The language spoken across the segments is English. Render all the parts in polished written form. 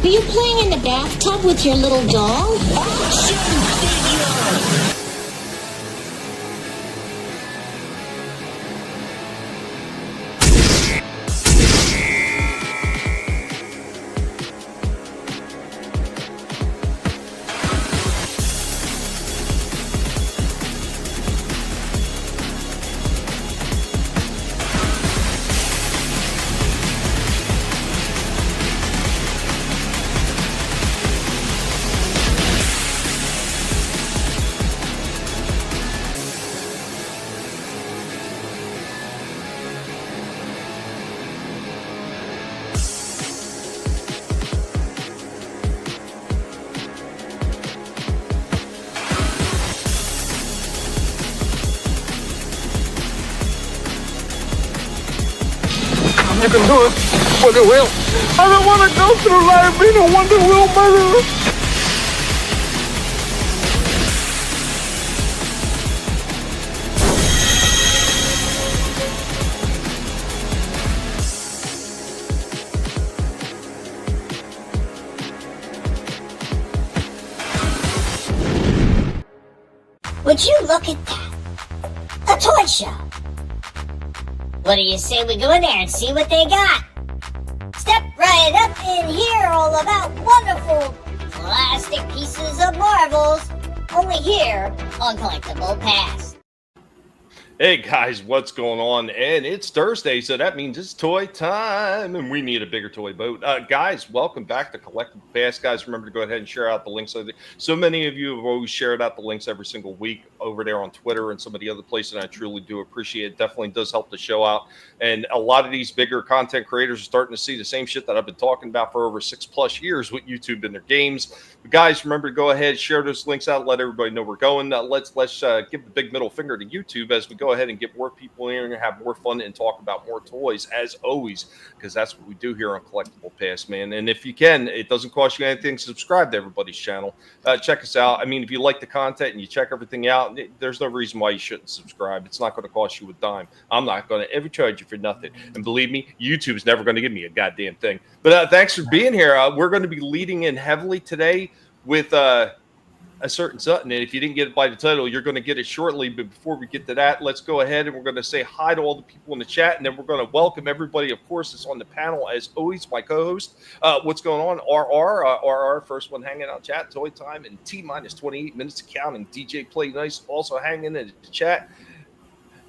Are you playing in the bathtub with your little doll? Action figure! You can do it, Wonder Wheel. I don't want to go through life being a Wonder Wheel murderer. Would you look at that? A toy show. What do you say we go in there and see what they got? Step right up and hear all about wonderful plastic pieces of marvels. Only here on Collectable Past. Hey guys, what's going on? And it's Thursday, so that means it's toy time, and we need a bigger toy boat. Guys, welcome back to Collectable Past. Guys, remember to go ahead and share out the links. So many of you have always shared out the links every single week over there on Twitter and some of the other places, and I truly do appreciate it. Definitely does help the show out. And a lot of these bigger content creators are starting to see the same shit that I've been talking about for over 6+ years with YouTube and their games. But guys, remember to go ahead, share those links out, let everybody know we're going. Let's give the big middle finger to YouTube as we go ahead and get more people in and have more fun and talk about more toys as always, because that's what we do here on Collectable Past, man. And if you can, it doesn't cost you anything to subscribe to everybody's channel. Check us out. I mean, if you like the content and you check everything out, there's no reason why you shouldn't subscribe. It's not going to cost you a dime. I'm not going to ever charge you for nothing. And believe me, YouTube's never going to give me a goddamn thing. But thanks for being here. We're going to be leading in heavily today with a certain something, and if you didn't get it by the title, you're going to get it shortly. But before we get to that, let's go ahead and we're going to say hi to all the people in the chat, and then we're going to welcome everybody, of course, that's on the panel as always. My co-host, what's going on? RR, first one hanging out chat, toy time, and T-minus 28 minutes to count, and DJ Play Nice also hanging in the chat.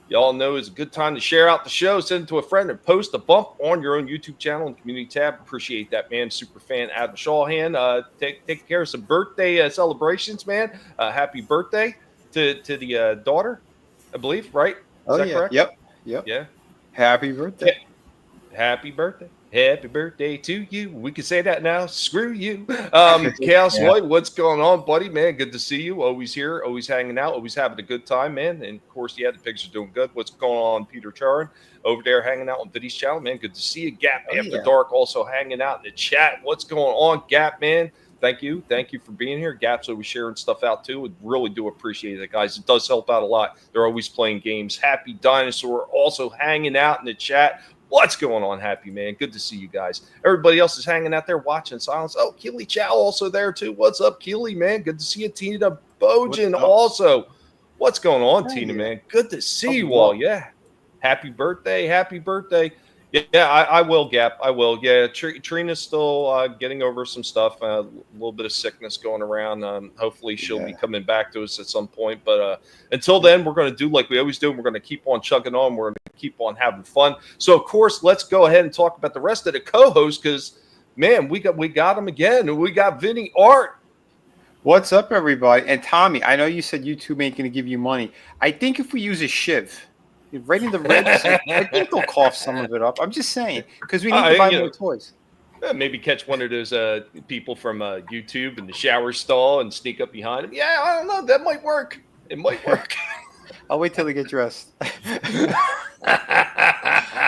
Y'all know it's a good time to share out the show, send it to a friend, and post a bump on your own YouTube channel and community tab. Appreciate that, man. Super fan Adam Shawhan. Take care of some birthday celebrations, man. Happy birthday to the daughter, I believe, right? Is that correct? Yep. Yeah. Happy birthday. Happy birthday. Happy birthday to you. We can say that now. Screw you. Chaos White, what's going on, buddy? Man, good to see you. Always here, always hanging out, always having a good time, man. And of course, the pigs are doing good. What's going on, Peter Charin? Over there hanging out on Vinnie's channel, man. Good to see you. Gap After Dark also hanging out in the chat. What's going on, Gap, man? Thank you for being here. Gap's always sharing stuff out too. We really do appreciate it, guys. It does help out a lot. They're always playing games. Happy Dinosaur also hanging out in the chat. What's going on, Happy Man? Good to see you guys. Everybody else is hanging out there watching silence. Oh, Keely Chow also there too. What's up, Keely, man? Good to see you. Tina Bojan also. What's going on, Tina, man? Good to see you all. Yeah. Happy birthday. Happy birthday. Yeah, I will, Gap. I will. Yeah, Trina's still getting over some stuff. A little bit of sickness going around. Hopefully she'll be coming back to us at some point. But until then, we're going to do like we always do. We're going to keep on chugging on. We're going to keep on having fun. So, of course, let's go ahead and talk about the rest of the co-hosts because, man, we got them again. We got Vinnie Art. What's up, everybody? And Tommy, I know you said YouTube ain't going to give you money. I think if we use a shiv, right in the ribs, I think they'll cough some of it up. I'm just saying, because we need to buy more toys. Maybe catch one of those people from YouTube in the shower stall and sneak up behind him. Yeah, I don't know. That might work. It might work. I'll wait till they get dressed.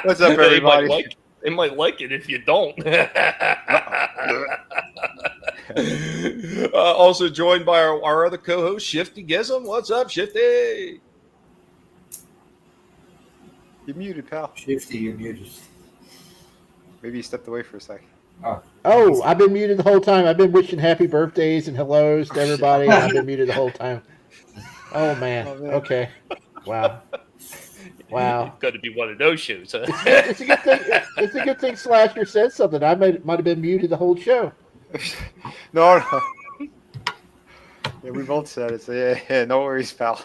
What's up, everybody? They might like it if you don't. Also joined by our other co-host, Shifty Gism. What's up, Shifty? You're muted, pal. Shifty, you're muted. Maybe you stepped away for a second. Oh, I've been muted the whole time. I've been wishing happy birthdays and hellos to everybody, and I've been muted the whole time. Oh, man. Okay. Wow. It's got to be one of those shows, huh? It's a good thing. It's a good thing Slasher said something. I might have been muted the whole show. No. Yeah, we both said it. So yeah, no worries, pal.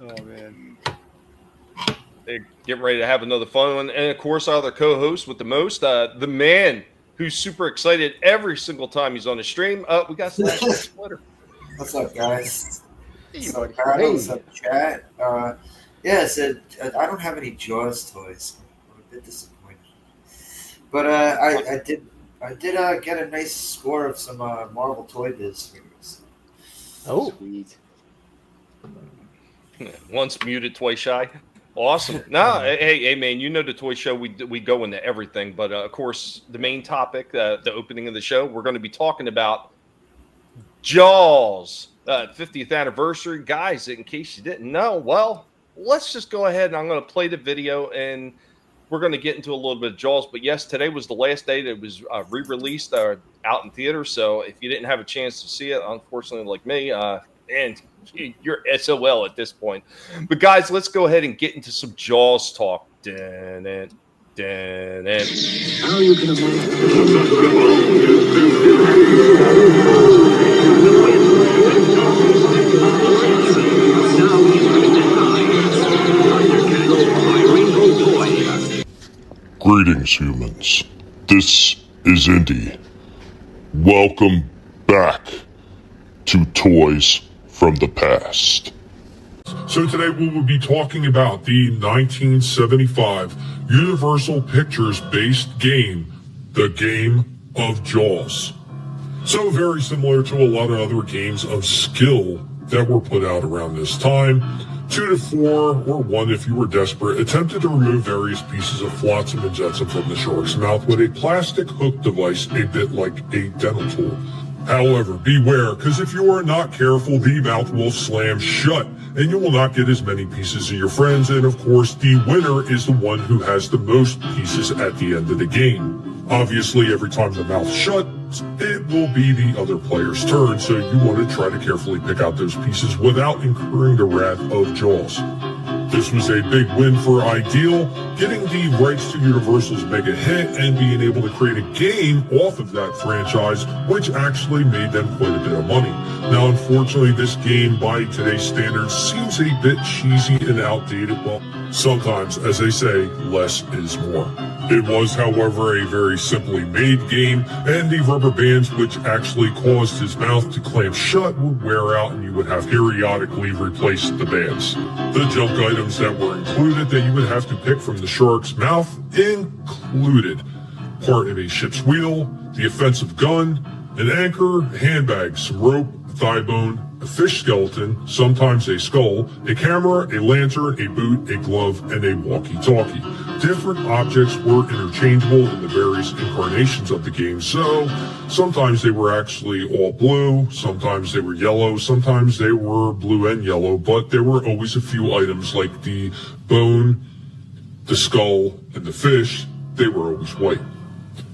Oh man. They're getting ready to have another fun one. And of course, our other co-host with the most, the man who's super excited every single time he's on the stream. We got Slasher Splitter. What's up, guys? What's up, Hey. Carlos? What's up, chat? Yeah, so I don't have any Jaws toys. I'm a bit disappointed. But I did get a nice score of some Marvel Toy Biz figures. Oh, Sweet. Once muted, twice shy. Awesome. No, hey, man, you know the toy show, we go into everything. But, of course, the main topic, the opening of the show, we're going to be talking about Jaws, 50th anniversary. Guys, in case you didn't know, well, let's just go ahead and I'm going to play the video and we're going to get into a little bit of Jaws. But yes, today was the last day that it was re-released out in theaters. So if you didn't have a chance to see it, unfortunately, like me, and you're SOL at this point. But guys, let's go ahead and get into some Jaws talk. How you can Greetings, humans. This is Indy. Welcome back to Toys from the Past. So today we will be talking about the 1975 Universal Pictures-based game, The Game of Jaws. So very similar to a lot of other games of skill that were put out around this time. 2 to 4, or 1 if you were desperate, attempted to remove various pieces of flotsam and jetsam from the shark's mouth with a plastic hook device a bit like a dental tool. However, beware, because if you are not careful, the mouth will slam shut, and you will not get as many pieces as your friends, and of course, the winner is the one who has the most pieces at the end of the game. Obviously, every time the mouth shuts, it will be the other player's turn, so you want to try to carefully pick out those pieces without incurring the wrath of Jaws. This was a big win for Ideal, getting the rights to Universal's mega hit and being able to create a game off of that franchise, which actually made them quite a bit of money. Now, unfortunately, this game, by today's standards, seems a bit cheesy and outdated. Well, sometimes, as they say, less is more. It was, however, a very simply made game, and the rubber bands which actually caused his mouth to clamp shut would wear out and you would have periodically replace the bands. The junk items that were included that you would have to pick from the shark's mouth included part of a ship's wheel, the offensive gun, an anchor, handbags, some rope, thigh bone, a fish skeleton, sometimes a skull, a camera, a lantern, a boot, a glove, and a walkie-talkie. Different objects were interchangeable in the various incarnations of the game, so sometimes they were actually all blue, sometimes they were yellow, sometimes they were blue and yellow, but there were always a few items like the bone, the skull, and the fish. They were always white.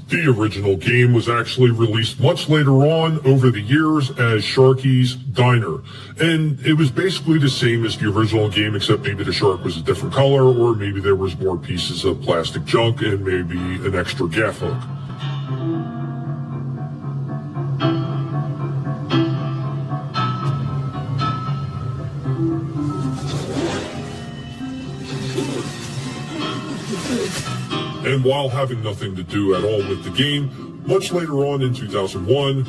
The original game was actually released much later on over the years as Sharky's Diner, and it was basically the same as the original game, except maybe the shark was a different color, or maybe there was more pieces of plastic junk and maybe an extra gaff hook. And while having nothing to do at all with the game, much later on in 2001,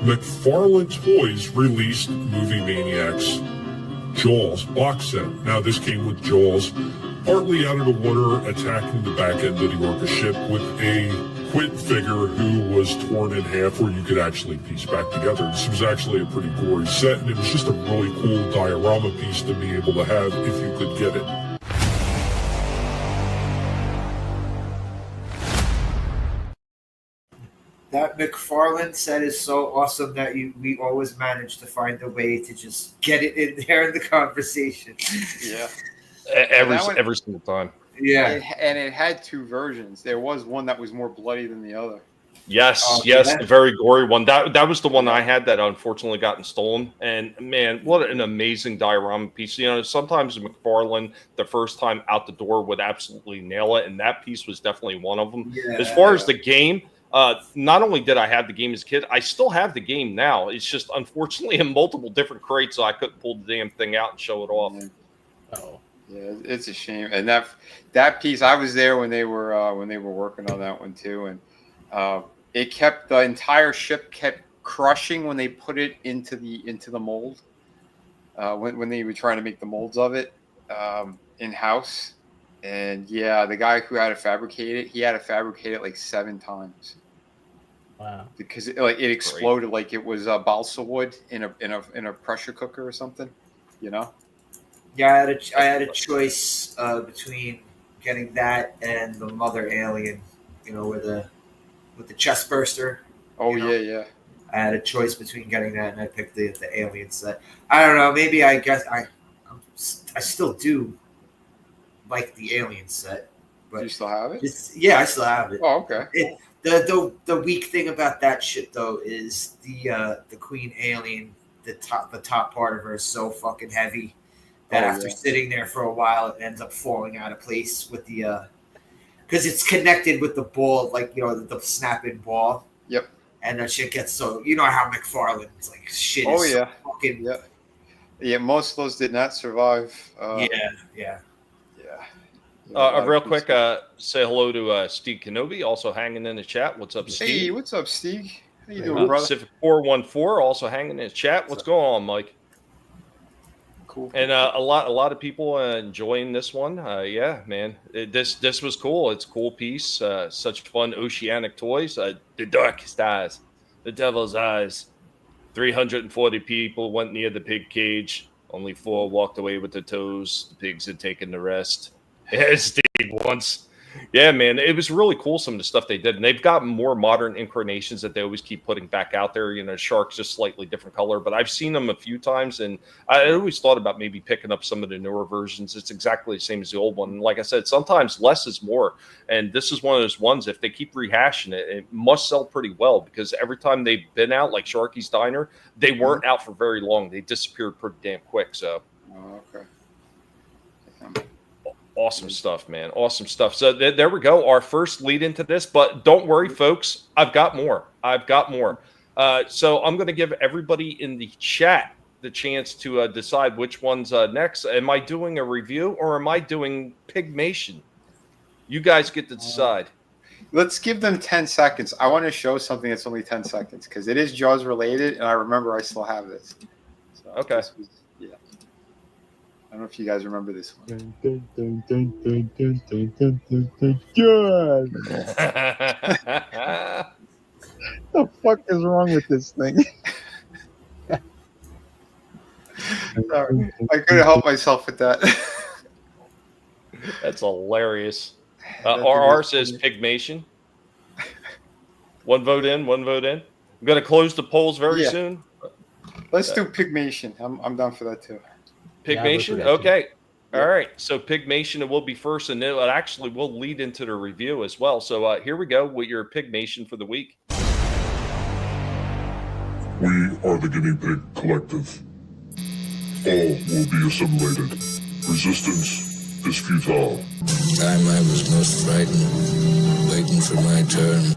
McFarlane Toys released Movie Maniacs Jaws box set. Now this came with Jaws partly out of the water attacking the back end of the Orca ship with a Quint figure who was torn in half where you could actually piece back together. This was actually a pretty gory set, and it was just a really cool diorama piece to be able to have if you could get it. That McFarlane set is so awesome that we always manage to find a way to just get it in there in the conversation. Yeah. Every single time. Yeah. and it had two versions. There was one that was more bloody than the other. Yes, the very gory one. That was the one I had that unfortunately got stolen. And man, what an amazing diorama piece. You know, sometimes McFarlane, the first time out the door, would absolutely nail it, and that piece was definitely one of them. Yeah. As far as the game, not only did I have the game as a kid, I still have the game now. It's just unfortunately in multiple different crates, so I couldn't pull the damn thing out and show it off. Oh. Yeah, it's a shame. And that piece, I was there when they were working on that one too, and it kept the entire ship kept crushing when they put it into the mold. When they were trying to make the molds of it in house, and yeah, the guy who had to fabricate it, he had to fabricate it like 7 times. Wow! Because it exploded like it was balsa wood in a pressure cooker or something, you know. Yeah, I had a choice between getting that and the Mother Alien, you know, with the chest burster. Oh, you know? yeah. I had a choice between getting that, and I picked the Alien set. I don't know. Maybe I guess I still do like the Alien set. But do you still have it? Yeah, I still have it. Oh, okay. The weak thing about that shit though is the Queen Alien. The top part of her is so fucking heavy that after sitting there for a while, it ends up falling out of place with the because it's connected with the ball, like, you know, the snapping ball. Yep. And that shit gets so, you know how McFarlane's like shit. Oh is yeah. So fucking yeah. Most of those did not survive. Yeah. Real quick, say hello to Steve Kenobi, also hanging in the chat. What's up, Steve? Hey, what's up, Steve? How you doing, brother? Pacific 414 also hanging in the chat. What's going on, Mike? Cool. And a lot of people enjoying this one. Yeah, man, this was cool. It's a cool piece. Such fun oceanic toys. The darkest eyes, the devil's eyes. 340 people went near the pig cage. Only 4 walked away with their toes. The pigs had taken the rest. Yeah, Steve once. Yeah, man, it was really cool, some of the stuff they did. And they've got more modern incarnations that they always keep putting back out there. You know, shark's just slightly different color, but I've seen them a few times, and I always thought about maybe picking up some of the newer versions. It's exactly the same as the old one. And like I said, sometimes less is more. And this is one of those ones, if they keep rehashing it, it must sell pretty well, because every time they've been out, like Sharky's Diner, they weren't out for very long. They disappeared pretty damn quick. So. Oh, okay. Awesome stuff, man. Awesome stuff. So there we go. Our first lead into this, but don't worry, folks. I've got more. So I'm going to give everybody in the chat the chance to decide which one's next. Am I doing a review or am I doing pigmation? You guys get to decide. Let's give them 10 seconds. I want to show something that's only 10 seconds because it is Jaws related, and I remember I still have this. So okay. I don't know if you guys remember this one. The fuck is wrong with this thing? Sorry, I couldn't help myself with that. That's hilarious. RR says pigmation. One vote in. I'm going to close the polls very soon. Let's do pigmation. I'm down for that too. Pigmation? Okay. All right. So Pigmation, it will be first, and it actually will lead into the review as well. So here we go with your Pigmation for the week. We are the Guinea Pig Collective. All will be assimilated. Resistance is futile. Time I was most frightened, waiting for my turn.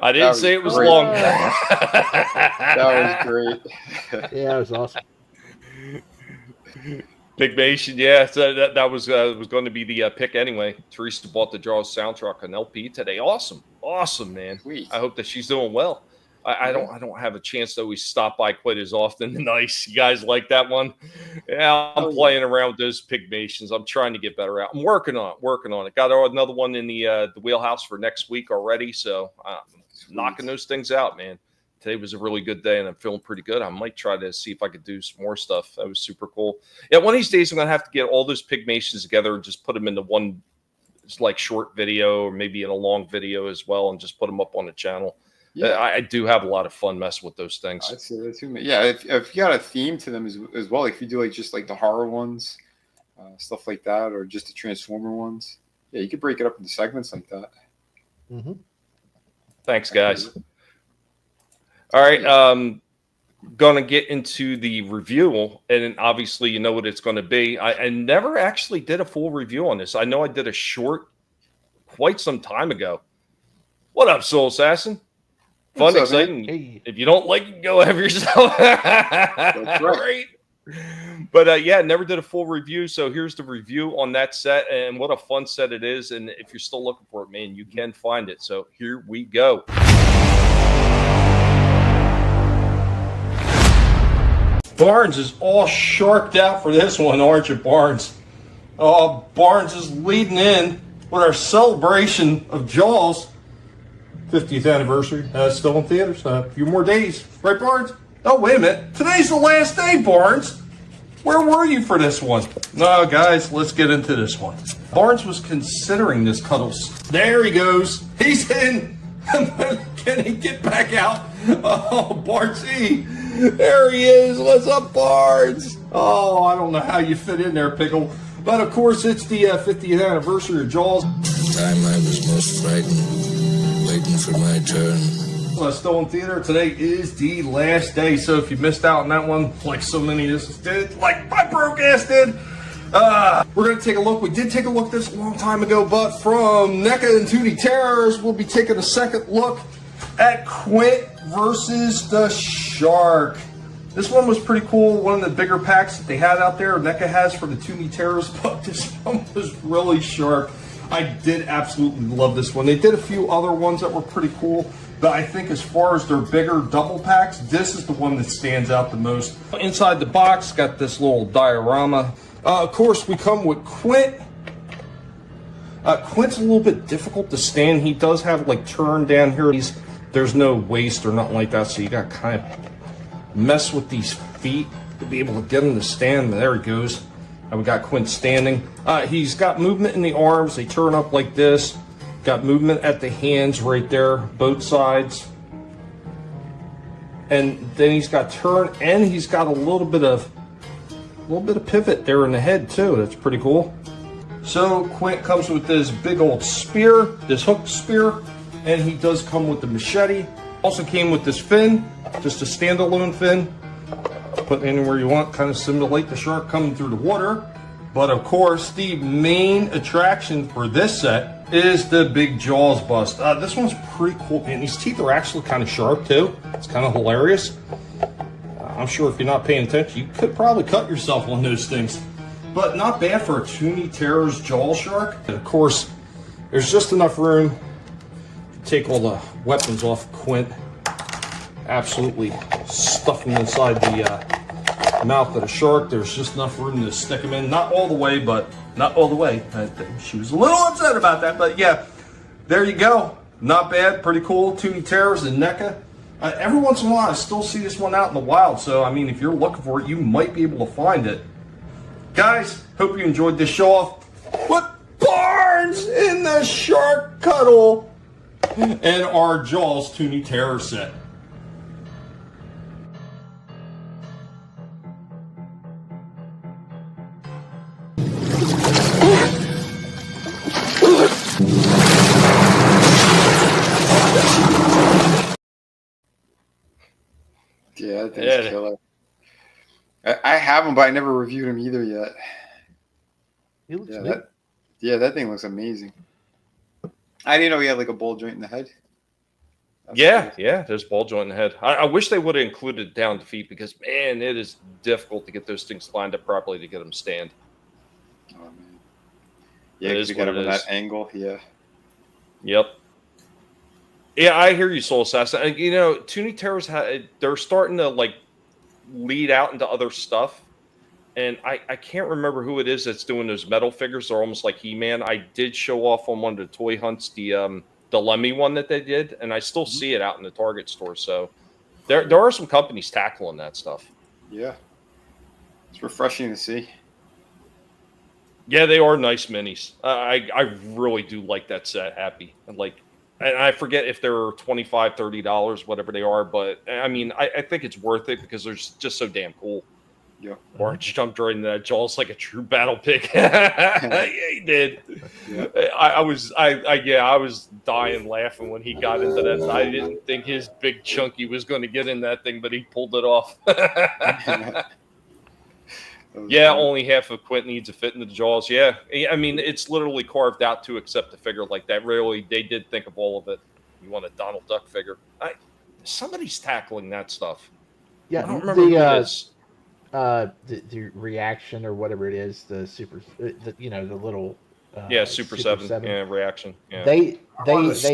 I didn't say it was long. That was great. Yeah, that was awesome. Pigmation, yeah. So that was going to be the pick anyway. Teresa bought the Jaws soundtrack on LP today. Awesome, man. Sweet. I hope that she's doing well. I don't have a chance to always stop by quite as often. Nice, you guys like that one? Yeah, I'm playing around with those Pigmations. I'm trying to get better out. I'm working on it. Got another one in the wheelhouse for next week already. So I'm knocking those things out, man. Today was a really good day, and I'm feeling pretty good. I might try to see if I could do some more stuff. That was super cool. Yeah, one of these days I'm gonna have to get all those Pigmations together and just put them into one, like, short video, or maybe in a long video as well, and just put them up on the channel. Yeah. I do have a lot of fun messing with those things. I'd say that too, man. Yeah, if you got a theme to them as well, like if you do like just like the horror ones, stuff like that, or just the Transformer ones, yeah, you could break it up into segments like that. Mm-hmm. Thanks, guys. All right, gonna get into the review, and obviously you know what it's going to be. I never actually did a full review on this. I know I did a short quite some time ago. What up, Soul Assassin? Fun, What's up, exciting. Hey. If you don't like it, go have yourself. That's right. But yeah, never did a full review. So here's the review on that set, and what a fun set it is. And if you're still looking for it, man, you can find it. So here we go. Barnes is all sharked out for this one, aren't you, Barnes? Oh, Barnes is leading in with our celebration of Jaws 50th anniversary. Still in theaters. A few more days. Right, Barnes? Oh, wait a minute. Today's the last day, Barnes. Where were you for this one? No, guys, let's get into this one. Barnes was considering this, Cuddles. There he goes. He's in. Can he get back out? Oh, Barnesy. There he is. What's up, Barnes? Oh, I don't know how you fit in there, Pickle. But, of course, it's the 50th anniversary of Jaws. The time I was most frightened, waiting for my turn. Still in theater. Today is the last day. So if you missed out on that one, like so many of us did, like my broke ass did, we're going to take a look. We did take a look at this a long time ago, but from NECA and 2D Terrors, we'll be taking a second look at Quint versus the Shark. This one was pretty cool. One of the bigger packs that they had out there, NECA has for the 2D Terrors, but this one was really sharp. I did absolutely love this one. They did a few other ones that were pretty cool, but I think as far as their bigger double packs, this is the one that stands out the most. Inside the box, got this little diorama. Of course, we come with Quint. Quint's a little bit difficult to stand. He does have like turn down here. There's no waist or nothing like that, so you got to kind of mess with these feet to be able to get him to stand. There he goes. We got Quint standing. He's got movement in the arms. They turn up like this. Got movement at the hands right there, both sides. And then he's got turn, and he's got a little bit of pivot there in the head too. That's pretty cool. So Quint comes with this big old spear, this hooked spear, and he does come with the machete. Also came with this fin, just a standalone fin. Put anywhere you want, kind of simulate the shark coming through the water. But of course, the main attraction for this set is the big Jaws bust. This one's pretty cool, and these teeth are actually kind of sharp too. It's kind of hilarious. I'm sure if you're not paying attention, you could probably cut yourself on those things. But not bad for a 2D Terrors Jaws shark. And of course, there's just enough room to take all the weapons off Quint. Absolutely stuff them inside the mouth of the shark. There's just enough room to stick them in. Not all the way, but not all the way. She was a little upset about that, but yeah, there you go. Not bad, pretty cool. 2D Terrors and NECA. Every once in a while, I still see this one out in the wild, so I mean, if you're looking for it, you might be able to find it. Guys, hope you enjoyed this show off with Barnes in the Shark Cuddle and our Jaws 2D Terror set. Yeah, that thing's killer. I have them, but I never reviewed them either yet. He looks good. That thing looks amazing. I didn't know he had like a ball joint in the head. Yeah, there's a ball joint in the head. I wish they would have included down to feet because, man, it is difficult to get those things lined up properly to get them stand. Oh, man. Yeah, because you got them in that angle. Yeah. Yep. Yeah, I hear you, Soul Assassin. You know, 2D Terrors, they're starting to, like, lead out into other stuff. And I can't remember who it is that's doing those metal figures. They're almost like He-Man. I did show off on one of the toy hunts the Lemmy one that they did, and I still see it out in the Target store. So there are some companies tackling that stuff. Yeah. It's refreshing to see. Yeah, they are nice minis. I really do like that set, Happy. And like, and I forget if they're $25, $30, whatever they are, but I mean, I think it's worth it because they're just so damn cool. Yeah. Orange jumped right into that Jaws like a true battle pig. Yeah, he did. Yeah. I was dying laughing when he got into that. I didn't think his big chunky was going to get in that thing, but he pulled it off. Yeah, only half of Quint needs to fit into the Jaws. Yeah, I mean, it's literally carved out to accept a figure like that. Really, they did think of all of it. You want a Donald Duck figure? Somebody's tackling that stuff. Yeah, I don't remember who it is. The reaction or whatever it is, the super, the little Super 7. Yeah, reaction. Yeah. They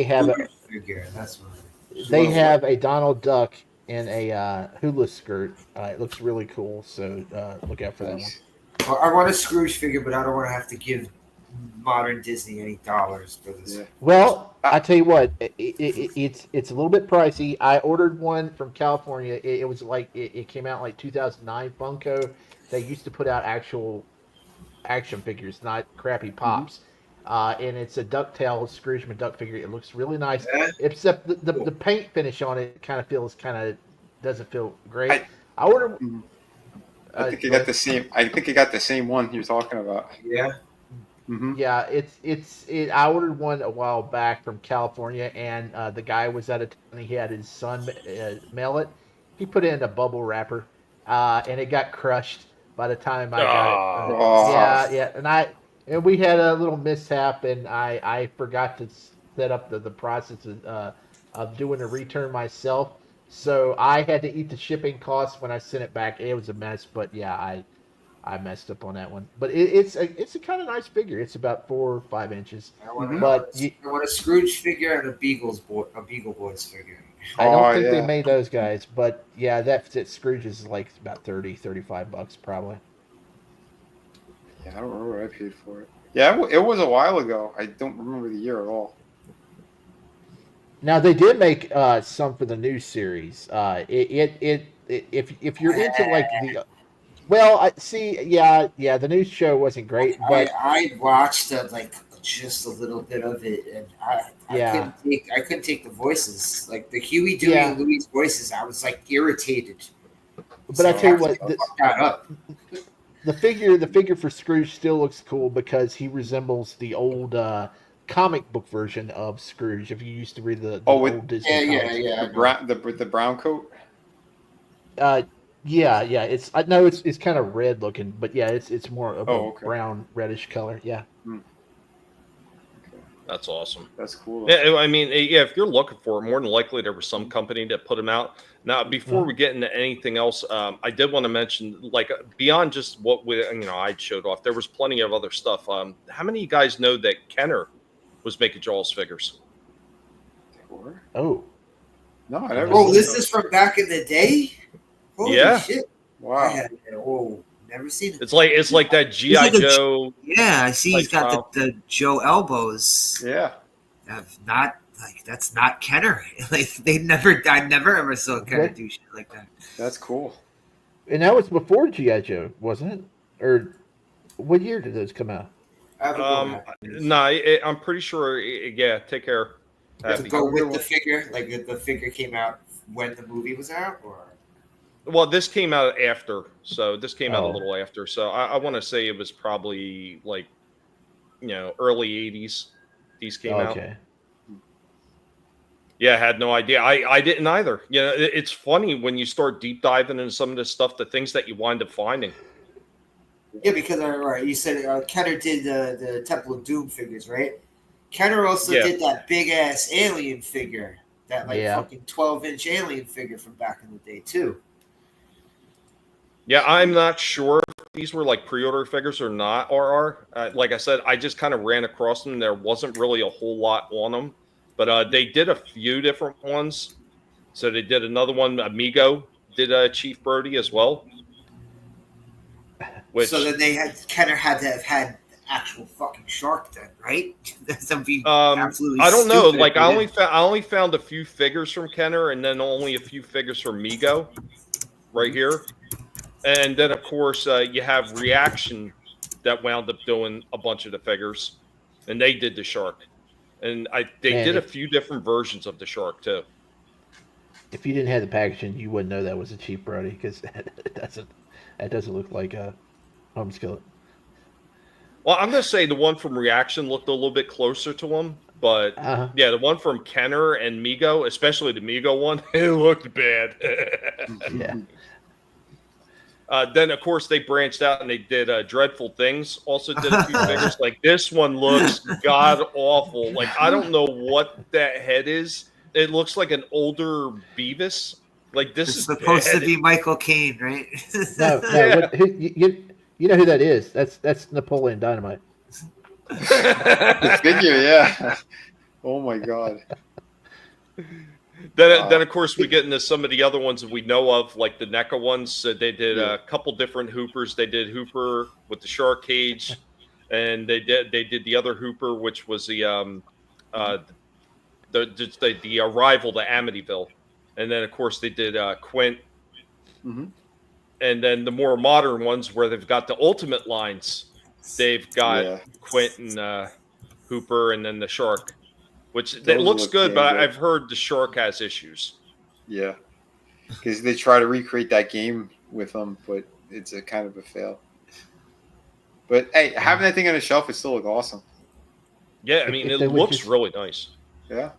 have figure. That's what they have a Donald Duck in a hula skirt. It looks really cool, so look out for that one. Well, I want a Scrooge figure, but I don't want to have to give modern Disney any dollars for this. Yeah. Well, I tell you what, it's a little bit pricey. I ordered one from California. It was like it came out like 2009 Funko. They used to put out actual action figures, not crappy pops. And it's a DuckTales Scrooge McDuck figure. It looks really nice, except the paint finish on it doesn't feel great. I ordered. I think you got the same. I think you got the same one you're talking about. Yeah. Mm-hmm. Yeah, I ordered one a while back from California, and the guy was out of town. He had his son mail it. He put it in a bubble wrapper, and it got crushed by the time I got it. Yeah, and we had a little mishap, and I forgot to set up the process of doing a return myself. So I had to eat the shipping costs when I sent it back. It was a mess, but yeah, I messed up on that one. But it's a kind of nice figure. It's about 4 or 5 inches. I want a Scrooge figure and a Beagle Boys figure. I don't think they made those guys, but yeah, that Scrooge is like about $30-$35 probably. Yeah, I don't remember what I paid for it. Yeah, it was a while ago. I don't remember the year at all. Now they did make some for the new series. If you're into like the the news show wasn't great, but I watched just a little bit of it, and I couldn't take the voices, like the Huey, Dewey, and Louie's voices. I was like irritated. But I tell you what, the figure for Scrooge still looks cool because he resembles the old comic book version of Scrooge. If you used to read the old Disney comics. The brown coat. It's kind of red looking, but yeah, it's more of a brown reddish color. Yeah. That's awesome. That's cool. Yeah, I mean, if you're looking for it, more than likely there was some company that put them out. Now, before we get into anything else, I did want to mention, like, beyond just what I showed off, there was plenty of other stuff. How many of you guys know that Kenner was making Jaws figures? Oh. No, I never. Oh, this is from back in the day? Holy shit. Wow. Never seen it. It's like that G.I. Joe. Yeah, I see he's got the Joe elbows. Yeah. That's not Kenner. Like I never ever saw Kenner do shit like that. That's cool. And that was before G.I. Joe, wasn't it? Or what year did those come out? I'm pretty sure. Yeah, take care. Go with the figure. Like the figure came out when the movie was out, or. Well, this came out after, so this came out a little after. So I want to say it was probably like, early 80s. These came out. Okay. Yeah, I had no idea. I didn't either. It's funny when you start deep diving into some of this stuff, the things that you wind up finding. Yeah, because you said Kenner did the Temple of Doom figures, right? Kenner also did that big ass alien figure, that fucking 12-inch alien figure from back in the day too. Yeah, I'm not sure if these were like pre-order figures or not. Like I said, I just kind of ran across them. There wasn't really a whole lot on them, but they did a few different ones. So they did another one. Amigo did Chief Brody as well. So then Kenner had to have had actual fucking shark then, right? That's absolutely. I don't know. Like I only found a few figures from Kenner, and then only a few figures from Mego, right here. And then, of course, you have Reaction that wound up doing a bunch of the figures, and they did the shark. And they Man, did a few different versions of the shark too. if you didn't have the packaging, you wouldn't know that was a cheap Brody because that doesn't look like a home skillet. Well, I'm gonna say the one from Reaction looked a little bit closer to him, but yeah, the one from Kenner and Migo, especially the Migo one, it looked bad. Yeah. Then of course they branched out and they did Dreadful Things. Also did a few figures. Like this one looks god awful. Like I don't know what that head is. It looks like an older Beavis. Like this is supposed bad. to be Michael Caine, right? No. Yeah. You know who that is? That's Napoleon Dynamite. The figure, yeah. Oh my god. Then of course we get into some of the other ones that we know of, like the NECA ones. They did a couple different Hoopers. They did Hooper with the shark cage, and they did the other Hooper, which was the arrival to Amityville, and then of course they did Quint, and then the more modern ones where they've got the Ultimate lines. They've got Quint and Hooper, and then the shark. Which it looks good, but I've heard the shark has issues. Yeah, because they try to recreate that game with them, but it's a kind of a fail. But hey, having that thing on the shelf, it still look awesome. Yeah, I mean, it looks really nice. Yeah.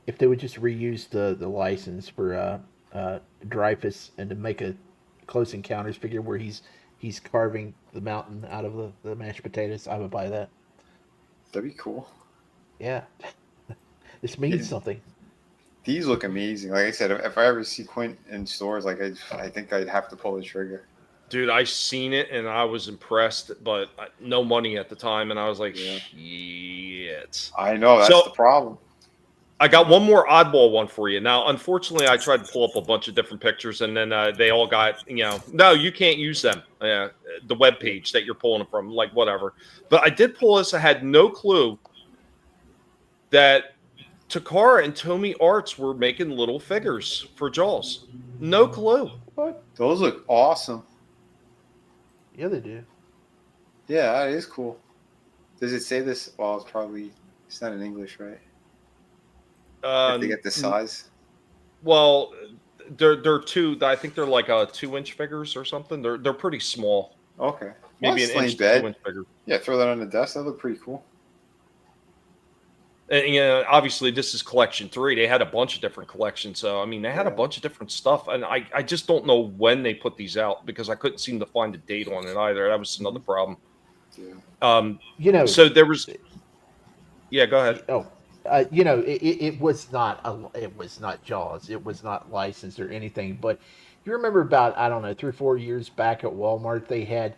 If they would just reuse the license for Dreyfus and to make a Close Encounters figure where he's carving the mountain out of the mashed potatoes, I would buy that. That'd be cool. Yeah. This means something. These look amazing. Like I said, if I ever see Quint in stores, like I think I'd have to pull the trigger. Dude, I seen it and I was impressed, but no money at the time, and I was like, shit. I know, that's the problem. I got one more oddball one for you. Now, unfortunately, I tried to pull up a bunch of different pictures, and then they all got, no, you can't use them. The web page that you're pulling them from, like whatever. But I did pull this. I had no clue that Takara and Tomy Arts were making little figures for Jaws. No clue. What? Those look awesome. Yeah, they do. Yeah, that is cool. Does it say this? Well, it's not in English, right? If they get the size. Well, they're two. I think they're like 2-inch figures or something. They're pretty small. Okay. Maybe an inch to 2-inch figure. Yeah, throw that on the desk. That look pretty cool. And obviously this is collection 3. They had a bunch of different collections, so I mean they had a bunch of different stuff, and I just don't know when they put these out because I couldn't seem to find a date on it either. That was another problem. Yeah. So there was. Yeah, go ahead. It was not Jaws. It was not licensed or anything. But you remember about, I don't know, 3 or 4 years back at Walmart, they had,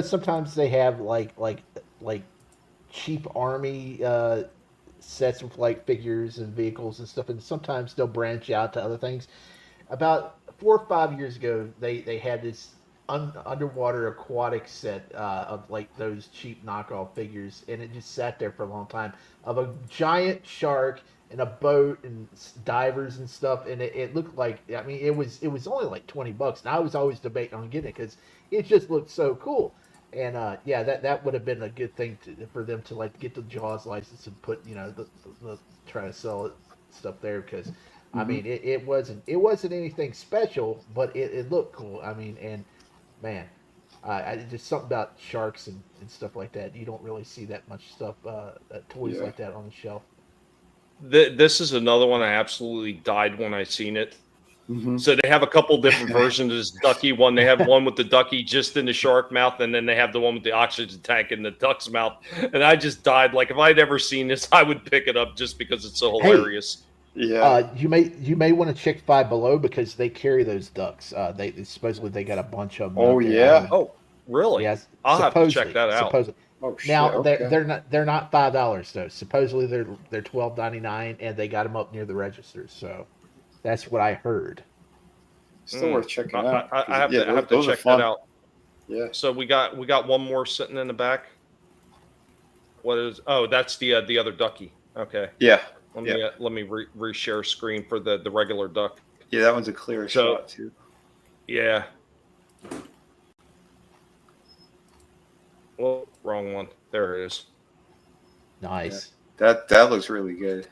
sometimes they have like cheap army sets with like figures and vehicles and stuff, and sometimes they'll branch out to other things. About 4 or 5 years ago, they had this underwater aquatic set of like those cheap knockoff figures, and it just sat there for a long time, of a giant shark and a boat and divers and stuff, and it looked like, I mean, it was only like $20, and I was always debating on getting it because it just looked so cool. And that would have been a good thing for them to like get the Jaws license and put the try to sell it stuff there, because I mean it wasn't anything special, but it looked cool. I mean, and man, just something about sharks and stuff like that. You don't really see that much stuff, toys like that on the shelf. This is another one I absolutely died when I seen it. So they have a couple different versions of this ducky one. They have one with the ducky just in the shark mouth, and then they have the one with the oxygen tank in the duck's mouth. And I just died. Like if I'd ever seen this, I would pick it up just because it's so hilarious. Yeah. You may want to check Five Below because they carry those ducks. They supposedly they got a bunch of them. Oh yeah. Oh really? Yes. I'll have to check that out. Oh, shit, now okay. they're not $5 though. Supposedly they're $12.99, and they got them up near the registers. So that's what I heard. Still worth checking out. I have to check that out. Yeah. So we got one more sitting in the back. What is? Oh, that's the other ducky. Okay. Yeah. Let me reshare screen for the regular duck. Yeah, that one's a clearer shot too. Yeah. Well, wrong one. There it is. Nice. That looks really good.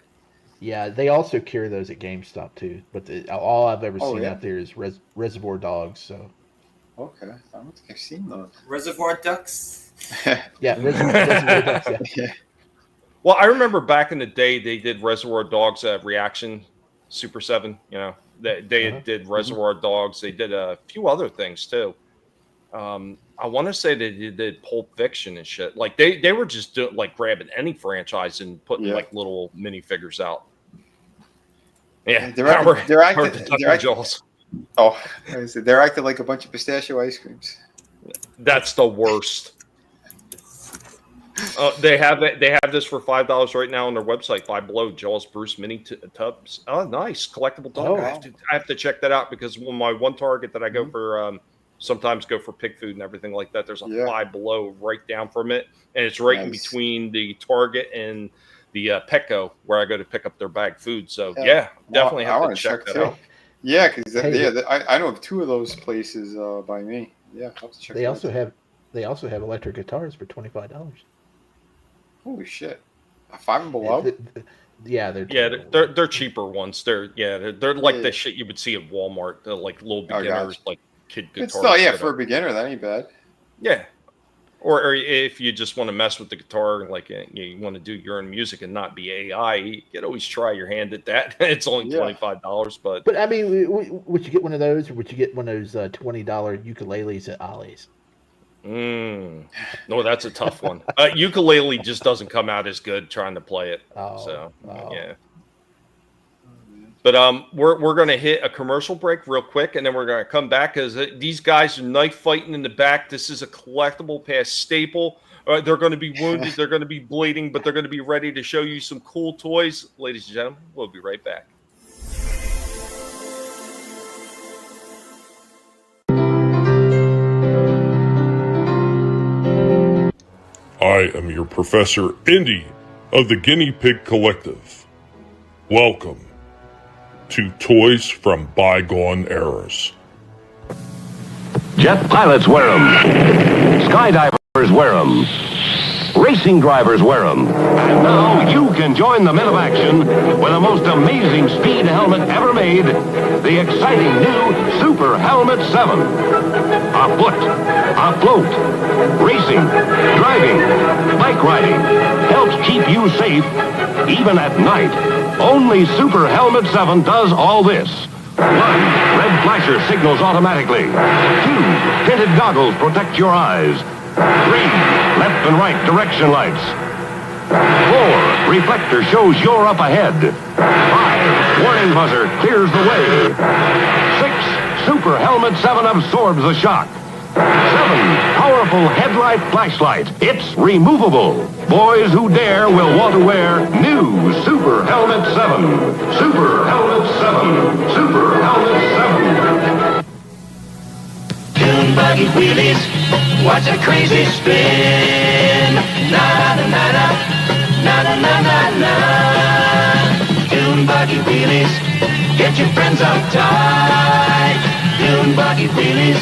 Yeah, they also carry those at GameStop too. But all I've ever seen out there is Reservoir Dogs. So. Okay, I don't think I've seen those. Reservoir Ducks. Yeah, Reservoir Dogs. Yeah. Well, I remember back in the day they did Reservoir Dogs at Reaction Super 7. You know, they did Reservoir Dogs. They did a few other things too. I want to say they did Pulp Fiction and shit. Like they were just like grabbing any franchise and putting like little minifigures out. Yeah, they're acting Jaws. Oh, they're acting like a bunch of pistachio ice creams. That's the worst. They have this for $5 right now on their website. Five Below Jaws Bruce mini tubs. Oh, nice collectible dog. I have to check that out because my one Target that I go for sometimes go for pig food and everything like that. There's a Five Below right down from it, and it's right in between the Target and the Petco where I go to pick up their bag food. So definitely have to check that out. Yeah, because I know of two of those places by me. Yeah, I'll have to check. They also have electric guitars for $25. Holy shit! Five and Below. They're cheaper ones. They're like the shit you would see at Walmart. They're like little beginners, like kid guitars. It's still, for a beginner, that ain't bad. Yeah. Or if you just want to mess with the guitar, like you want to do your own music and not be AI, you can always try your hand at that. It's only $25, but I mean, would you get one of those, or would you get one of those $20 ukuleles at Ollie's? No, that's a tough one. Ukulele just doesn't come out as good trying to play it. Yeah. But we're going to hit a commercial break real quick, and then we're going to come back because these guys are knife fighting in the back. This is a Collectable Past staple. They're going to be wounded. They're going to be bleeding, but they're going to be ready to show you some cool toys. Ladies and gentlemen, we'll be right back. I am your Professor Indy of the Guinea Pig Collective. Welcome to Toys from Bygone Eras. Jet pilots wear them. Skydivers wear them. Racing drivers wear them. And now you can join the men of action with the most amazing speed helmet ever made, the exciting new Super Helmet 7. Afoot, afloat, racing, driving, bike riding, helps keep you safe even at night. Only Super Helmet 7 does all this. 1. Red flasher signals automatically. 2. Tinted goggles protect your eyes. 3. Left and right direction lights. 4. Reflector shows you're up ahead. 5. Warning buzzer clears the way. 6. Super Helmet 7 absorbs the shock. 7. Powerful headlight flashlight. It's removable. Boys who dare will want to wear new Super Helmet 7. Super Helmet 7. Super Helmet 7. Dune buggy wheelies, watch a crazy spin. Na na na na, na na na na na. Dune buggy wheelies, get your friends uptight. Dune buggy wheelies,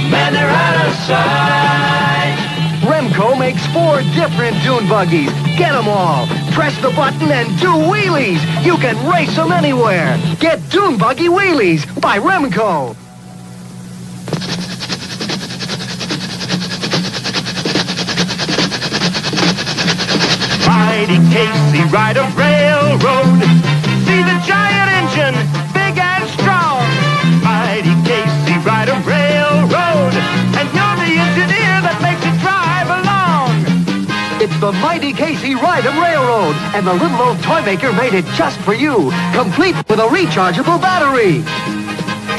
man, they're out of sight. Remco makes 4 different dune buggies. Get them all. Press the button and do wheelies. You can race them anywhere. Get Dune Buggy Wheelies by Remco. Mighty Casey ride a railroad. See the giant engine, big and strong. Mighty Casey ride a railroad. And you're the engineer that makes it drive along. It's the Mighty Casey Ride 'em Railroad, and the little old toy maker made it just for you, complete with a rechargeable battery.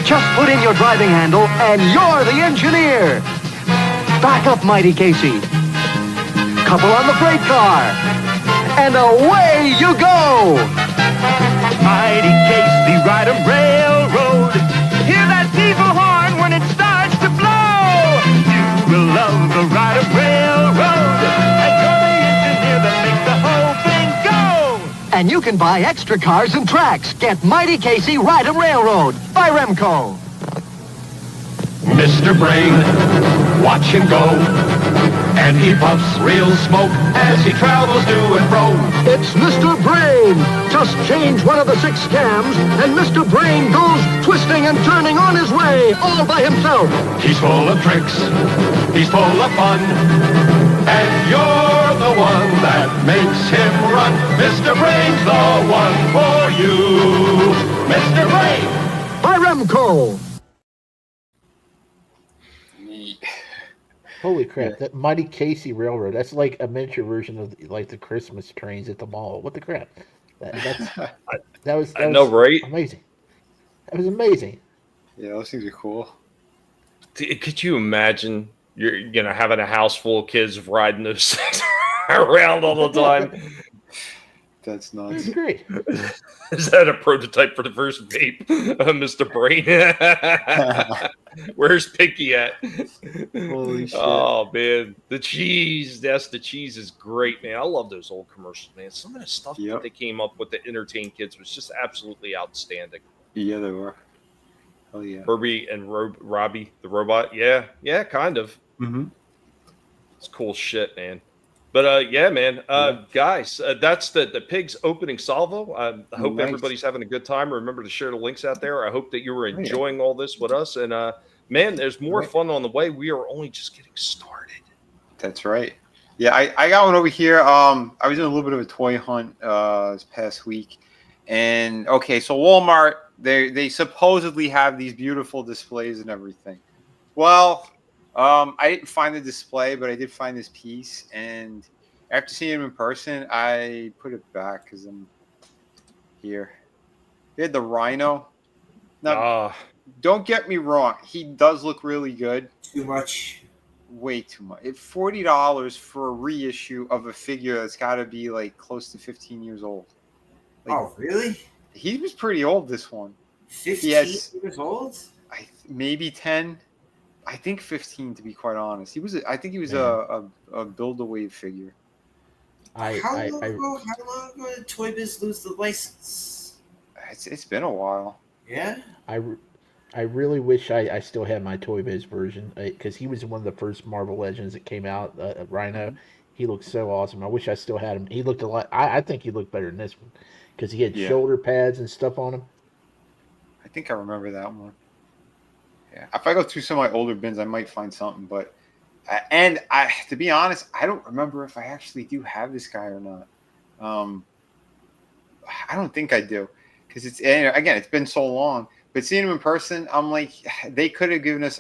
Just put in your driving handle, and you're the engineer. Back up, Mighty Casey. Couple on the freight car. And away you go! Mighty Casey ride a railroad. Hear that diesel horn when it starts to blow. You will love the ride of railroad. And you're the engineer that makes the whole thing go. And you can buy extra cars and tracks. Get Mighty Casey Ride 'em Railroad by Remco. Mr. Brain, watch him go. and he puffs real smoke as he travels to and fro. It's Mr. Brain. Just change one of the 6 cams, and Mr. Brain goes twisting and turning on his way, all by himself. He's full of tricks, he's full of fun, and you're the one that makes him run. Mr. Brain's the one for you. Mr. Brain! By Remco. Holy crap! That Mighty Casey Railroad—that's like a miniature version of like the Christmas trains at the mall. What the crap? That was right? Amazing. That was amazing. Yeah, those things are cool. Could you imagine you're having a house full of kids riding those things around all the time? That's nuts. That's great. Is that a prototype for the first vape, Mr. Brain? Where's Pinky at? Holy shit. Oh, man. The cheese. The cheese is great, man. I love those old commercials, man. Some of the stuff that they came up with to entertain kids was just absolutely outstanding. Yeah, they were. Oh, yeah. Herbie and Robbie, the robot. Yeah, kind of. Mm-hmm. It's cool shit, man. But yeah, man, guys, that's the Pigs opening salvo. I hope everybody's having a good time. Remember to share the links out there. I hope that you were enjoying all this with us. And man, there's more fun on the way. We are only just getting started. That's right. Yeah, I got one over here. I was in a little bit of a toy hunt this past week, and okay, so Walmart they supposedly have these beautiful displays and everything. Well. I didn't find the display, but I did find this piece, and after seeing him in person, I put it back because I'm here. They had the Rhino. Now, don't get me wrong, he does look really good. Too much. Way too much. It's $40 for a reissue of a figure that's got to be like close to 15 years old. Like, oh, really? He was pretty old, this one. 15 years old? Maybe 10. I think 15, to be quite honest. I think he was a build-a-wave figure. How long ago did Toy Biz lose the license? It's been a while. Yeah? I really wish I still had my Toy Biz version, because he was one of the first Marvel Legends that came out, Rhino. He looked so awesome. I wish I still had him. He looked a lot. I think he looked better than this one, because he had shoulder pads and stuff on him. I think I remember that one. Yeah, if I go through some of my older bins, I might find something. But to be honest, I don't remember if I actually do have this guy or not. I don't think I do, because it's been so long. But seeing him in person, I'm like, they could have given us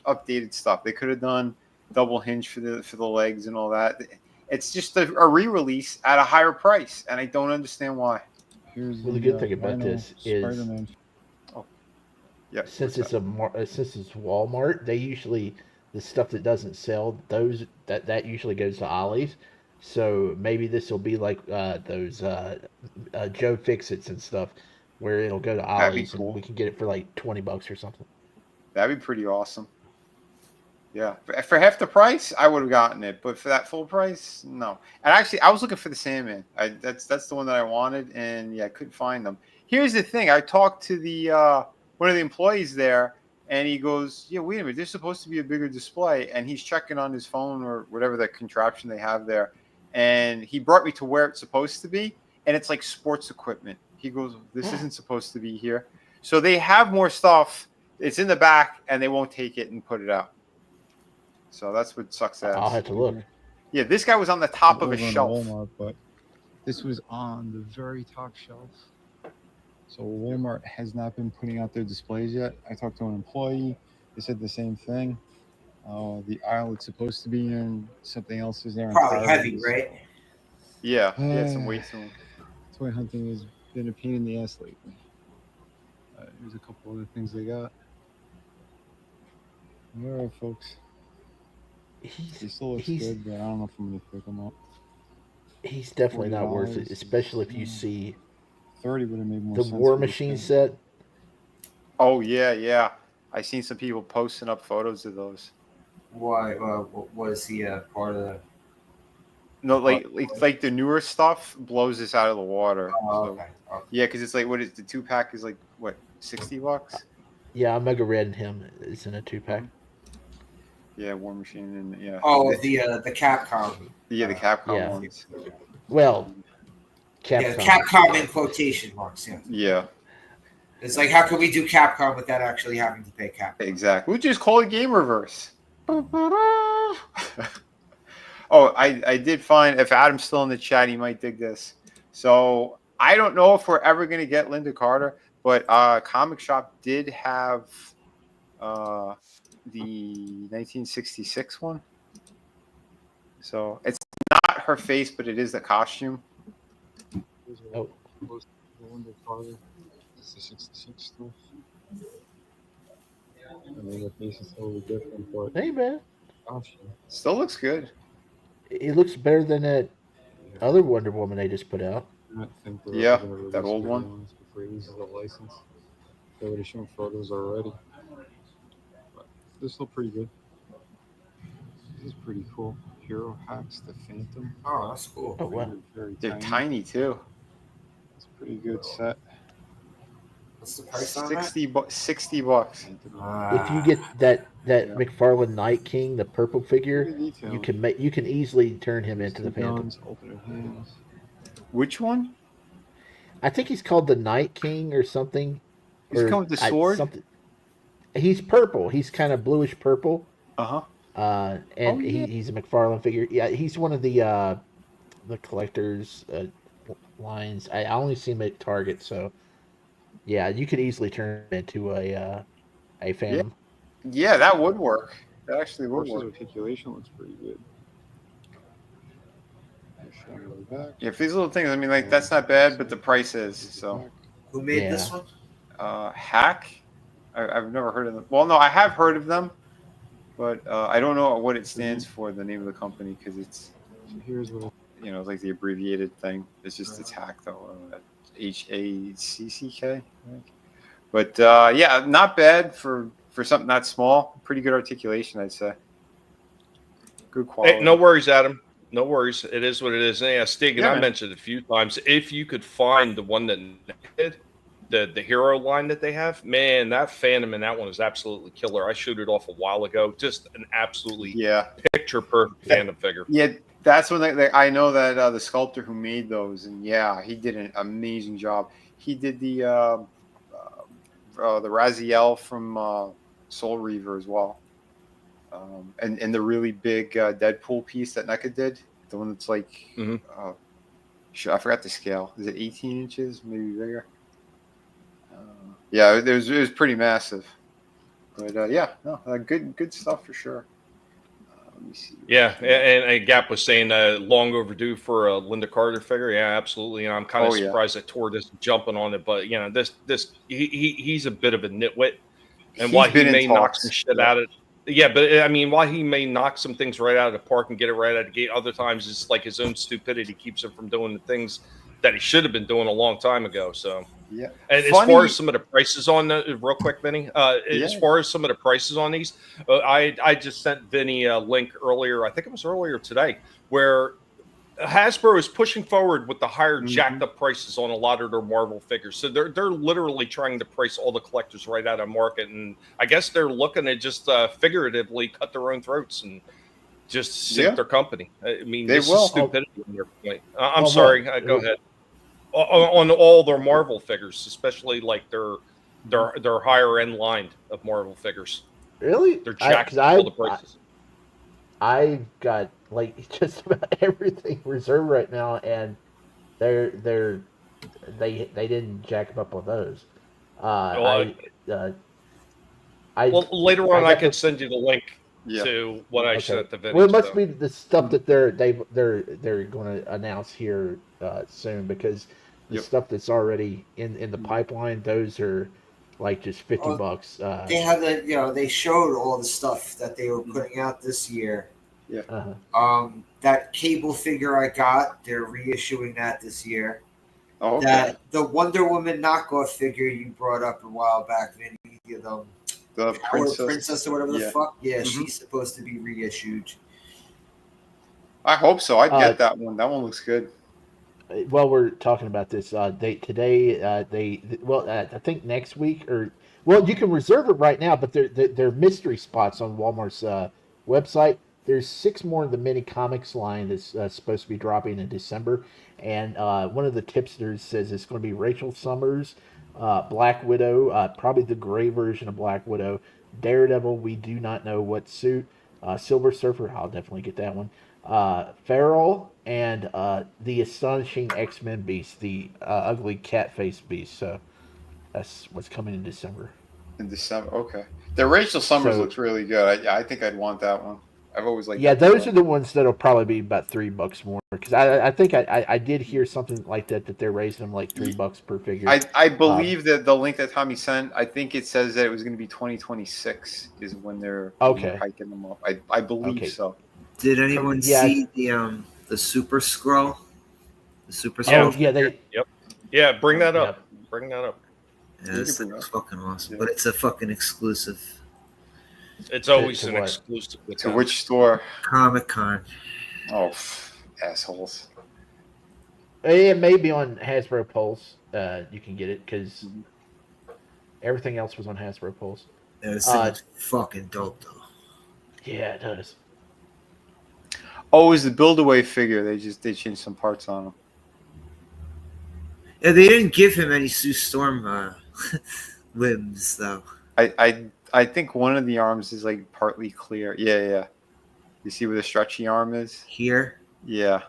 updated stuff. They could have done double hinge for the legs and all that. It's just a re-release at a higher price, and I don't understand why. Well, the good thing about this is, Spider-Man. Yeah, since it's Walmart, they usually, the stuff that doesn't sell, that usually goes to Ollie's. So maybe this will be like those Joe Fix-Its and stuff, where it'll go to Ollie's and we can get it for like $20 or something. That'd be pretty awesome. Yeah, for half the price, I would have gotten it, but for that full price, no. And actually, I was looking for the Sandman. That's the one that I wanted, and I couldn't find them. Here's the thing: I talked to the one of the employees there, and he goes, "Yeah, wait a minute. There's supposed to be a bigger display," and he's checking on his phone or whatever that contraption they have there, and he brought me to where it's supposed to be, and it's like sports equipment. He goes, "This isn't supposed to be here." So they have more stuff. It's in the back, and they won't take it and put it out. So that's what sucks. I'll have to look. Yeah, this guy was on the top of a shelf. Walmart, but this was on the very top shelf. So Walmart has not been putting out their displays yet. I talked to an employee. They said the same thing. The aisle it's supposed to be in, something else is there. Probably heavy, right? Yeah, some weight to them. Toy hunting has been a pain in the ass lately. There's a couple other things they got. All right, folks. He still looks good, but I don't know if I'm going to pick him up. He's definitely not worth it, especially if you see 30 would have made more the sense. War Machine set. Oh, yeah. I seen some people posting up photos of those. Why? Was he a part of the... No, like the newer stuff blows this out of the water. Oh, so, okay. Yeah, because it's like, what is the 2-pack is like, what, $60? Yeah, Omega Red and him is in a 2-pack. Yeah, War Machine and yeah. Oh, the Capcom. Yeah, the Capcom Yeah. ones. Well, Yeah, Capcom. Capcom in quotation marks. Yeah. Yeah. It's like, how can we do Capcom without actually having to pay Capcom? Exactly. We just call it Game Reverse. Oh, I did find, if Adam's still in the chat, he might dig this. So I don't know if we're ever going to get Linda Carter, but Comic Shop did have the 1966 one. So it's not her face, but it is the costume. Oh. Linda Carter. It's the 66 stuff. I mean, the face is totally different, but Hey, man. costume. Still looks good. It looks better than that other Wonder Woman they just put out. I think they're Yeah, gonna release that old video one. ones before he uses the license. They would have shown photos already. But this looks pretty good. This is pretty cool. Hero hacks the Phantom. Oh, that's cool. Oh, wow. Very They're tiny too. It's a pretty good set. What's the price on 60 bucks. that? If you get that Yeah. McFarlane Night King, the purple figure, Very detailed. you can easily turn him into the Phantom. Guns, alternate hands. Which one? I think he's called the Night King or something. He's or come with the sword? something. He's purple. He's kind of bluish purple. Uh-huh. And Oh, yeah. he's a McFarlane figure. Yeah, he's one of the collector's lines. I only see him at Target, so yeah, you could easily turn him into a Phantom. Yeah, that would work. That actually would Horse's work. articulation looks pretty good. Back. Yeah, for these little things, I mean, like, that's not bad, but the price is, so. Who made Yeah. this one? Hack? I've never heard of them. Well, no, I have heard of them, but I don't know what it stands for, the name of the company, because it's, So here's what you know, like the abbreviated thing. It's just, it's Hack, though. HACCK, I think. But, yeah, not bad for something that small. Pretty good articulation, I'd say. Good quality. Hey, no worries, Adam. No worries. It is what it is. Yeah, Stig, and Yeah, I man. mentioned it a few times. If you could find the one that did, the hero line that they have, man, that Phantom in that one is absolutely killer. I showed it off a while ago. Just an absolutely picture perfect Phantom figure. Yeah, that's when I know that the sculptor who made those, and yeah, he did an amazing job. He did the Raziel from Soul Reaver as well, and the really big Deadpool piece that NECA did, the one that's like, I forgot the scale. Is it 18 inches, maybe bigger? Yeah, it was pretty massive. But yeah, no, good stuff for sure. Let me see. Yeah, and Gap was saying long overdue for a Linda Carter figure. Yeah, absolutely. And I'm kind of surprised that Tor isn't jumping on it. But you know, he's a bit of a nitwit, and while he may knock some shit out of it, yeah. But I mean, while he may knock some things right out of the park and get it right out of the gate, other times it's like his own stupidity keeps him from doing the things that he should have been doing a long time ago. So. Yeah. And as far as some of the prices on the, real quick, Vinny, as far as some of the prices on these, I just sent Vinny a link earlier. I think it was earlier today, where Hasbro is pushing forward with the higher jacked up prices on a lot of their Marvel figures. So they're literally trying to price all the collectors right out of market. And I guess they're looking to just figuratively cut their own throats and just sink their company. I mean, this is stupidity on their point. I'm sorry. Go ahead. On all their Marvel figures, especially like their higher end line of Marvel figures. Really? They're jacked all the prices. I've got like just about everything reserved right now, and they didn't jack them up on those. Well, later on I can send you the link to what I sent to Vinny. Well, it must be the stuff that they're going to announce here soon, because the stuff that's already in the pipeline, those are like just $50. They have they showed all the stuff that they were putting out this year. Yeah. That Cable figure I got, they're reissuing that this year. Oh, okay. That the Wonder Woman knockoff figure you brought up a while back, Vinny, the princess or whatever the fuck. Yeah, she's supposed to be reissued. I hope so. I'd get that one. That one looks good. While we're talking about this, I think next week you can reserve it right now, but they're mystery spots on Walmart's website. There's 6 more of the mini comics line that's supposed to be dropping in December, and one of the tipsters says it's going to be Rachel Summers, Black Widow, probably the gray version of Black Widow, Daredevil. We do not know what suit. Silver Surfer. I'll definitely get that one. Feral and the astonishing X-Men Beast, the ugly cat-faced beast. So that's what's coming in December. In December, okay. The Rachel Summers looks really good. I think I'd want that one. I've always liked. Yeah, those are the ones that'll probably be about $3 more, because I think I did hear something like that they're raising them like $3 per figure. I believe that the link that Tommy sent, I think it says that it was going to be 2026 is when they're hiking them up. I believe so. Did anyone see the Super Scroll? The Super Scroll? Yeah, bring that up. Bring that up. Yeah, this looks fucking awesome, but it's a fucking exclusive. It's always an exclusive. To which store? Comic-Con. Oh, assholes. It may be on Hasbro Pulse. You can get it because everything else was on Hasbro Pulse. Yeah, this thing looks fucking dope, though. Yeah, it does. Oh, it was the build-away figure. They changed some parts on him. Yeah, they didn't give him any Sue Storm limbs, though. I think one of the arms is like partly clear. Yeah. You see where the stretchy arm is? Here? Yeah.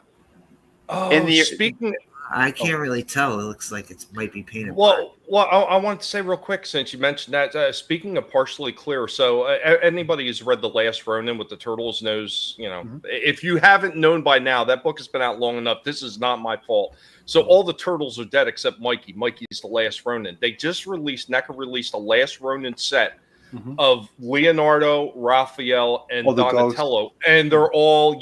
Oh, speaking... I can't really tell. It looks like it might be painted. Well, I wanted to say real quick, since you mentioned that, speaking of partially clear, so anybody who's read The Last Ronin with the turtles knows, if you haven't known by now, that book has been out long enough. This is not my fault. So all the turtles are dead except Mikey. Mikey's the Last Ronin. They just NECA released a Last Ronin set of Leonardo, Raphael, and Donatello, and they're all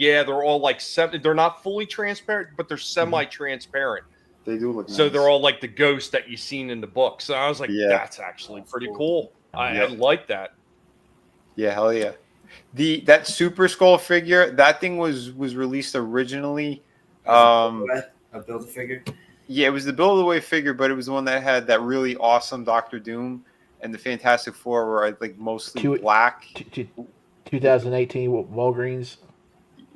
like they're not fully transparent, but they're semi-transparent. They do look so nice. They're all like the ghosts that you've seen in the book. So I was like, that's actually pretty cool. I like that. Yeah, hell yeah. That Super Skull figure, that thing was released originally. A Build-A-Figure? Yeah, it was the Build-A-Way figure, but it was the one that had that really awesome Doctor Doom. And the Fantastic Four were like mostly black. 2018 Walgreens.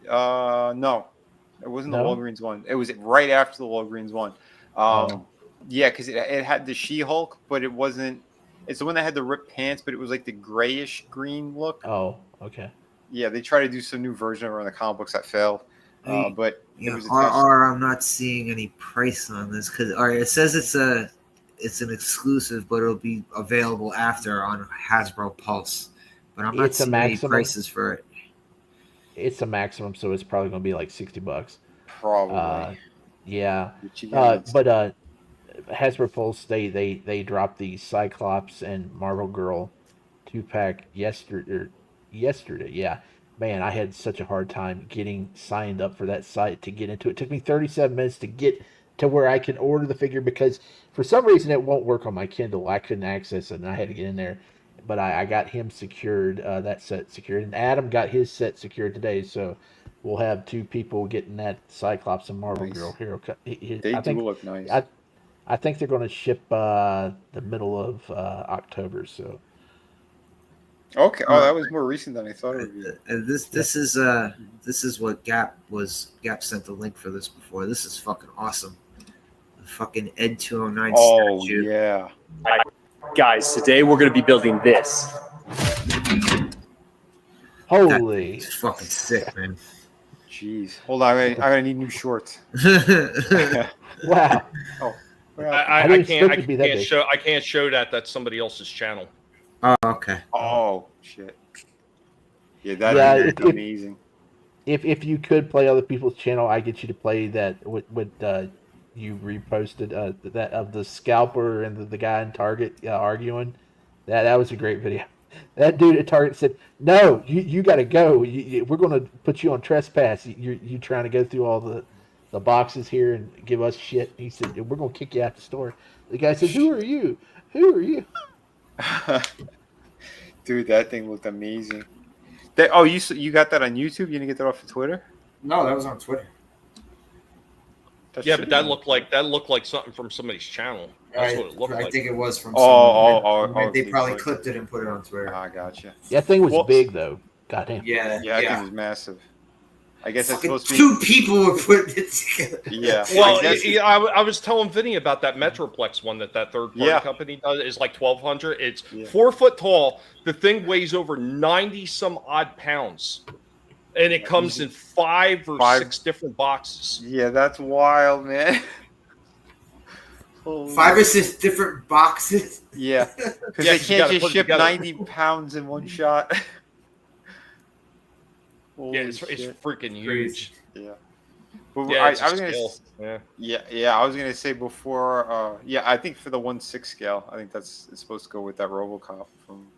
No, it wasn't the Walgreens one. It was right after the Walgreens one. Yeah, because it had the She-Hulk, but it wasn't. It's the one that had the ripped pants, but it was like the grayish green look. Oh, okay. Yeah, they tried to do some new version of it in the comic books that failed. But it was I'm not seeing any price on this because it says it's an exclusive, but it'll be available after on Hasbro Pulse. But I'm not seeing any prices for it. It's a maximum, so it's probably going to be like $60. Probably. Yeah. But Hasbro Pulse, they dropped the Cyclops and Marvel Girl 2-pack yesterday. Yeah. Man, I had such a hard time getting signed up for that site to get into it. It took me 37 minutes to get to where I can order the figure because for some reason it won't work on my Kindle. I couldn't access it and I had to get in there. But I got him secured, that set secured. And Adam got his set secured today. So we'll have 2 people getting that Cyclops and Marvel Girl hero. They do look nice. I think they're going to ship the middle of October. So. Okay. Oh, that was more recent than I thought it would be. And this is what Gap sent the link for this before. This is fucking awesome. The fucking Ed 209 statue. Yeah. Guys, today we're going to be building this. Holy. It's fucking sick, man. Jeez. Hold on. I'm going to need new shorts. Wow. Oh. I can't show that. That's somebody else's channel. Oh, okay. Oh, shit. Yeah, that'd be amazing. If you could play other people's channel, I get you to play that what you reposted that of the scalper and the guy in Target arguing. That was a great video. That dude at Target said, "No, you got to go. We're going to put you on trespass. You trying to go through all the boxes here and give us shit." He said, "We're going to kick you out the store." The guy said, "Who are you? Who are you?" Dude, that thing looked amazing. You got that on YouTube? You didn't get that off of Twitter? No, that was on Twitter. But that looked like something from somebody's channel. That's what it looked like. I think it was from. They probably clipped it and put it on Twitter. I gotcha. That thing was big though, Goddamn. Yeah, Yeah, that thing is massive. I guess that's Fucking supposed to be. 2 people were putting it together. Yeah. Well, I guess I was telling Vinnie about that Metroplex one that third party company does. Is like 1,200. It's 4 foot tall. The thing weighs over 90 some odd pounds, and it comes in 5 or 6 different boxes. Yeah, that's wild, man. 5 or 6 different boxes. Yeah, because they can't just ship 90 pounds in one shot. Yeah, it's freaking huge. Yeah. But yeah, I was gonna. I was gonna say before. I think for the 1/6 scale, I think it's supposed to go with that RoboCop from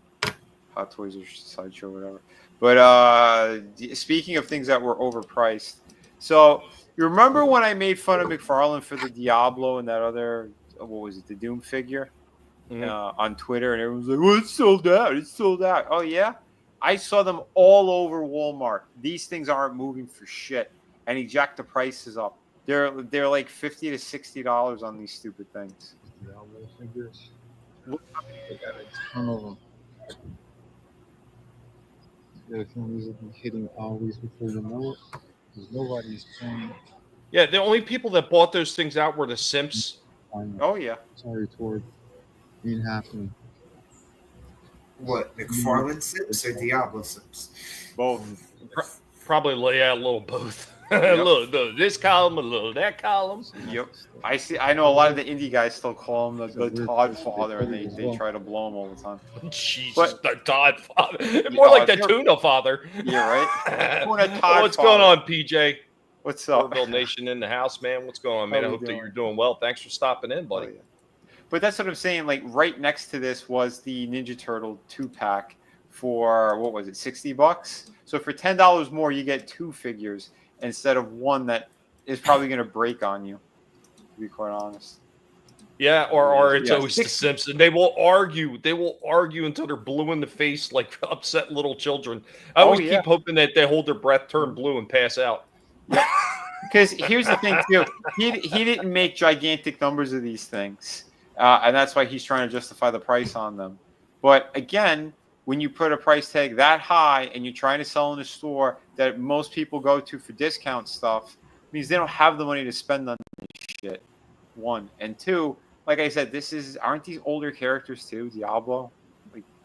Hot Toys or Sideshow, whatever. But speaking of things that were overpriced, so you remember when I made fun of McFarlane for the Diablo and that other, what was it, the Doom figure on Twitter, and everyone was like, "Well, it's sold out. It's sold out." Oh yeah. I saw them all over Walmart. These things aren't moving for shit, and he jacked the prices up. They're like $50 to $60 on these stupid things. Figures. They got a ton of them. The thing is, be hitting always before you know it, because nobody's playing. Yeah, the only people that bought those things out were the simps. Oh yeah. Sorry, Tori. Ain't happening. What, McFarlane Sims or Diablo Sims? Both. Probably, a little both. A little this column, a little that column. Yep. I know a lot of the indie guys still call him the Todd Father, and they try to blow him all the time. Jesus, the Todd Father. More like the Tuna Father. Yeah, right? What's going on, PJ? What's up? Orville Nation in the house, man. What's going on, man? I hope that you're doing well. Thanks for stopping in, buddy. But that's what I'm saying. Like right next to this was the Ninja Turtle 2-pack for what was it, $60? So for $10 more, you get 2 figures instead of one that is probably going to break on you. To be quite honest. Yeah, or it's always the Simpsons. They will argue. They will argue until they're blue in the face, like upset little children. I always keep hoping that they hold their breath, turn blue, and pass out. Because here's the thing too, he didn't make gigantic numbers of these things. And that's why he's trying to justify the price on them. But again, when you put a price tag that high and you're trying to sell in a store that most people go to for discount stuff, means they don't have the money to spend on this shit. 1 and 2, like I said, aren't these older characters too? Diablo,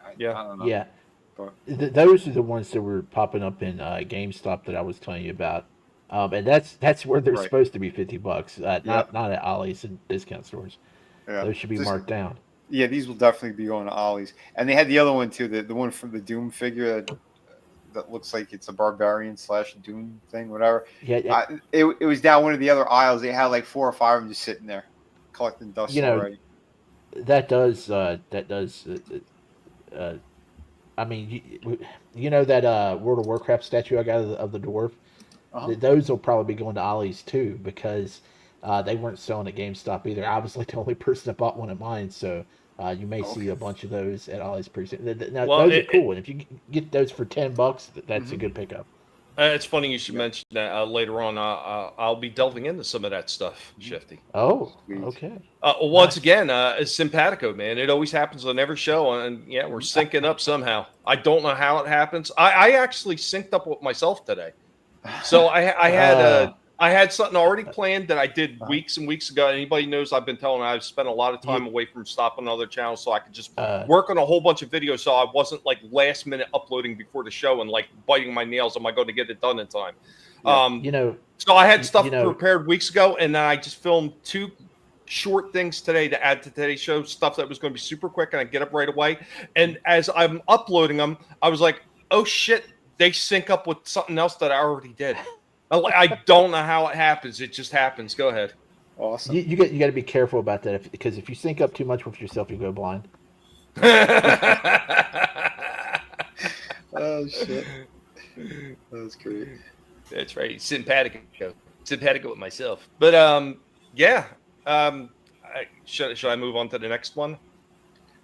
I don't know. Yeah, but those are the ones that were popping up in GameStop that I was telling you about. And that's where they're supposed to be $50, not at Ollie's and discount stores. Yeah. Those should be marked down. Yeah, these will definitely be going to Ollie's. And they had the other one too, the one from the Doom figure that looks like it's a barbarian / Doom thing, whatever. Yeah, it was down one of the other aisles. They had like 4 or 5 of them just sitting there, collecting dust already. That does. I mean, you know that World of Warcraft statue I got of the dwarf. Those will probably be going to Ollie's too, because they weren't selling at GameStop either. I was like the only person that bought one of mine, so you may see a bunch of those at Ollie's pretty soon. Now, those are cool, and if you get those for $10, that's a good pickup. It's funny you should mention that. Later on, I'll be delving into some of that stuff, Shifty. Oh, okay. Once again, simpatico, man. It always happens on every show, and we're syncing up somehow. I don't know how it happens. I actually synced up with myself today. So I had something already planned that I did weeks and weeks ago. Anybody knows I've been telling I've spent a lot of time away from stopping on other channels so I could just work on a whole bunch of videos, so I wasn't like last minute uploading before the show and like biting my nails. Am I going to get it done in time? So I had stuff prepared weeks ago, and then I just filmed 2 short things today to add to today's show, stuff that was going to be super quick, and I get up right away. And as I'm uploading them, I was like, oh shit, they sync up with something else that I already did. I don't know how it happens. It just happens. Go ahead. Awesome. You got to be careful about that, because if you sync up too much with yourself, you go blind. Oh shit, that's great. That's right. Simpatico with myself. But should I move on to the next one?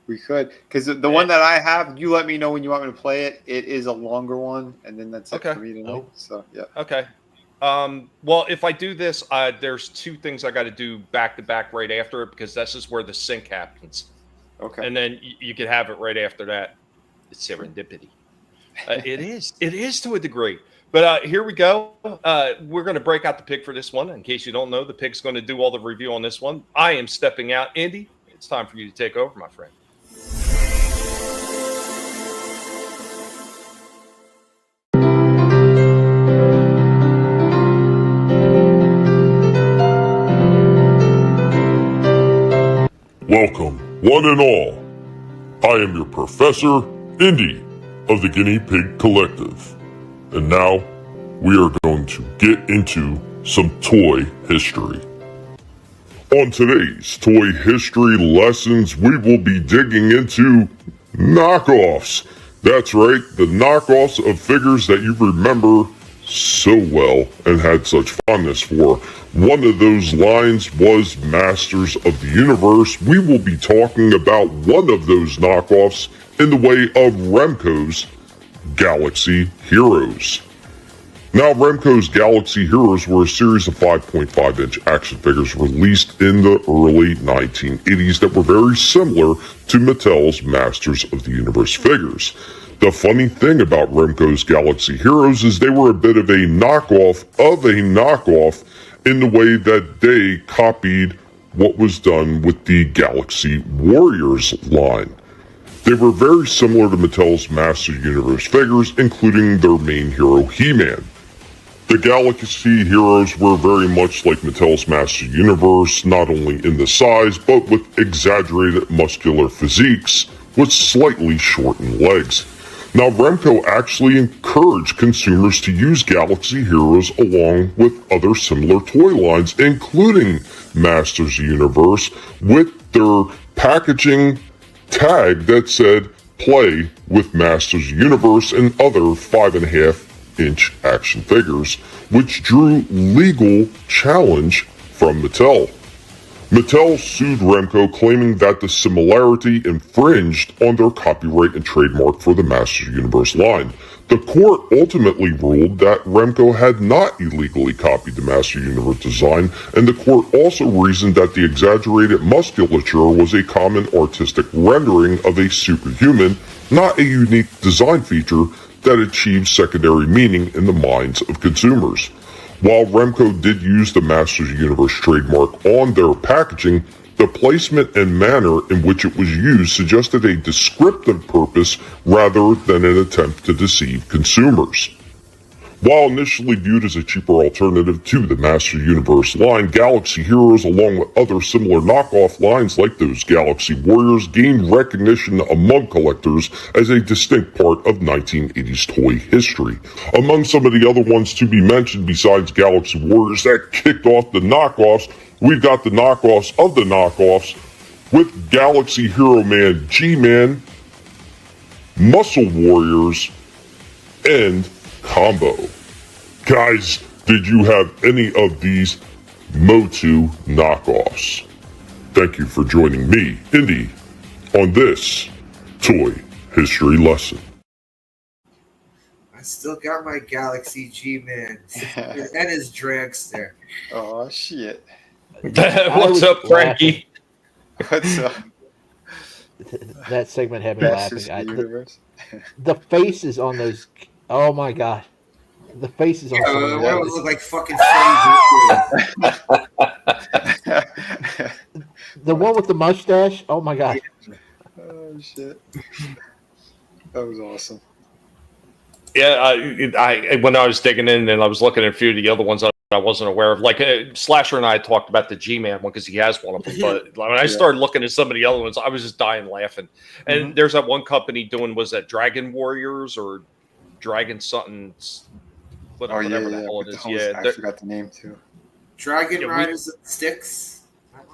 We could, because the one that I have, you let me know when you want me to play it. It is a longer one, and then that's up for me to know. So yeah. Okay. Well, if I do this, there's 2 things I got to do back to back right after it, because this is where the sync happens. Okay. And then you could have it right after that. It's serendipity. It is to a degree. But here we go. We're going to break out the pick for this one. In case you don't know, the pick's going to do all the review on this one. I am stepping out. Indy, it's time for you to take over, my friend. Welcome, one and all. I am your Professor, Indy, of the Guinea Pig Collective. And now, we are going to get into some toy history. On today's toy history lessons, we will be digging into knockoffs. That's right, the knockoffs of figures that you remember so well and had such fondness for. One of those lines was Masters of the Universe. We will be talking about one of those knockoffs in the way of Remco's Galaxy Heroes. Now, Remco's Galaxy Heroes were a series of 5.5-inch action figures released in the early 1980s that were very similar to Mattel's Masters of the Universe figures. The funny thing about Remco's Galaxy Heroes is they were a bit of a knockoff of a knockoff in the way that they copied what was done with the Galaxy Warriors line. They were very similar to Mattel's Masters of the Universe figures, including their main hero, He-Man. The Galaxy Heroes were very much like Mattel's Masters of the Universe, not only in the size, but with exaggerated muscular physiques with slightly shortened legs. Now, Remco actually encouraged consumers to use Galaxy Heroes along with other similar toy lines, including Masters of the Universe, with their packaging tag that said, "Play with Masters of the Universe," and other 5.5-inch action figures, which drew legal challenge from Mattel. Mattel sued Remco, claiming that the similarity infringed on their copyright and trademark for the Masters of the Universe line. The court ultimately ruled that Remco had not illegally copied the Masters of the Universe design, and the court also reasoned that the exaggerated musculature was a common artistic rendering of a superhuman, not a unique design feature that achieved secondary meaning in the minds of consumers. While Remco did use the Masters of the Universe trademark on their packaging, the placement and manner in which it was used suggested a descriptive purpose rather than an attempt to deceive consumers. While initially viewed as a cheaper alternative to the Masters of the Universe line, Galaxy Heroes, along with other similar knockoff lines like those Galaxy Warriors, gained recognition among collectors as a distinct part of 1980s toy history. Among some of the other ones to be mentioned besides Galaxy Warriors that kicked off the knockoffs, we've got the knockoffs of the knockoffs with Galaxy Hero Man G-Man, Muscle Warriors, and Combo. Guys, did you have any of these Motu knockoffs? Thank you for joining me, Indy, on this toy history lesson. I still got my Galaxy G-Man and his dragster. Oh, shit. What's up, Frankie? What's up? That segment had me laughing. The faces on those. Oh my god, the faces on some of those look like fucking Freddy. The one with the mustache. Oh my god. Oh shit. That was awesome. Yeah, I when I was digging in and I was looking at a few of the other ones I wasn't aware of. Like Slasher and I talked about the G-Man one because he has one of them. But when I started looking at some of the other ones, I was just dying laughing. And there's that one company doing, was that Dragon Warriors or Dragon something? Whatever the hell it is. Yeah, I forgot the name too. Dragon Riders and Sticks.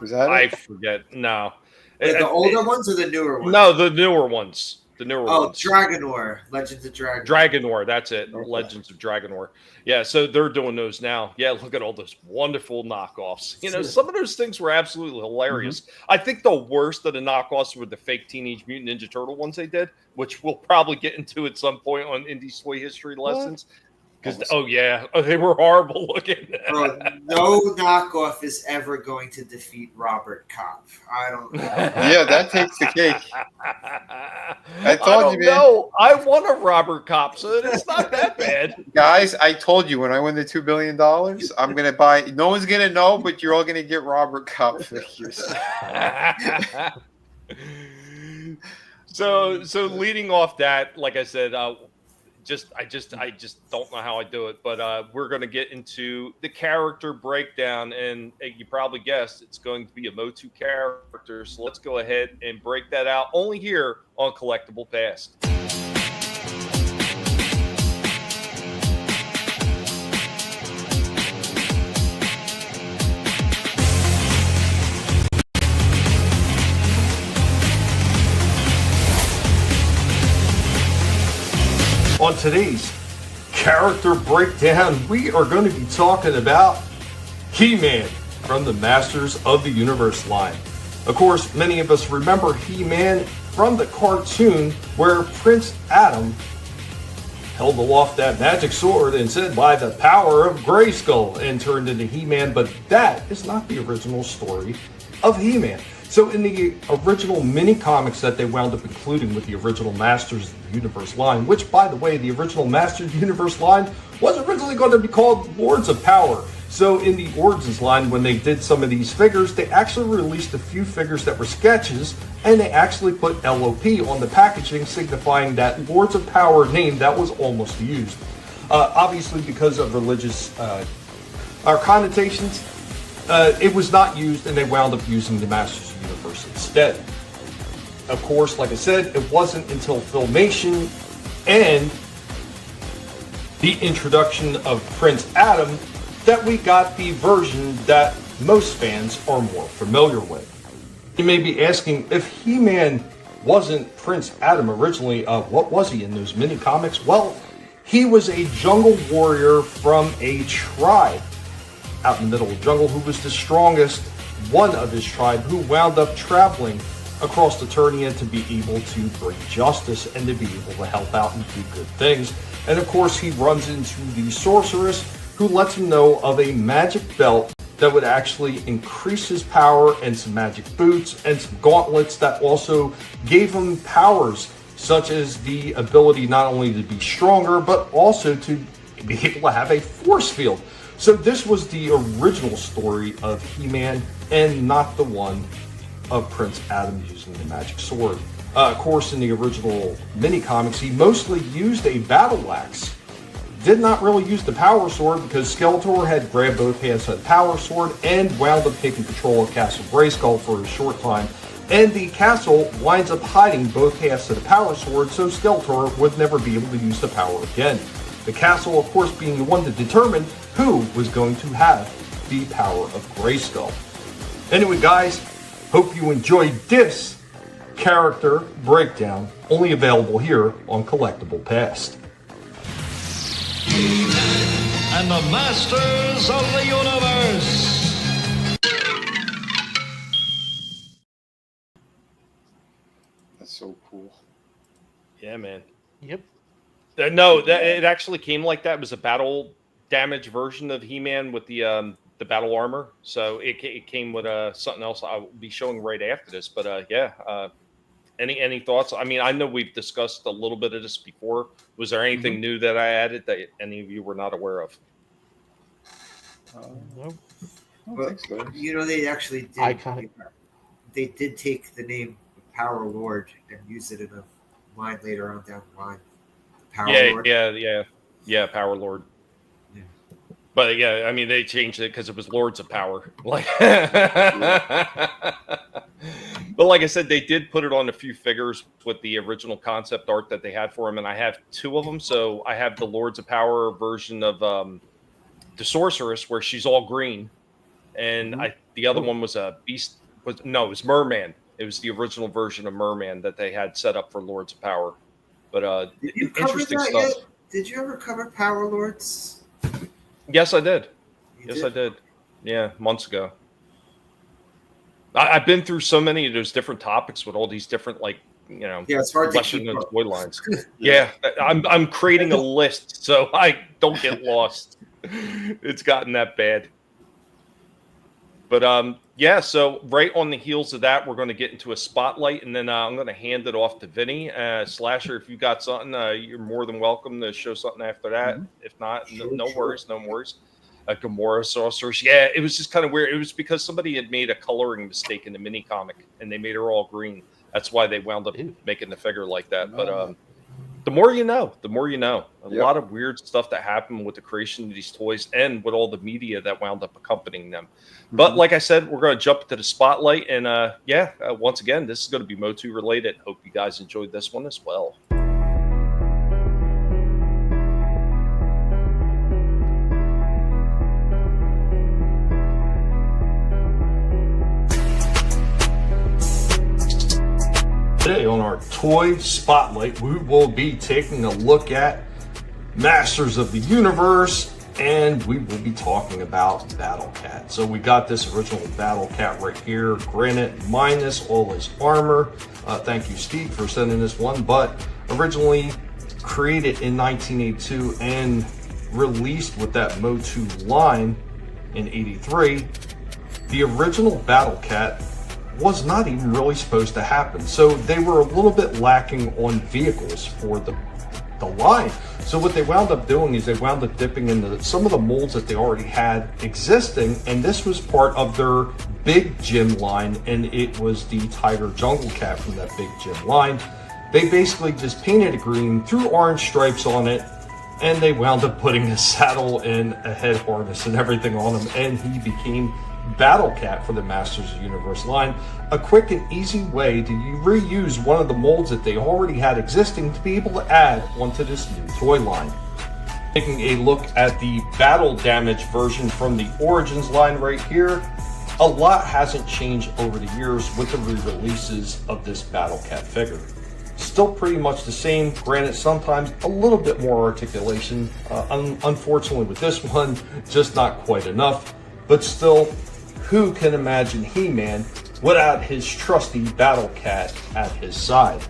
Was that I it? forget. No. The older ones or the newer ones? No, the newer ones. The newer ones. Dragonor. Legends of Dragonor. Dragonor, that's it. Okay. Legends of Dragonor. Yeah, so they're doing those now. Yeah, look at all those wonderful knockoffs. You know, some of those things were absolutely hilarious. I think the worst of the knockoffs were the fake Teenage Mutant Ninja Turtle ones they did, which we'll probably get into at some point on Indie Toy History lessons. Because they were horrible looking. Bro, no knockoff is ever going to defeat Robert Kopp. I don't know. Yeah, that takes the cake. I told you, man. No, I want a Robert Kopp, so it's not that bad. Guys, I told you when I win the $2 billion, I'm gonna buy. No one's gonna know, but you're all gonna get Robert Kopp figures. So leading off that, like I said, I just don't know how I do it, but we're going to get into the character breakdown, and you probably guessed it's going to be a Motu character. So let's go ahead and break that out only here on Collectible Past. On today's character breakdown, we are going to be talking about He-Man from the Masters of the Universe line. Of course, many of us remember He-Man from the cartoon where Prince Adam held aloft that magic sword and said, "By the power of Grayskull," and turned into He-Man, but that is not the original story of He-Man. So in the original mini comics that they wound up including with the original Masters of the Universe line, which, by the way, the original Masters of the Universe line was originally going to be called Lords of Power. So in the Origins line, when they did some of these figures, they actually released a few figures that were sketches, and they actually put LOP on the packaging, signifying that Lords of Power name that was almost used. Obviously, because of religious connotations, it was not used, and they wound up using the Masters of the Universe instead. Of course, like I said, it wasn't until Filmation and the introduction of Prince Adam that we got the version that most fans are more familiar with. You may be asking, if He-Man wasn't Prince Adam originally, what was he in those mini comics? Well, he was a jungle warrior from a tribe out in the middle of the jungle who was the strongest one of his tribe, who wound up traveling across Eternia to be able to bring justice and to be able to help out and do good things. And of course, he runs into the sorceress, who lets him know of a magic belt that would actually increase his power, and some magic boots and some gauntlets that also gave him powers such as the ability not only to be stronger, but also to be able to have a force field. So this was the original story of He-Man, and not the one of Prince Adam using the magic sword. Of course, in the original mini comics, he mostly used a battle axe. Did not really use the power sword because Skeletor had grabbed both hands of the power sword and wound up taking control of Castle Grayskull for a short time. And the castle winds up hiding both halves of the power sword, so Skeletor would never be able to use the power again. The castle, of course, being the one to determine who was going to have the power of Grayskull. Anyway, guys, hope you enjoyed this character breakdown, only available here on Collectible Past. And the Masters of the Universe. That's so cool. Yeah, man. Yep. No, it actually came like that. It was a battle damage version of He-Man with the battle armor. So it came with something else I'll be showing right after this. But any thoughts? I mean, I know we've discussed a little bit of this before. Was there anything new that I added that any of you were not aware of? Nope. Well, you know, they actually did. They did take the name Power Lord and use it in a line later on down the line. Power Lord. Yeah, Power Lord. Yeah. But yeah, I mean, they changed it because it was Lords of Power. Like, but like I said, they did put it on a few figures with the original concept art that they had for him, and I have two of them. So I have the Lords of Power version of the Sorceress, where she's all green, and the other one was a beast. It was Merman. It was the original version of Merman that they had set up for Lords of Power. But interesting stuff. Yet? Did you ever cover Power Lords? Yes, I did. I did. Yeah, months ago. I've been through so many of those different topics with all these different Yeah, it's hard to lesser keep known up. toy lines. Yeah, I'm creating a list so I don't get lost. It's gotten that bad. But yeah, so right on the heels of that, we're going to get into a spotlight, and then I'm going to hand it off to Vinnie. Slasher, if you got something, you're more than welcome to show something after that. If not, no worries, no worries. Gamora sorceress. Yeah, it was just kind of weird. It was because somebody had made a coloring mistake in the mini comic, and they made her all green. That's why they wound up making the figure like that. But the more you know, the more you know. A lot of weird stuff that happened with the creation of these toys and with all the media that wound up accompanying them. But like I said, we're going to jump into the spotlight. And once again, this is going to be Motu related. Hope you guys enjoyed this one as well. Today on our Toy Spotlight, we will be taking a look at Masters of the Universe, and we will be talking about Battle Cat. So we got this original Battle Cat right here, granted minus all his armor. Thank you, Steve, for sending this one, but originally created in 1982 and released with that Motu line in 83, the original Battle Cat was not even really supposed to happen. So they were a little bit lacking on vehicles for the line. So what they wound up doing is they wound up dipping into some of the molds that they already had existing, and this was part of their Big Jim line, and it was the Tiger Jungle Cat from that Big Jim line. They basically just painted it green, threw orange stripes on it, and they wound up putting a saddle and a head harness and everything on him, and he became Battle Cat for the Masters of the Universe line. A quick and easy way to reuse one of the molds that they already had existing to be able to add onto this new toy line. Taking a look at the battle damage version from the Origins line right here, a lot hasn't changed over the years with the re-releases of this Battle Cat figure. Still pretty much the same, granted sometimes a little bit more articulation. Unfortunately with this one, just not quite enough, but still, who can imagine He-Man without his trusty Battle Cat at his side?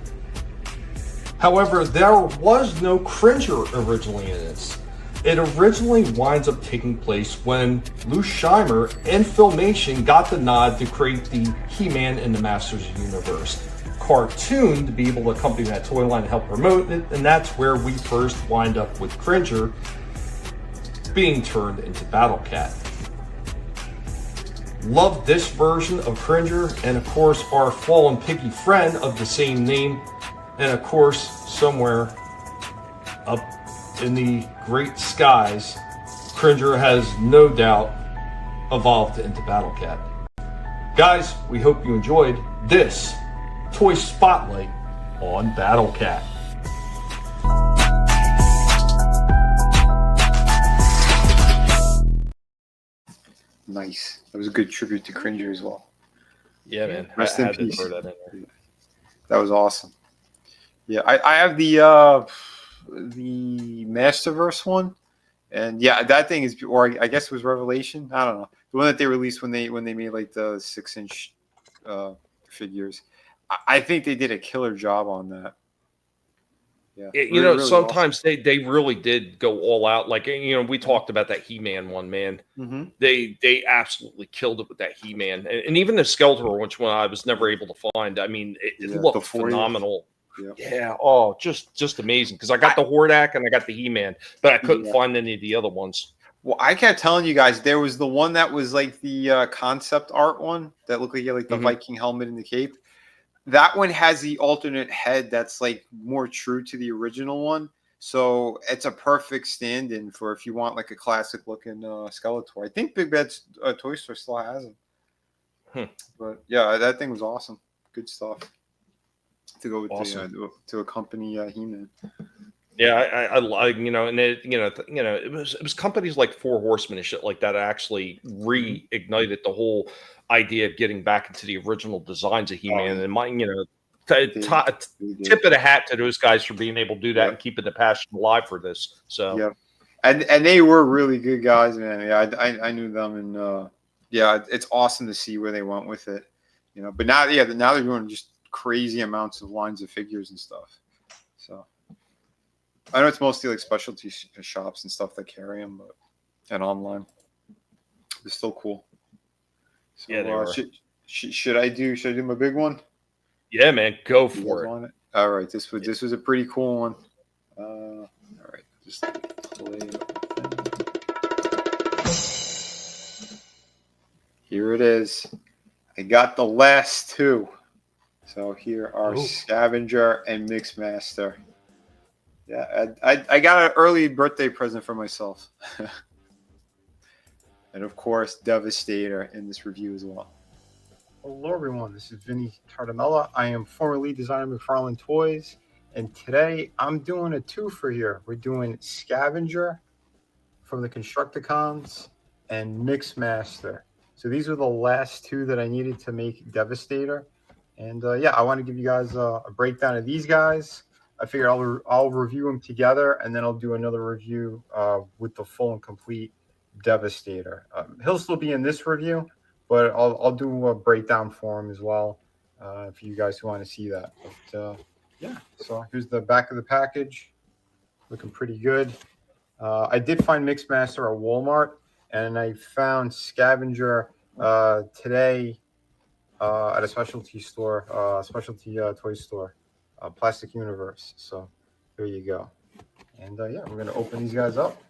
However, there was no Cringer originally in this. It originally winds up taking place when Lou Scheimer and Filmation got the nod to create the He-Man in the Masters of the Universe cartoon to be able to accompany that toy line and help promote it, and that's where we first wind up with Cringer being turned into Battle Cat. Love this version of Cringer, and of course our fallen piggy friend of the same name, and of course somewhere up in the great skies, Cringer has no doubt evolved into Battle Cat. Guys, we hope you enjoyed this Toy Spotlight on Battle Cat. Nice. That was a good tribute to Cringer as well. Yeah, man. Rest I in had to peace. throw that in there. That was awesome. Yeah, I have the Masterverse one, and yeah, that thing is, or I guess it was Revelation. I don't know, the one that they released when they made like the 6-inch figures. I think they did a killer job on that. Yeah, really sometimes awesome. they really did go all out. Like, we talked about that He-Man one, man. Mm-hmm. They absolutely killed it with that He-Man, and even the Skeletor, which one I was never able to find. I mean, it looked phenomenal. Yeah. Oh, just amazing. Because I got the Hordak and I got the He-Man, but I couldn't find any of the other ones. Well, I kept telling you guys there was the one that was like the concept art one that looked like the Viking helmet and the cape. That one has the alternate head that's like more true to the original one. So it's a perfect stand-in for if you want like a classic looking Skeletor. I think Big Bad's Toy Store still has it. But yeah, that thing was awesome. Good stuff to go with to accompany He-Man. Yeah, I like, and it was companies like Four Horsemen and shit like that actually reignited the whole idea of getting back into the original designs of He-Man, and tip of the hat to those guys for being able to do that and keeping the passion alive for this. So and they were really good guys, man. Yeah, I knew them, and it's awesome to see where they went with it. But now they're doing just crazy amounts of lines of figures and stuff. So I know it's mostly like specialty shops and stuff that carry them, but and online, they're still cool. So, Yeah, they are. Should I do my big one? Yeah, man, go for it. All right, this was a pretty cool one. All right, just play it. Here it is. I got the last two. So here are Scavenger and Mixmaster. Yeah, I got an early birthday present for myself. And of course, Devastator in this review as well. Hello everyone, this is Vinnie Mella. I am former lead designer of McFarlane Toys, and today I'm doing a twofer here. We're doing Scavenger from the Constructicons and Mixmaster. So these are the last two that I needed to make Devastator. And yeah, I want to give you guys a breakdown of these guys. I figure I'll review them together, and then I'll do another review with the full and complete Devastator. He'll still be in this review, but I'll do a breakdown for him as well for you guys who want to see that. But yeah, so here's the back of the package, looking pretty good. I did find Mixmaster at Walmart, and I found Scavenger today at a specialty store, toy store, Plastic Universe. So there you go. And yeah, we're gonna open these guys up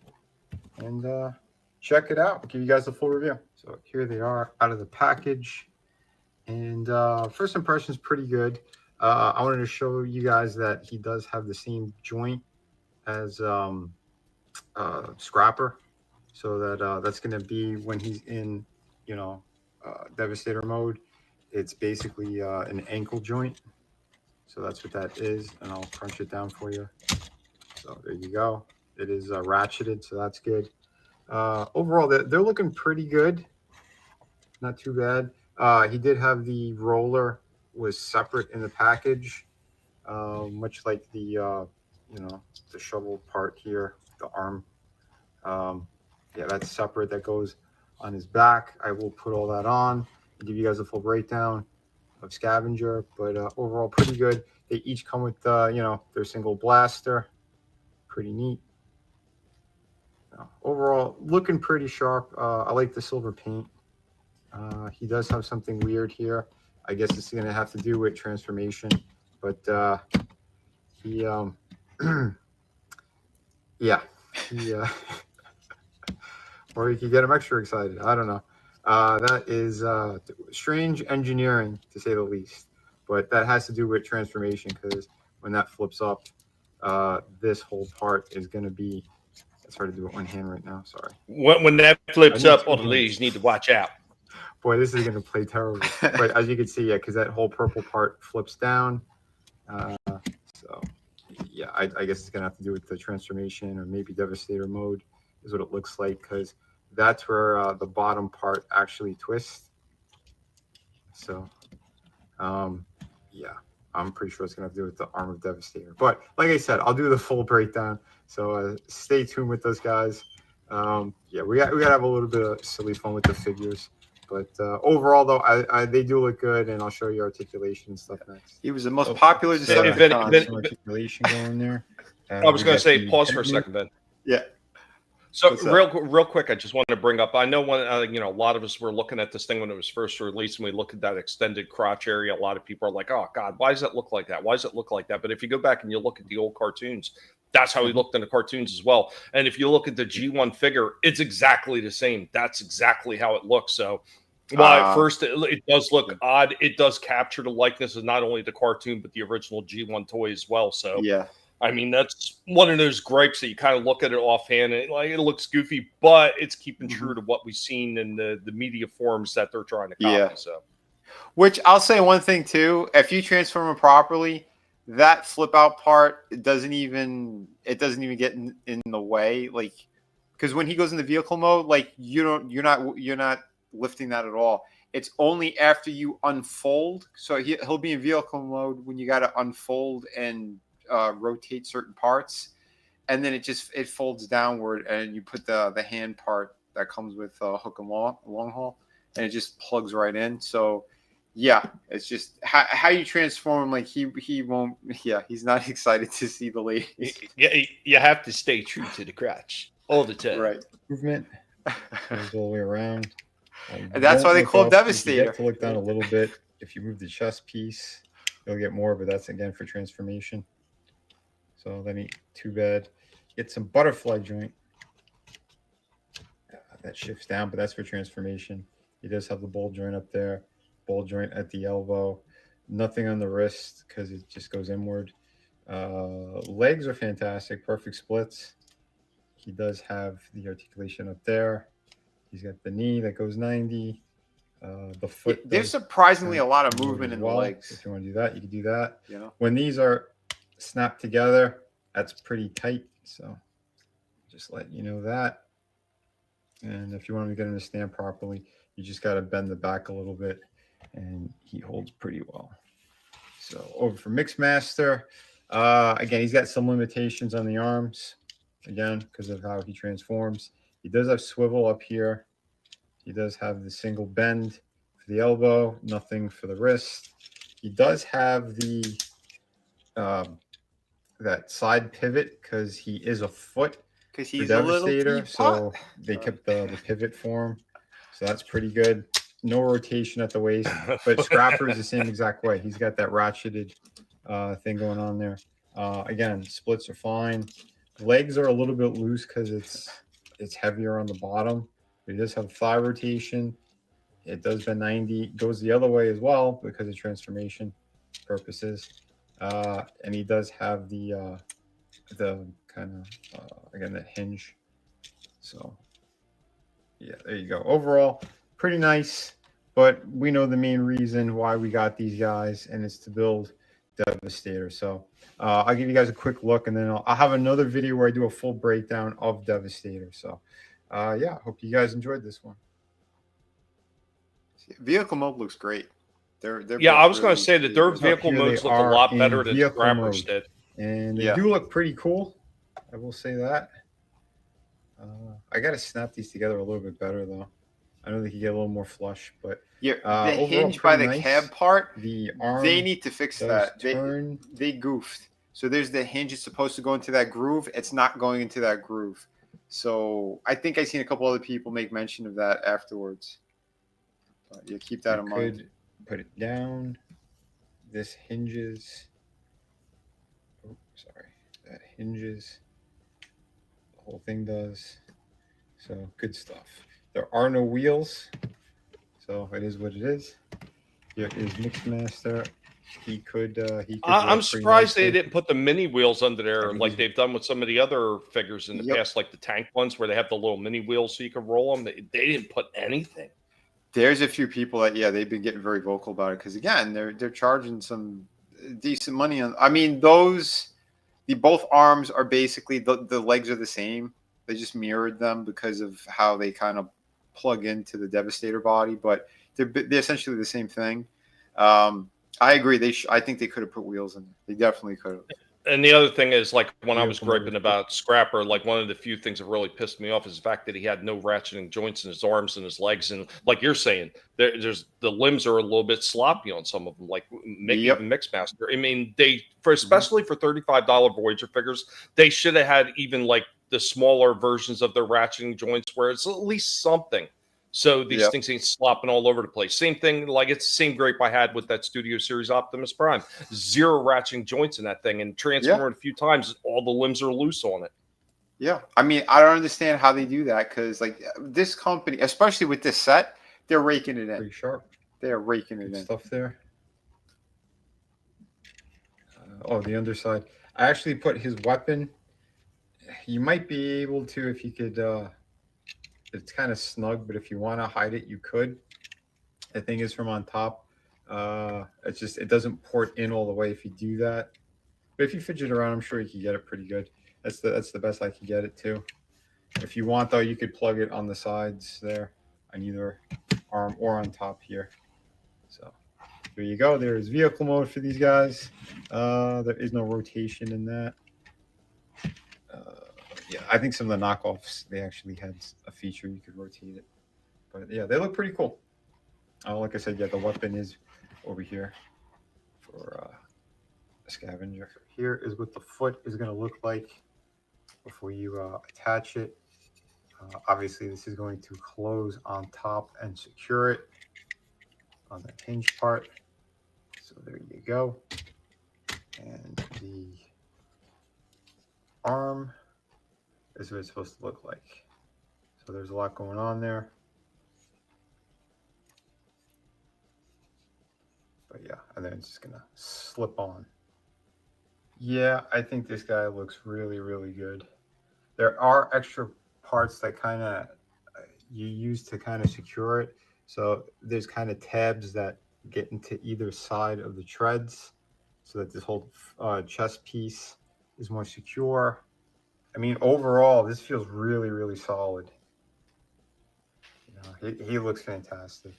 and check it out. Give you guys a full review. So here they are out of the package, and first impression is pretty good. I wanted to show you guys that he does have the same joint as Scrapper, so that that's going to be when he's in, Devastator mode. It's basically an ankle joint, so that's what that is, and I'll crunch it down for you. So there you go. It is ratcheted, so that's good. Overall, they're looking pretty good. Not too bad. He did have the roller was separate in the package, much like the the shovel part here, the arm. Yeah, that's separate. That goes on his back. I will put all that on and give you guys a full breakdown of Scavenger. But overall, pretty good. They each come with their single blaster. Pretty neat. Overall, looking pretty sharp. I like the silver paint. He does have something weird here. I guess it's going to have to do with transformation, but he yeah, or you could get him extra excited. I don't know. That is strange engineering, to say the least, but that has to do with transformation, because when that flips up, this whole part is going to be, it's hard to do it one hand right now, sorry. When that flips up on the leaves, you need to watch out. Boy, this is going to play terrible. But as you can see, yeah, because that whole purple part flips down. So, yeah, I guess it's going to have to do with the transformation, or maybe Devastator mode is what it looks like, because that's where the bottom part actually twists. So, yeah, I'm pretty sure it's going to have to do with the arm of Devastator. But like I said, I'll do the full breakdown. So stay tuned with those guys. Yeah, we got to have a little bit of silly fun with the figures. But overall, though, they do look good, and I'll show you articulation and stuff next. He was the most popular Decepticon. Articulation going there. I was going to say, pause for a second, Ben. Yeah. So real quick, I just wanted to bring up. I know when a lot of us were looking at this thing when it was first released, and we looked at that extended crotch area. A lot of people are like, "Oh God, why does it look like that? Why does it look like that?" But if you go back and you look at the old cartoons, that's how he looked in the cartoons as well. And if you look at the G1 figure, it's exactly the same. That's exactly how it looks. So, while at first it does look odd, it does capture the likeness of not only the cartoon but the original G1 toy as well. So, yeah. I mean, that's one of those gripes that you kind of look at it offhand and it looks goofy, but it's keeping true to what we've seen in the media forms that they're trying to copy. Yeah. So, which I'll say one thing too: if you transform it properly, that flip out part doesn't even get in the way. Like, because when he goes into vehicle mode, like you're not lifting that at all. It's only after you unfold. So he'll be in vehicle mode when you got to unfold and rotate certain parts, and then it folds downward, and you put the hand part that comes with hook and long haul, and it just plugs right in. So Yeah, it's just how you transform. Like he won't. Yeah, he's not excited to see the ladies. You have to stay true to the crotch all the time. Right. Movement goes all the way around. And that's why they call it Devastator. You get to look down a little bit. If you move the chest piece, you'll get more, but that's again for transformation. So then too bad. Get some butterfly joint. That shifts down, but that's for transformation. He does have the ball joint up there, ball joint at the elbow. Nothing on the wrist because it just goes inward. Legs are fantastic, perfect splits. He does have the articulation up there. He's got the knee that goes 90. The foot. There's surprisingly a lot of movement in the legs. If you want to do that, you can do that. Yeah. When these are snapped together, that's pretty tight. So just let you know that. And if you want to get him to stand properly, you just got to bend the back a little bit, and he holds pretty well. So over for Mixmaster. Again, he's got some limitations on the arms, again, because of how he transforms. He does have swivel up here. He does have the single bend for the elbow, nothing for the wrist. He does have the that side pivot because he is a foot. Because he's a little teapot. So they kept the pivot for him. So that's pretty good. No rotation at the waist, but Scrapper is the same exact way. He's got that ratcheted thing going on there. Again, splits are fine. Legs are a little bit loose because it's heavier on the bottom. But he does have thigh rotation. It does bend 90. Goes the other way as well because of transformation purposes. And he does have the kind of again that hinge. So yeah, there you go. Overall, pretty nice, but we know the main reason why we got these guys, and it's to build Devastator. So I'll give you guys a quick look, and then I'll have another video where I do a full breakdown of Devastator. So yeah, hope you guys enjoyed this one. Vehicle mode looks great. They're yeah, I was going to say that their vehicle modes look a lot better than Scrapper's did. And they do look pretty cool. I will say that. I got to snap these together a little bit better, though. I know they can get a little more flush, but yeah, the hinge by the cab part, the arm they need to fix that. They goofed. So there's the hinge. It's supposed to go into that groove. It's not going into that groove. So I think I've seen a couple other people make mention of that afterwards. But yeah, keep that in mind. Put it down. This hinges. Oh, sorry. That hinges. The whole thing does. So good stuff. There are no wheels. So it is what it is. Here is Mixmaster. He could I'm surprised they didn't put the mini wheels under there like they've done with some of the other figures in the past, like the tank ones where they have the little mini wheels so you can roll them. They didn't put anything. There's a few people that they've been getting very vocal about it because again they're charging some decent money on. I mean both arms are basically the legs are the same. They just mirrored them because of how they kind of plug into the Devastator body, but they're essentially the same thing. I agree. I think they could have put wheels in there. They definitely could have. And the other thing is, like, when I was griping about Scrapper, like, one of the few things that really pissed me off is the fact that he had no ratcheting joints in his arms and his legs. And like you're saying, there's the limbs are a little bit sloppy on some of them, like maybe even Mixmaster. I mean, especially for $35 Voyager figures, they should have had even like the smaller versions of their ratcheting joints where it's at least something. So these things ain't slopping all over the place. Same thing, like it's the same gripe I had with that Studio Series Optimus Prime. 0 ratcheting joints in that thing, and transformed a few times, all the limbs are loose on it. Yeah, I mean, I don't understand how they do that because, like, this company, especially with this set, they're raking it in. Pretty sharp. They're raking it in. Stuff there. The underside. I actually put his weapon. You might be able to if you could. It's kind of snug, but if you want to hide it, you could. The thing is from on top. It doesn't port in all the way if you do that. But if you fidget around, I'm sure you can get it pretty good. That's the best I can get it to. If you want, though, you could plug it on the sides there on either arm or on top here. So there you go. There is vehicle mode for these guys. There is no rotation in that. Yeah, I think some of the knockoffs, they actually had a feature you could rotate it. But yeah, they look pretty cool. Like I said, the weapon is over here for a scavenger. Here is what the foot is going to look like before you attach it. Obviously, this is going to close on top and secure it on the hinge part. So there you go. And the arm is what it's supposed to look like. So there's a lot going on there. But yeah, and then it's just gonna slip on. Yeah, I think this guy looks really, really good. There are extra parts that kind of you use to kind of secure it. So there's kind of tabs that get into either side of the treads so that this whole chest piece is more secure. I mean, overall, this feels really, really solid. You know, he looks fantastic.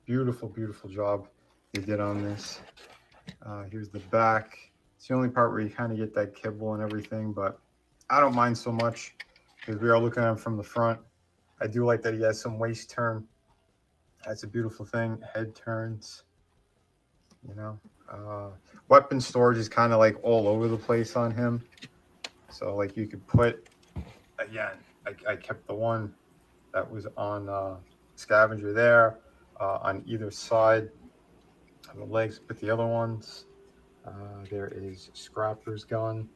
Beautiful, beautiful job they did on this. Here's the back. It's the only part where you kind of get that kibble and everything, but I don't mind so much because we are looking at him from the front. I do like that he has some waist turn. That's a beautiful thing. Head turns, you know. Weapon storage is kind of like all over the place on him. So like you could put, again, I kept the one that was on scavenger there on either side of the legs. Put the other ones. There is Scrapper's gun.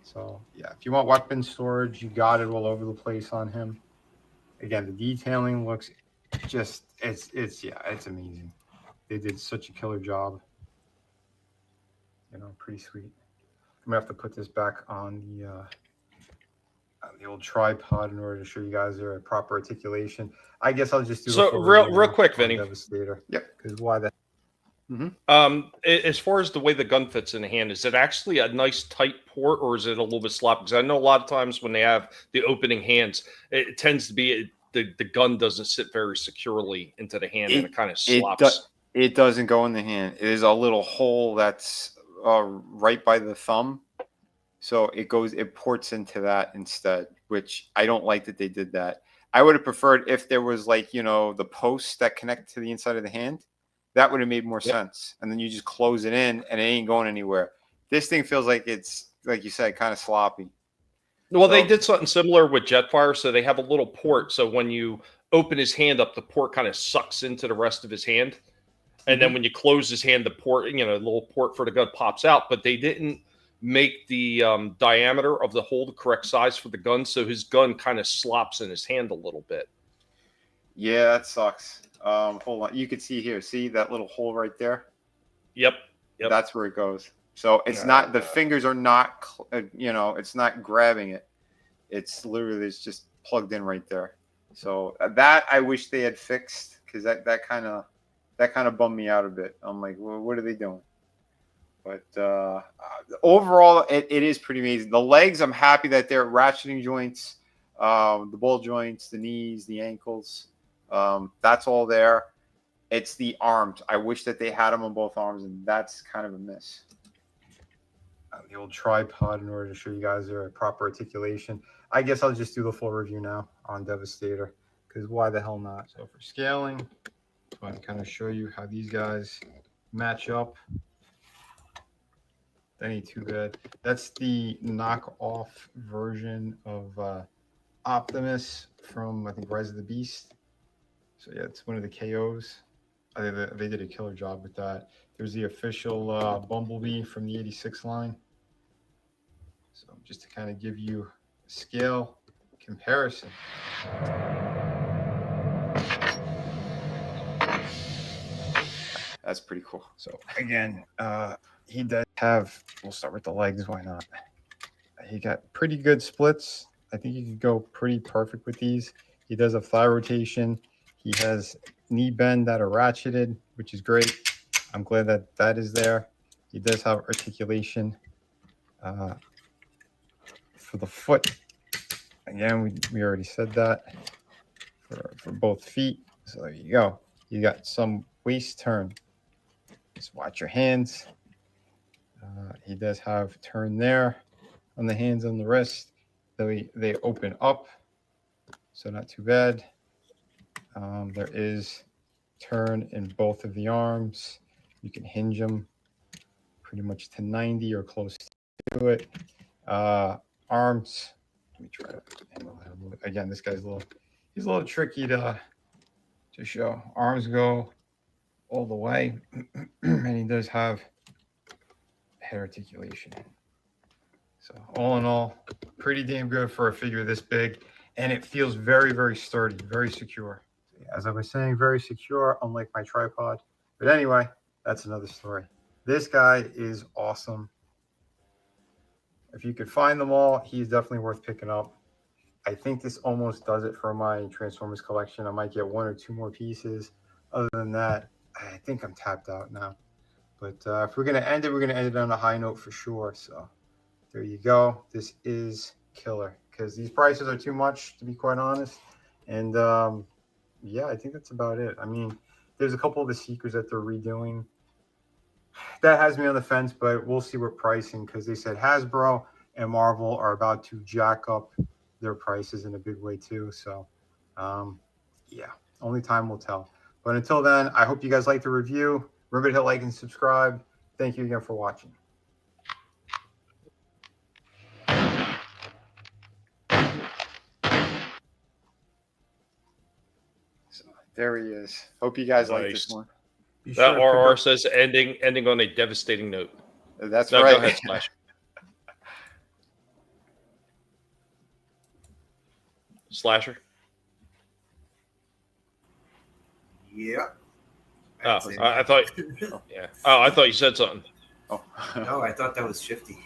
So yeah, if you want weapon storage, you got it all over the place on him. Again, the detailing looks just it's amazing. They did such a killer job. You know, pretty sweet. I'm gonna have to put this back on the old tripod in order to show you guys their proper articulation. I guess I'll just do so real quick, Vinnie. Devastator. Yep. Because why the as far as the way the gun fits in the hand, is it actually a nice tight port or is it a little bit sloppy? Because I know a lot of times when they have the opening hands, it tends to be the gun doesn't sit very securely into the hand and it kind of slops. It doesn't go in the hand. It is a little hole that's right by the thumb. So it ports into that instead, which I don't like that they did that. I would have preferred if there was like, you know, the posts that connect to the inside of the hand. That would have made more sense. And then you just close it in and it ain't going anywhere. This thing feels like it's, like you said, kind of sloppy. Well, they did something similar with Jetfire. So they have a little port. So when you open his hand up, the port kind of sucks into the rest of his hand. And then when you close his hand, the port, you know, the little port for the gun pops out. But they didn't make the diameter of the hole the correct size for the gun. So his gun kind of slops in his hand a little bit. Yeah, that sucks. Hold on. You can see here. See that little hole right there? Yep. That's where it goes. So it's not, the fingers are not, you know, it's not grabbing it. It's literally, it's just plugged in right there. So that I wish they had fixed because that kind of bummed me out a bit. I'm like, well, what are they doing? But overall, it is pretty amazing. The legs, I'm happy that they're ratcheting joints, the ball joints, the knees, the ankles. That's all there. It's the arms. I wish that they had them on both arms, and that's kind of a miss. The old tripod in order to show you guys their proper articulation. I guess I'll just do the full review now on Devastator, because why the hell not? So for scaling, I want to kind of show you how these guys match up. That ain't too bad. That's the knockoff version of Optimus from, I think, Rise of the Beast. So yeah, it's one of the KOs. I think they did a killer job with that. There's the official Bumblebee from the 86 line. So just to kind of give you a scale comparison. That's pretty cool. So again, he does have, we'll start with the legs, why not? He got pretty good splits. I think you could go pretty perfect with these. He does a thigh rotation. He has knee bend that are ratcheted, which is great. I'm glad that that is there. He does have articulation for the foot. Again, we already said that for both feet. So there you go. You got some waist turn. Just watch your hands. He does have turn there on the hands and the wrist. They open up, so not too bad. There is turn in both of the arms. You can hinge them pretty much to 90 or close to it. Arms. Let me try to angle that a little bit. Again, this guy's he's a little tricky to show. Arms go all the way, and he does have head articulation. So all in all, pretty damn good for a figure this big, and it feels very, very sturdy, very secure. As I was saying, very secure, unlike my tripod. But anyway, that's another story. This guy is awesome. If you could find them all, he's definitely worth picking up. I think this almost does it for my Transformers collection. I might get 1 or 2 more pieces. Other than that, I think I'm tapped out now. But if we're going to end it on a high note for sure. So there you go. This is killer because these prices are too much, to be quite honest. And yeah, I think that's about it. I mean, there's a couple of the Seekers that they're redoing. That has me on the fence, but we'll see what pricing, because they said Hasbro and Marvel are about to jack up their prices in a big way too. So yeah, only time will tell. But until then, I hope you guys liked the review. Remember to hit like and subscribe. Thank you again for watching. So there he is. Hope you guys like this one. That RR says ending on a devastating note. That's no, right. Go ahead, Slasher. Slasher. Yeah. Oh, I thought. Yeah. Oh, I thought you said something. Oh. No, I thought that was Shifty.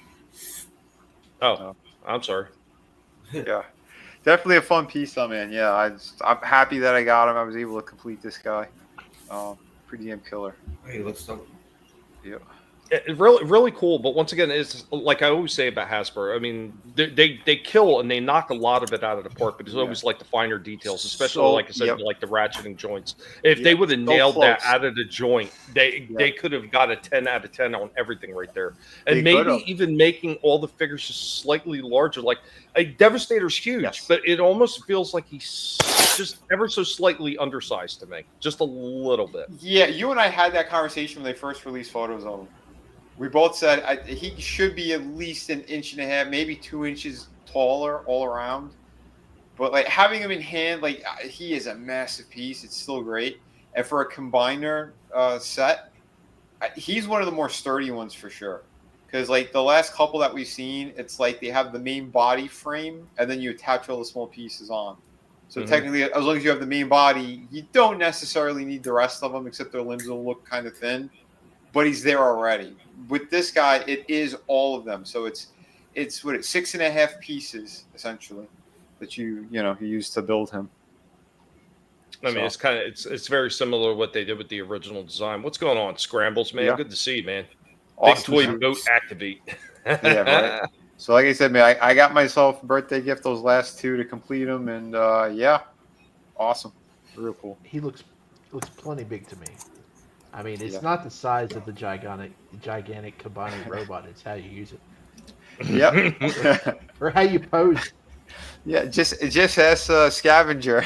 Oh, I'm sorry. Yeah, definitely a fun piece, though, man. Yeah, I'm happy that I got him. I was able to complete this guy. Pretty damn killer. He looks so. Yeah. Really cool, but once again, it's like I always say about Hasbro. I mean, they kill and they knock a lot of it out of the park, but it's always like the finer details, especially like I said, like the ratcheting joints. If they would have nailed that out of the joint, they could have got a 10 out of 10 on everything right there, and maybe even making all the figures just slightly larger. Like a Devastator's huge, but it almost feels like he's just ever so slightly undersized to me, just a little bit. Yeah, you and I had that conversation when they first released photos of him. We both said he should be at least 1.5 inches, maybe 2 inches taller all around. But like having him in hand, like he is a massive piece. It's still great. And for a combiner set, he's one of the more sturdy ones for sure. Because like the last couple that we've seen, it's like they have the main body frame and then you attach all the small pieces on. So technically, as long as you have the main body, you don't necessarily need the rest of them, except their limbs will look kind of thin. But he's there already. With this guy, it is all of them. So it's 6.5 pieces essentially that you use to build him. I mean, it's very similar to what they did with the original design. What's going on, Scrambles, man? Yeah. Good to see you, man. Awesome. Big toy boat activate. Yeah, right. So like I said, man, I got myself a birthday gift, those last 2 to complete them, and yeah, awesome, real cool. He looks plenty big to me. I mean, it's not the size of the gigantic combining robot. It's how you use it. Yep. or how you pose. Yeah, just ask Scavenger.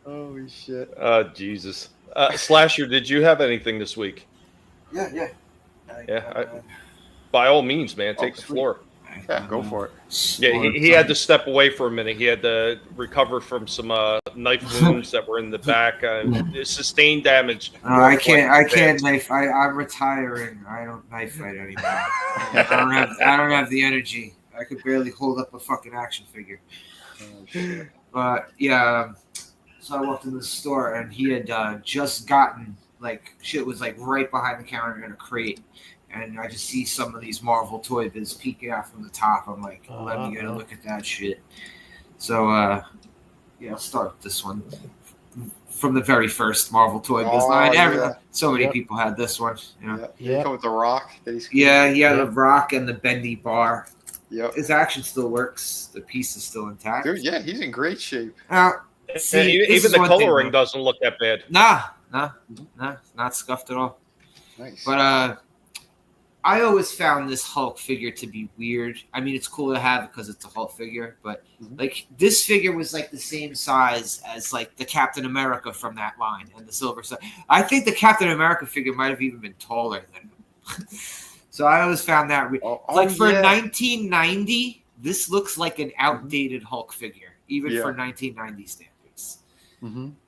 Holy shit. Jesus. Slasher, did you have anything this week? Yeah. By all means, man, take the floor. Yeah, go for it. Yeah, he had to step away for a minute. He had to recover from some knife wounds that were in the back. Sustained damage. I can't knife. I'm retiring. I don't knife fight anymore. I don't have the energy. I could barely hold up a fucking action figure. But yeah, so I walked into the store and he had just gotten shit was right behind the counter in a crate. And I just see some of these Marvel Toy Biz peeking out from the top. I'm like, let me get a look at that shit. So, yeah, I'll start with this one. From the very first Marvel Toy Biz line. So many people had this one. Yeah. Come with the rock. He had the rock and the bendy bar. Yep. His action still works. The piece is still intact. Dude, yeah, he's in great shape. Even the coloring doesn't look that bad. Nah, not scuffed at all. Nice. But, I always found this Hulk figure to be weird. I mean, it's cool to have because it's a Hulk figure, but like this figure was like the same size as like the Captain America from that line and the Silver Star. I think the Captain America figure might have even been taller than him. So I always found that weird. Like for 1990, this looks like an outdated Hulk figure, even for 1990 standards.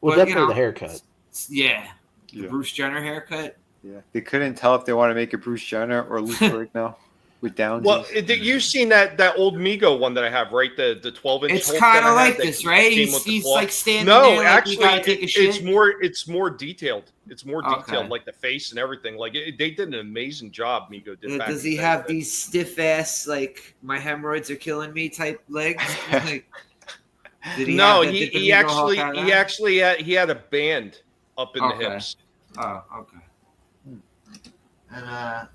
Well, definitely the haircut. Yeah, the Bruce Jenner haircut. Yeah, they couldn't tell if they want to make it Bruce Jenner or Luke Ferrigno with Downs. Well, you've seen that old Mego one that I have, right? The 12-inch. It's kind of like this, right? He's like standing there. No, like actually, it's more detailed. It's more detailed, like the face and everything. Like they did an amazing job. Mego did. Does he have these stiff ass like my hemorrhoids are killing me type legs? Like, did he? No, have he actually had a band up in the hips. Oh, okay. And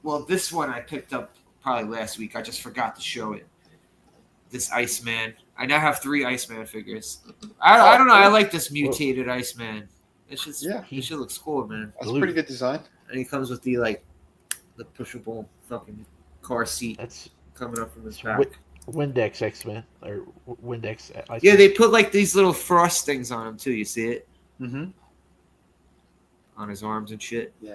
well, this one I picked up probably last week. I just forgot to show it. This Iceman. I now have 3 Iceman figures. I don't know. I like this mutated Iceman. It's just he should looks cool, man. That's a pretty good design. And he comes with the pushable fucking car seat that's coming up from his back. Windex X-Men or Windex. Iceman. Yeah, they put like these little frost things on him too. You see it? On his arms and shit. Yeah.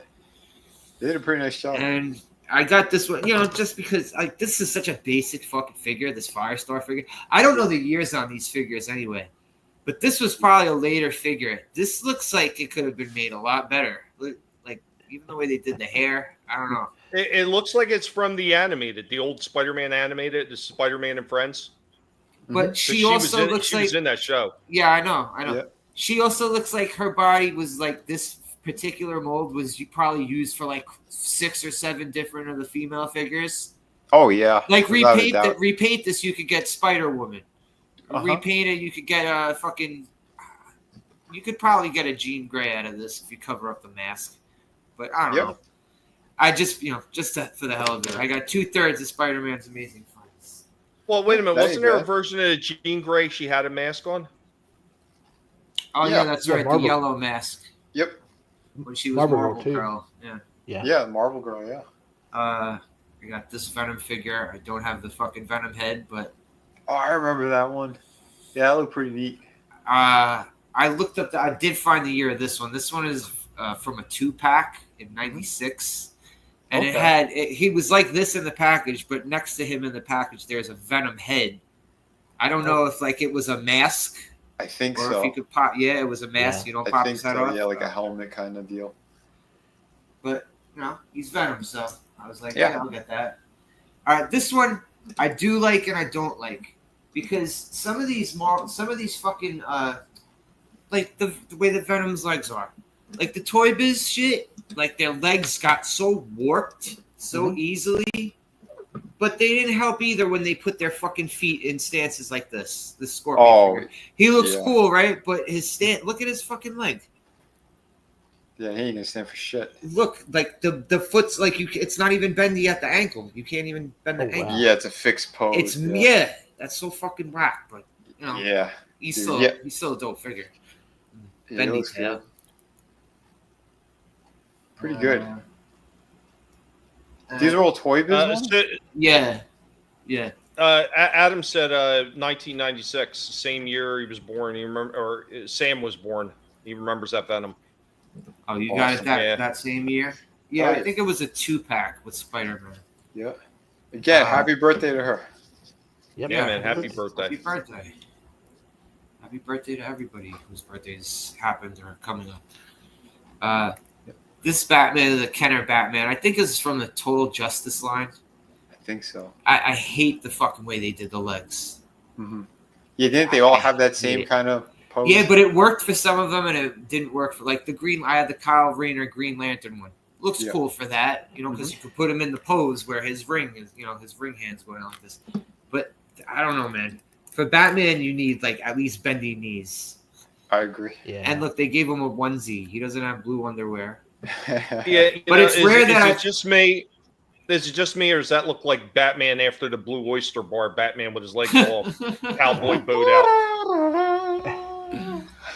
They did a pretty nice job. And I got this one, just because this is such a basic fucking figure, this Firestar figure. I don't know the years on these figures anyway, but this was probably a later figure. This looks like it could have been made a lot better. Like even the way they did the hair, I don't know. It looks like it's from the old Spider-Man animated, the Spider-Man and Friends. But she also looks like she was in that show. Yeah, I know. Yeah. She also looks like her body was like this. Particular mold was probably used for like 6 or 7 different of the female figures. Oh yeah, like repaint this, you could get Spider Woman. Repaint it, you could get a fucking. You could probably get a Jean Grey out of this if you cover up the mask, but I don't know. I just for the hell of it, I got 2/3 of Spider-Man's Amazing Friends. Well, wait a minute, wasn't there a version of Jean Grey? She had a mask on. Oh yeah, that's right, the yellow mask. Yep. When she was Marvel Girl. Yeah, Marvel Girl, yeah. I got this Venom figure. I don't have the fucking Venom head, but I remember that one. Yeah, that looked pretty neat. I looked up I did find the year of this one. This one is from a 2-pack in '96. And he was like this in the package, but next to him in the package there's a Venom head. I don't know if like it was a mask. I think or so. If you could pop, it was a mask. You don't pop his head off. Yeah, like a helmet kind of deal. But he's Venom, so I was like, yeah, I'll get that. All right, this one I do like and I don't like because some of these fucking like the way the Venom's legs are, like the Toy Biz shit, like their legs got so warped so easily. But they didn't help either when they put their fucking feet in stances like this. The Scorpion figure. He looks cool, right? But his look at his fucking leg. Yeah, he ain't gonna stand for shit. Look, like the foot's like it's not even bendy at the ankle. You can't even bend the ankle. Yeah, it's a fixed pose. It's that's so fucking whack. But he's still a dope figure. Bendy tail. Pretty good. These are all Toy Biz ones? Yeah. Adam said 1996, same year he was born. He Sam was born. He remembers that Venom. Oh, you got it that same year? Yeah, I think it was a 2-pack with Spider-Man. Yeah. Again, happy birthday to her. Yep. Yeah, man, happy birthday. Happy birthday. Happy birthday to everybody whose birthdays happened or are coming up. This Batman, the Kenner Batman, I think this is from the Total Justice line. I think so. I hate the fucking way they did the legs. Mm-hmm. Yeah, didn't they all have that same kind of pose? Yeah, but it worked for some of them, and it didn't work for like the Green. I had the Kyle Rayner Green Lantern one. Looks cool for that, because you could put him in the pose where his ring is, his ring hand's going like this. But I don't know, man. For Batman, you need like at least bendy knees. I agree. Yeah. And look, they gave him a onesie. He doesn't have blue underwear. Yeah, but it's rare that it's just me. Is it just me, or does that look like Batman after the Blue Oyster Bar? Batman with his legs all cowboy boat out.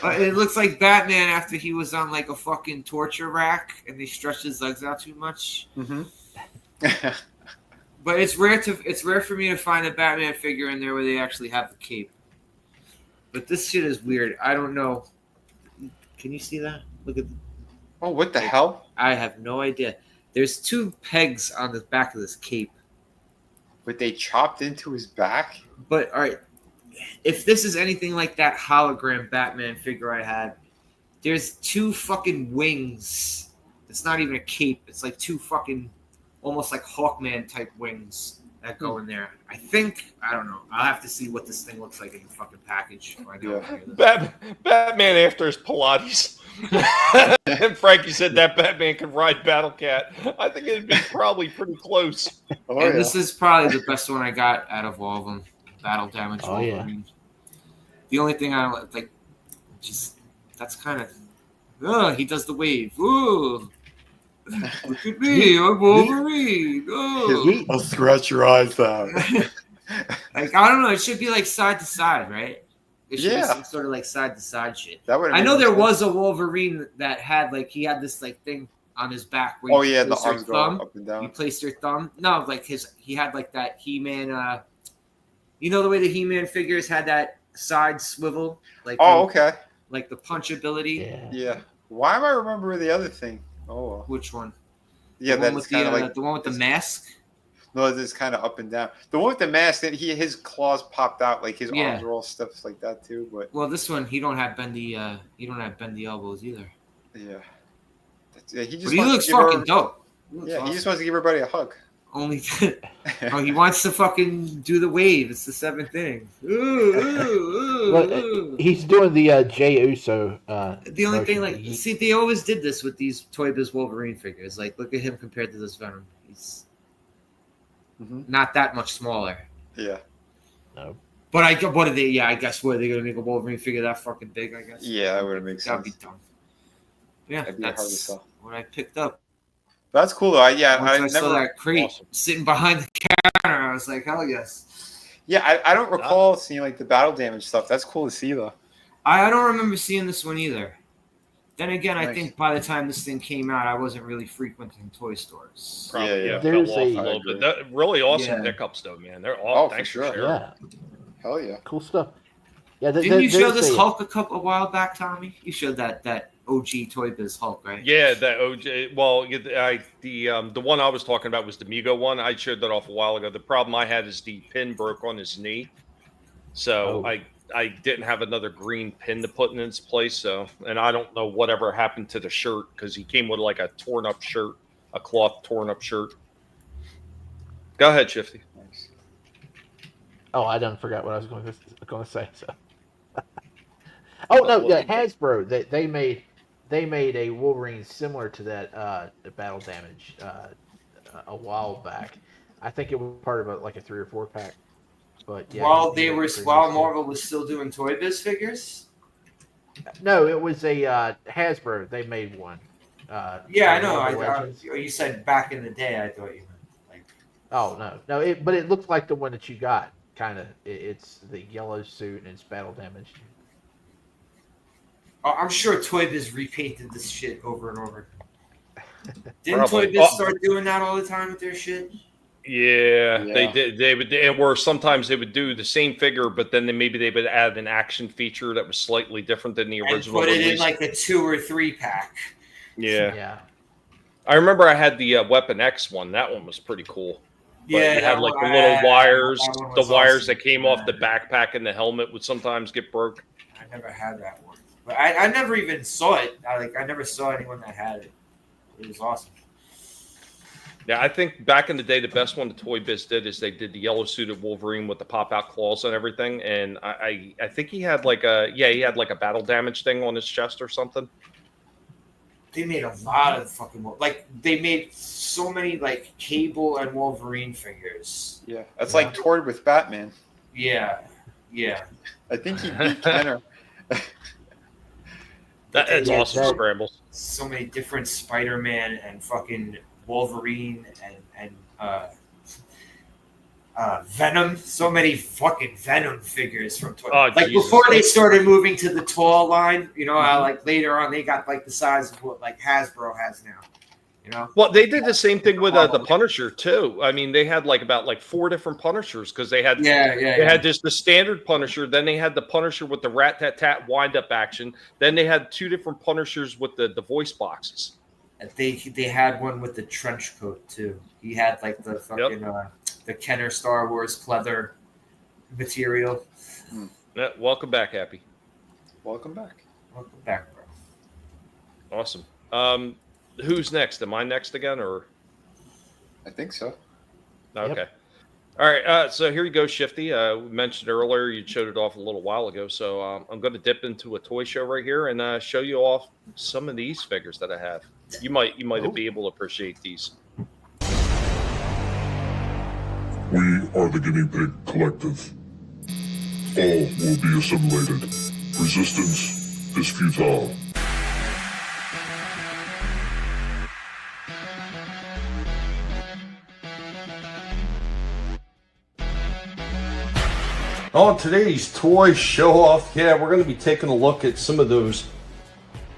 It looks like Batman after he was on like a fucking torture rack and they stretched his legs out too much. Mm-hmm. But it's rare for me to find a Batman figure in there where they actually have the cape. But this shit is weird. I don't know. Can you see that? Look at. Oh, what the hell? I have no idea. There's 2 pegs on the back of this cape. But they chopped into his back? But all right, if this is anything like that hologram Batman figure I had, there's 2 fucking wings. It's not even a cape. It's like 2 fucking, almost like Hawkman type wings that go in there. I don't know. I'll have to see what this thing looks like in the fucking package. Batman after his Pilates. And Frankie said that Batman can ride Battle Cat. I think it'd be probably pretty close. This is probably the best one I got out of all of them. Battle damage. Oh, yeah. The only thing I don't like, that's kind of. He does the wave. Ooh. Look at me, I'm Wolverine. Oh. I'll scratch your eyes out. Like, I don't know. It should be like side to side, right? It should be some sort of like side to side shit. I know there was a Wolverine that had like he had this like thing on his back. Where the arms go up and down. You placed your thumb. No, like he had like that He-Man. You know the way the He-Man figures had that side swivel. Like okay. Like the punch ability. Yeah. Why am I remembering the other thing? Oh, which one? Yeah, that's kind of like the one with the mask. No, it's kind of up and down. The one with the mask, that his claws popped out, like his arms are all stuff like that too. But this one, he don't have bendy elbows either. Yeah, he looks fucking dope. He just wants to give everybody a hug. Only, he wants to fucking do the wave. It's the 7th thing. He's doing the Jey Uso. The only thing, like, see, they always did this with these Toy Biz Wolverine figures. Like, look at him compared to this Venom. He's not that much smaller. Yeah. No. But I guess what are they gonna make a Wolverine figure that fucking big? I guess. Yeah, that would make sense. That'd be dumb. Yeah, that's what I picked up. That's cool though. I saw that crate sitting behind the counter. I was like, hell yes. Yeah, I don't recall seeing like the battle damage stuff. That's cool to see though. I don't remember seeing this one either. Then again, I think by the time this thing came out, I wasn't really frequenting toy stores. Probably, fell off a little bit. Really awesome pickups though, man. They're all thanks for sharing. Yeah. Hell yeah. Cool stuff. Yeah. Didn't you show this Hulk a while back, Tommy? You showed that OG Toy Biz Hulk, right? Yeah, that OG. Well, the one I was talking about was the Mego one. I showed that off a while ago. The problem I had is the pin broke on his knee, so I didn't have another green pin to put in its place. So, and I don't know whatever happened to the shirt because he came with like a torn up shirt, a cloth torn up shirt. Go ahead, Shifty. Oh, I done forgot what I was going to say. So. Oh no, yeah, Hasbro they made a Wolverine similar to that battle damage a while back. I think it was part of like a 3 or 4 pack. But yeah, while Marvel was still doing Toy Biz figures. No, it was a Hasbro. They made one. Yeah, I know. You said back in the day. I thought you meant like. Oh no! But it looked like the one that you got. Kind of. It's the yellow suit and it's battle damaged. I'm sure Toy Biz repainted this shit over and over. Didn't Toy Biz start doing that all the time with their shit? Yeah, they did. They would, or sometimes they would do the same figure, but then maybe they would add an action feature that was slightly different than the original. And put it in like a 2 or 3 pack. Yeah. I remember I had the Weapon X one. That one was pretty cool. But it had like the little wires, the wires that came off the backpack and the helmet would sometimes get broke. I never had that one, but I never even saw it. I never saw anyone that had it. It was awesome. Yeah, I think back in the day, the best one the Toy Biz did is they did the yellow suited Wolverine with the pop out claws and everything. And I think he had like a battle damage thing on his chest or something. They made a lot of fucking they made so many like Cable and Wolverine figures. Yeah, that's like toured with Batman. Yeah. I think he beat Kenner. That's awesome scrambles. So many different Spider-Man and fucking Wolverine and Venom. So many fucking Venom figures from Toy. Oh, like Jesus. before they started moving to the tall line, you know, how like later on they got like the size of what like Hasbro has now. You know? Well, they did the same thing with the Punisher too. I mean, they had like about 4 different Punishers because they had had just the standard Punisher, then they had the Punisher with the rat tat tat wind up action, then they had 2 different Punishers with the voice boxes. They had one with the trench coat too. He had like the fucking the Kenner Star Wars pleather material. Yeah, welcome back, Happy. Welcome back. Welcome back, bro. Awesome. Who's next? Am I next again, or? I think so. Okay. Yep. All right. So here you go, Shifty. We mentioned earlier you showed it off a little while ago. So I'm going to dip into a toy show right here and show you off some of these figures that I have. You might be able to appreciate these. We are the Guinea Pig Collective. All will be assimilated. Resistance is futile. On today's toy show off, we're going to be taking a look at some of those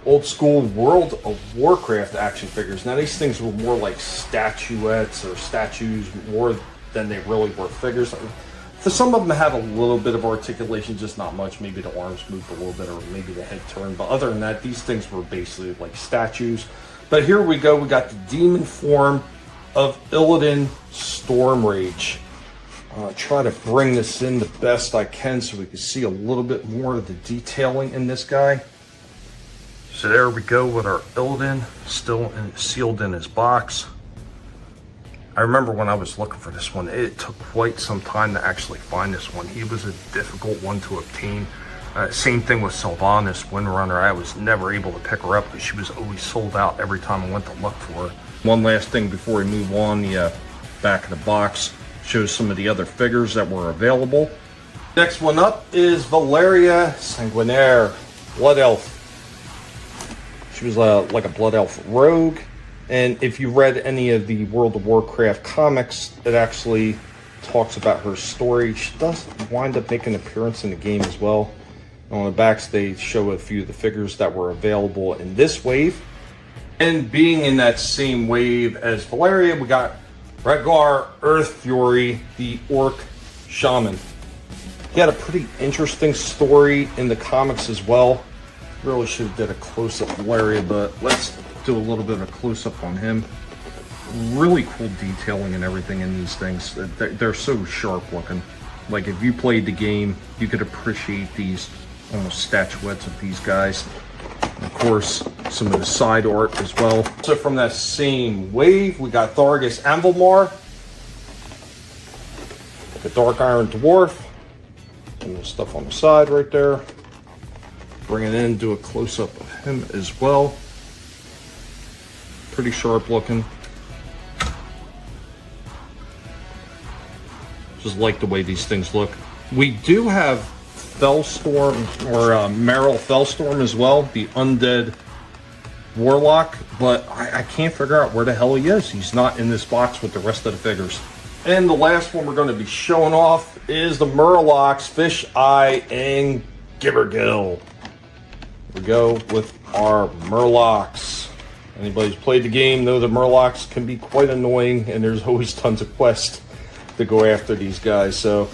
old school World of Warcraft action figures. Now, these things were more like statuettes or statues more than they really were figures. Some of them have a little bit of articulation, just not much. Maybe the arms moved a little bit, or maybe the head turned. But other than that, these things were basically like statues. But here we go. We got the demon form of Illidan Stormrage. Try to bring this in the best I can so we can see a little bit more of the detailing in this guy. So there we go with our Illidan still sealed in his box. I remember when I was looking for this one, it took quite some time to actually find this one. He was a difficult one to obtain. Same thing with Sylvanas Windrunner. I was never able to pick her up because she was always sold out every time I went to look for her. One last thing before we move on, the back of the box shows some of the other figures that were available. Next one up is Valeria Sanguinaire, Blood Elf. She was like a Blood Elf rogue. And if you read any of the World of Warcraft comics, it actually talks about her story. She does wind up making an appearance in the game as well. On the backs, they show a few of the figures that were available in this wave. And being in that same wave as Valeria, we got Rhaegar Earth Fury, the Orc Shaman. He had a pretty interesting story in the comics as well. Really should have did a close-up Valeria, but let's do a little bit of a close-up on him. Really cool detailing and everything in these things. They're so sharp looking. Like if you played the game, you could appreciate these almost statuettes of these guys. And of course, some of the side art as well. So from that same wave, we got Thargus Anvilmar, the Dark Iron Dwarf, and the stuff on the side right there. Bring it in, do a close-up of him as well. Pretty sharp looking. Just like the way these things look. We do have Fellstorm, or Merrill Fellstorm as well, the undead warlock, but I can't figure out where the hell he is. He's not in this box with the rest of the figures. And the last one we're going to be showing off is the Murlocs, Fish Eye and Gibbergill. Here we go with our Murlocs. Anybody who's played the game know the Murlocs can be quite annoying, and there's always tons of quests to go after these guys. So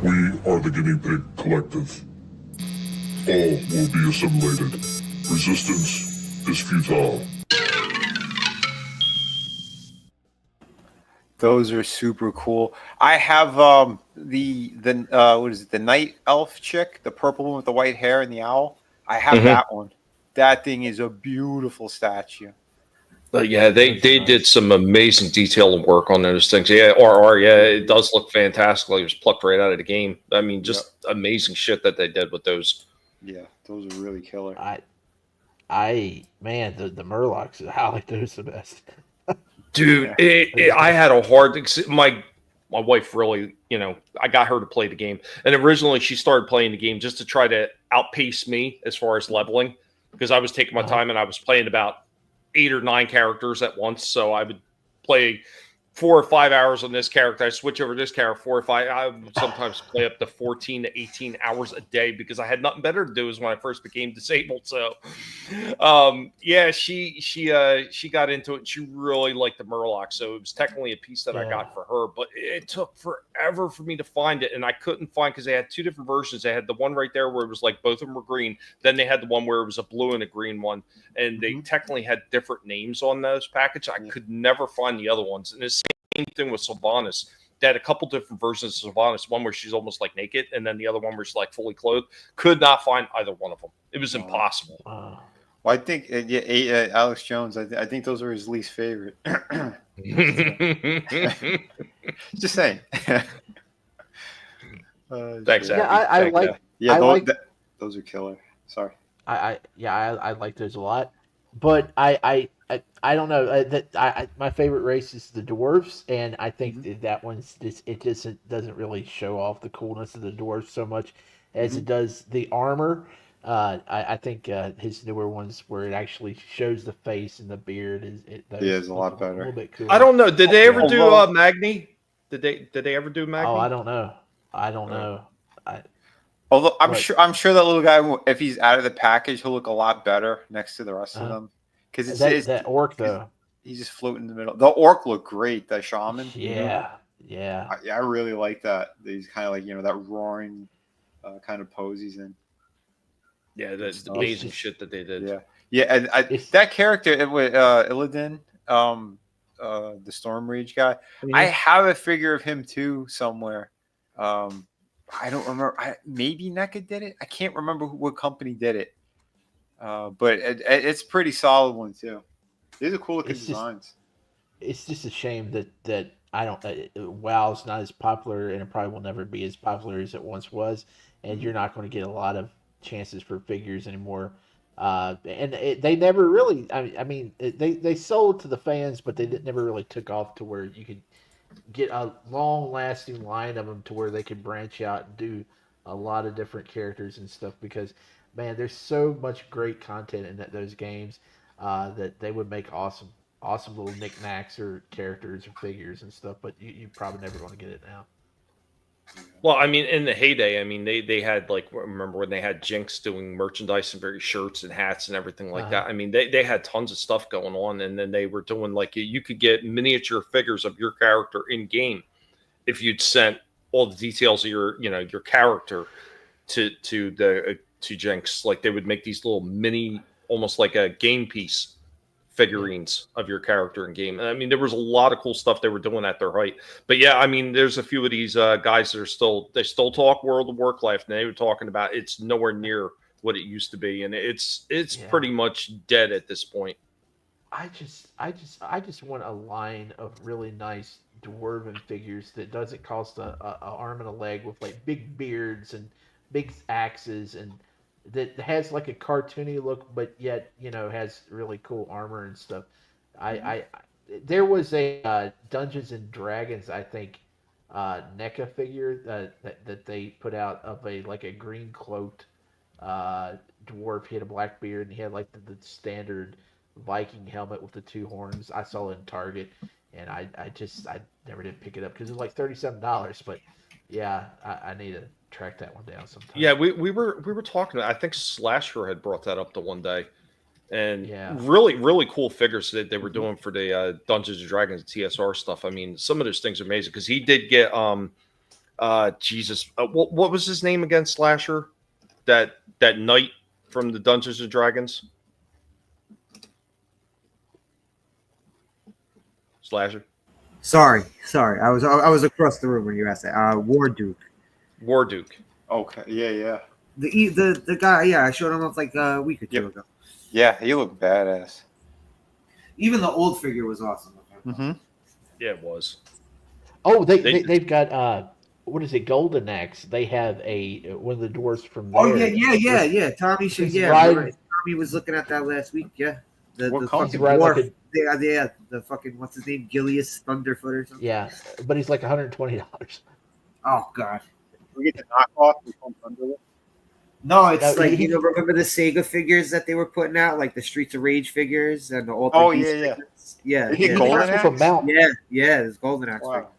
We are the Guinea Pig Collective. All will be assimilated. Resistance is futile. Those are super cool. I have the what is it? The night elf chick, the purple one with the white hair and the owl. I have that one. That thing is a beautiful statue. Yeah, they did some amazing detail and work on those things. Yeah, it does look fantastic. It was plucked right out of the game. I mean, just amazing shit that they did with those. Yeah, those are really killer. Man, the Murlocs, I like those the best. Dude, I had a hard. My wife really, I got her to play the game, and originally she started playing the game just to try to outpace me as far as leveling, because I was taking my time and I was playing about 8 or 9 characters at once, so I would play 4 or 5 hours on this character. I switch over to this character 4 or 5. I would sometimes play up to 14 to 18 hours a day because I had nothing better to do as when I first became disabled. So, yeah, she got into it. And she really liked the Murloc. So it was technically a piece that I got for her, but it took forever for me to find it. And I couldn't find, because they had 2 different versions. They had the one right there where it was like both of them were green. Then they had the one where it was a blue and a green one. And they technically had different names on those packages. I could never find the other ones. And it's same thing with Sylvanas. They had a couple different versions of Sylvanas. One where she's almost like naked, and then the other one where she's like fully clothed. Could not find either one of them. It was impossible. Well, I think Alex Jones. I think those are his least favorite. Just saying. Thanks, yeah, I like. Yeah, I like. Those are killer. Sorry. I like those a lot, but I don't know that my favorite race is the dwarves, and I think that one's just doesn't really show off the coolness of the dwarves so much as it does the armor. I think his newer ones where it actually shows the face and the beard is a lot better. A little bit cooler. I don't know. Did they ever do Magni? Did they ever do Magni? Oh, I don't know. Although I'm sure that little guy, if he's out of the package, he'll look a lot better next to the rest of them. Because it's that orc though, he's just floating in the middle. The orc looked great. The shaman. Yeah. I really like that. He's kind of like that roaring kind of pose he's in. Yeah, that's amazing shit that they did. Yeah, and that character, Illidan, the Storm Rage guy. I have a figure of him too somewhere. I don't remember. Maybe NECA did it. I can't remember what company did it. But it's a pretty solid one too. These are cool looking designs. It's just a shame that I don't. WoW's not as popular, and it probably will never be as popular as it once was. And you're not going to get a lot of chances for figures anymore. They never really. I mean, they sold to the fans, but they never really took off to where you could get a long-lasting line of them to where they could branch out and do a lot of different characters and stuff. Because man, there's so much great content in those games that they would make awesome little knickknacks or characters or figures and stuff. But you probably never want to get it now. Well, I mean, in the heyday, I mean, they had remember when they had Jinx doing merchandise and various shirts and hats and everything like that. I mean, they had tons of stuff going on, and then they were doing you could get miniature figures of your character in game if you'd sent all the details of your character to Jinx. Like they would make these little mini, almost like a game piece figurines of your character in game. I mean, there was a lot of cool stuff they were doing at their height. But yeah, I mean, there's a few of these guys that are still talk World of Warcraft, and they were talking about it's nowhere near what it used to be, and it's pretty much dead at this point. I just want a line of really nice dwarven figures that doesn't cost a arm and a leg, with like big beards and big axes, and that has like a cartoony look, but yet has really cool armor and stuff. There was a Dungeons and Dragons, I think, NECA figure that they put out of a green cloaked dwarf. He had a black beard and he had like the standard Viking helmet with the 2 horns. I saw it in Target, and I never did pick it up because it was like $37. But yeah, I need to track that one down sometime. Yeah, we were talking. I think Slasher had brought that up the one day, and really cool figures that they were doing for the Dungeons and Dragons TSR stuff. I mean, some of those things are amazing because he did get what was his name again? Slasher, that knight from the Dungeons and Dragons. Slasher. Sorry. I was across the room when you asked that. Warduke. Okay. Yeah. The guy. Yeah, I showed him off like a week or two ago. Yeah, he looked badass. Even the old figure was awesome. Yeah, it was. Oh, they've got what is it? Golden Axe. They have one of the dwarves from there. Oh yeah. Tommy should. Tommy was looking at that last week. Yeah. The fucking dwarf. The fucking what's his name? Gilius Thunderfoot or something. Yeah, but he's like $120. Oh God. We get the knockoff from Thunderfoot. No, it's remember the Sega figures that they were putting out, like the Streets of Rage figures and the Ultra Beast figures? Yeah, You get yeah. golden comes with a axe? mount. Yeah, there's golden axe. Wow.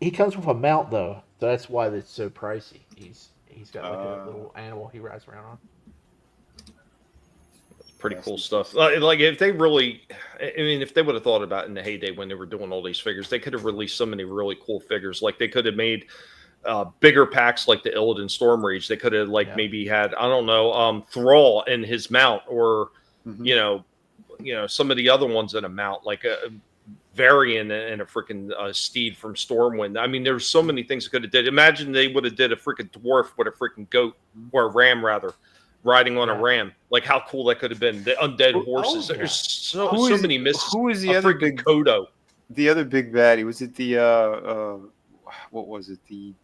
He comes with a mount though, so that's why it's so pricey. He's got like a little animal he rides around on. Pretty cool stuff. Like if they really, I mean, if they would have thought about it in the heyday when they were doing all these figures, they could have released so many really cool figures. Like they could have made bigger packs like the Illidan Storm Rage. They could have maybe had, I don't know, Thrall in his mount, or you know some of the other ones in a mount, like a Varian and a freaking steed from Stormwind. I mean, there's so many things they could have did. Imagine they would have did a freaking dwarf with a freaking goat, or a ram rather, riding on a ram. Like how cool that could have been. The undead horses. There's so many misses. Who was the other big Kodo? The other big baddie, was it the what was it? The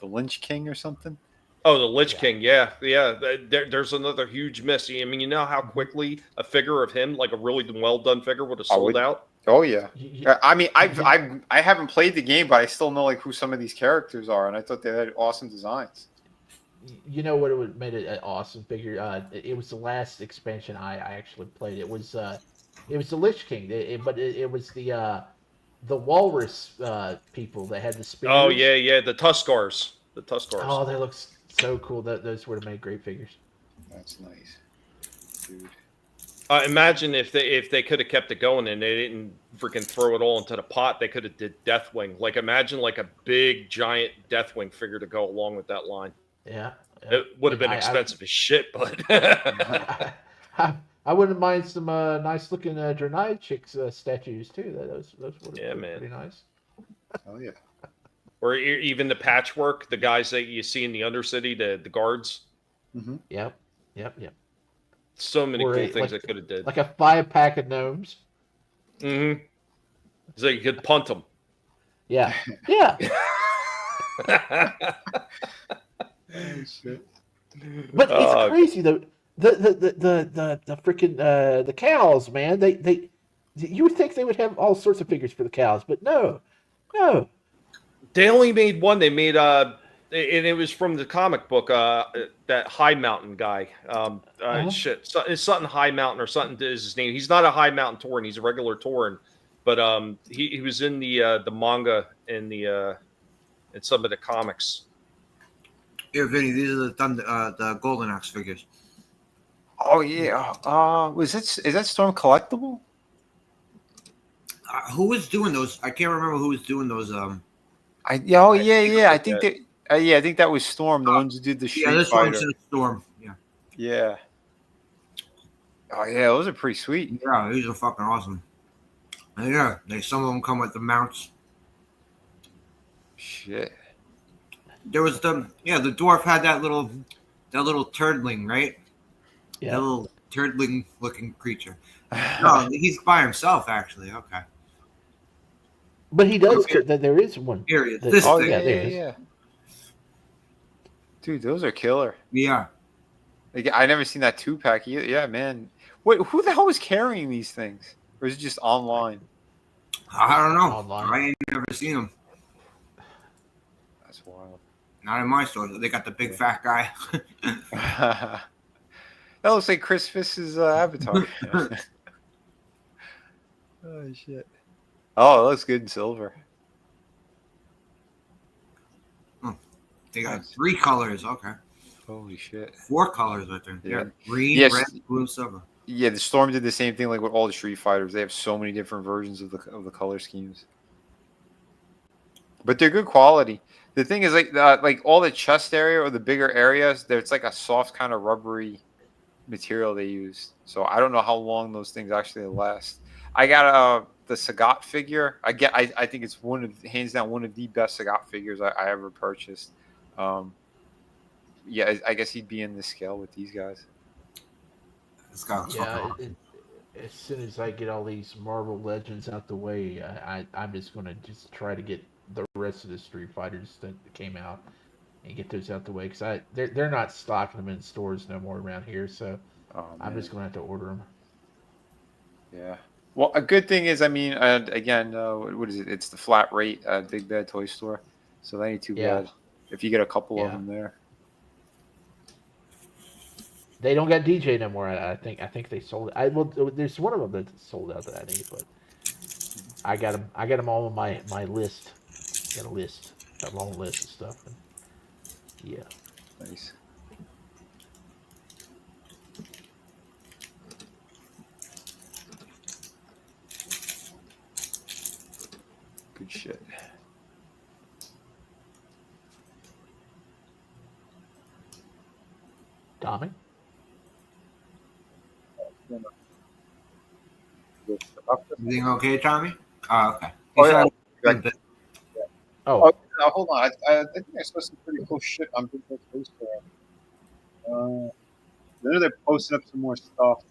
Lynch King or something? Oh, the Lich King, yeah. There's another huge miss. I mean, you know how quickly a figure of him, like a really well done figure, would have sold out. Oh yeah. I mean, I haven't played the game, but I still know like who some of these characters are, and I thought they had awesome designs. You know what would made it an awesome figure? It was the last expansion I actually played. It was the Lich King, but it was the walrus people that had the spears. Oh yeah, the Tuskars. The Tuskars. Oh, they look so cool. Those would have made great figures. That's nice, dude. Imagine if they could have kept it going and they didn't freaking throw it all into the pot. They could have did Deathwing. Like imagine like a big giant Deathwing figure to go along with that line. Yeah. It would have been expensive as shit, but I wouldn't mind some nice looking Draenei chicks statues too. Those would have been pretty nice. Oh yeah. Or even the patchwork, the guys that you see in the Undercity, the guards. Mm-hmm. Yep. So many cool things they could have did. Like a 5-pack of gnomes. Mm-hmm. So you could punt them. Yeah. Oh, shit. But it's crazy though. The freaking the cows, man. They you would think they would have all sorts of figures for the cows, but no. They only made one. They made and it was from the comic book. That High Mountain guy. Shit, it's something High Mountain or something is his name. He's not a High Mountain Tauren. He's a regular Tauren, but he was in the manga and in some of the comics. Here, Vinny, these are the Golden Axe figures. Oh yeah. Is that Storm Collectible? Who was doing those? I can't remember who was doing those. I think I think that was Storm, the ones who did the Street this Fighter. one's Storm. Yeah. Yeah. Oh yeah, those are pretty sweet. Yeah, these are fucking awesome. And yeah, some of them come with the mounts. Shit. There was the dwarf had that little turdling, right? Yeah. That little turdling looking creature. No, he's by himself actually. Okay. But he does. There is one. Here he is. Yeah. Dude, those are killer. Yeah. Like, I never seen that 2-pack. Yeah, man. Wait, who the hell was carrying these things? Or is it just online? I don't know. Online. I ain't never seen them. That's wild. Not in my store. They got the big fat guy. That looks like Chris Fist's avatar. Oh shit! Oh, it looks good in silver. They got 3 colors. Okay. Holy shit! 4 colors right there. Yeah. Green, red, blue, silver. Yeah, the Storm did the same thing like with all the Street Fighters. They have so many different versions of the color schemes. But they're good quality. The thing is, like all the chest area or the bigger areas, it's like a soft kind of rubbery material they use. So I don't know how long those things actually last. I got the Sagat figure. I think it's hands down one of the best Sagat figures I ever purchased. Yeah, I guess he'd be in the scale with these guys. Yeah. As soon as I get all these Marvel Legends out the way, I'm just gonna try to get the rest of the Street Fighters that came out and get those out the way, because they're not stocking them in stores no more around here, so I'm just gonna have to order them. Yeah. Well, a good thing is, I mean, again, what is it? It's the flat rate at Big Bad Toy Store, so that ain't too bad if you get a couple of them there. They don't got DJ no more. I think they sold it. There's one of them that sold out that I think, but I got them. I got them all on my list. Got a list, a long list of stuff. And yeah. Nice. Good shit. Tommy? Everything okay, Tommy? Oh, okay. Oh, hold on. I think I saw some pretty cool shit on Big Bad Toy Store. Then they're posting up some more stuff.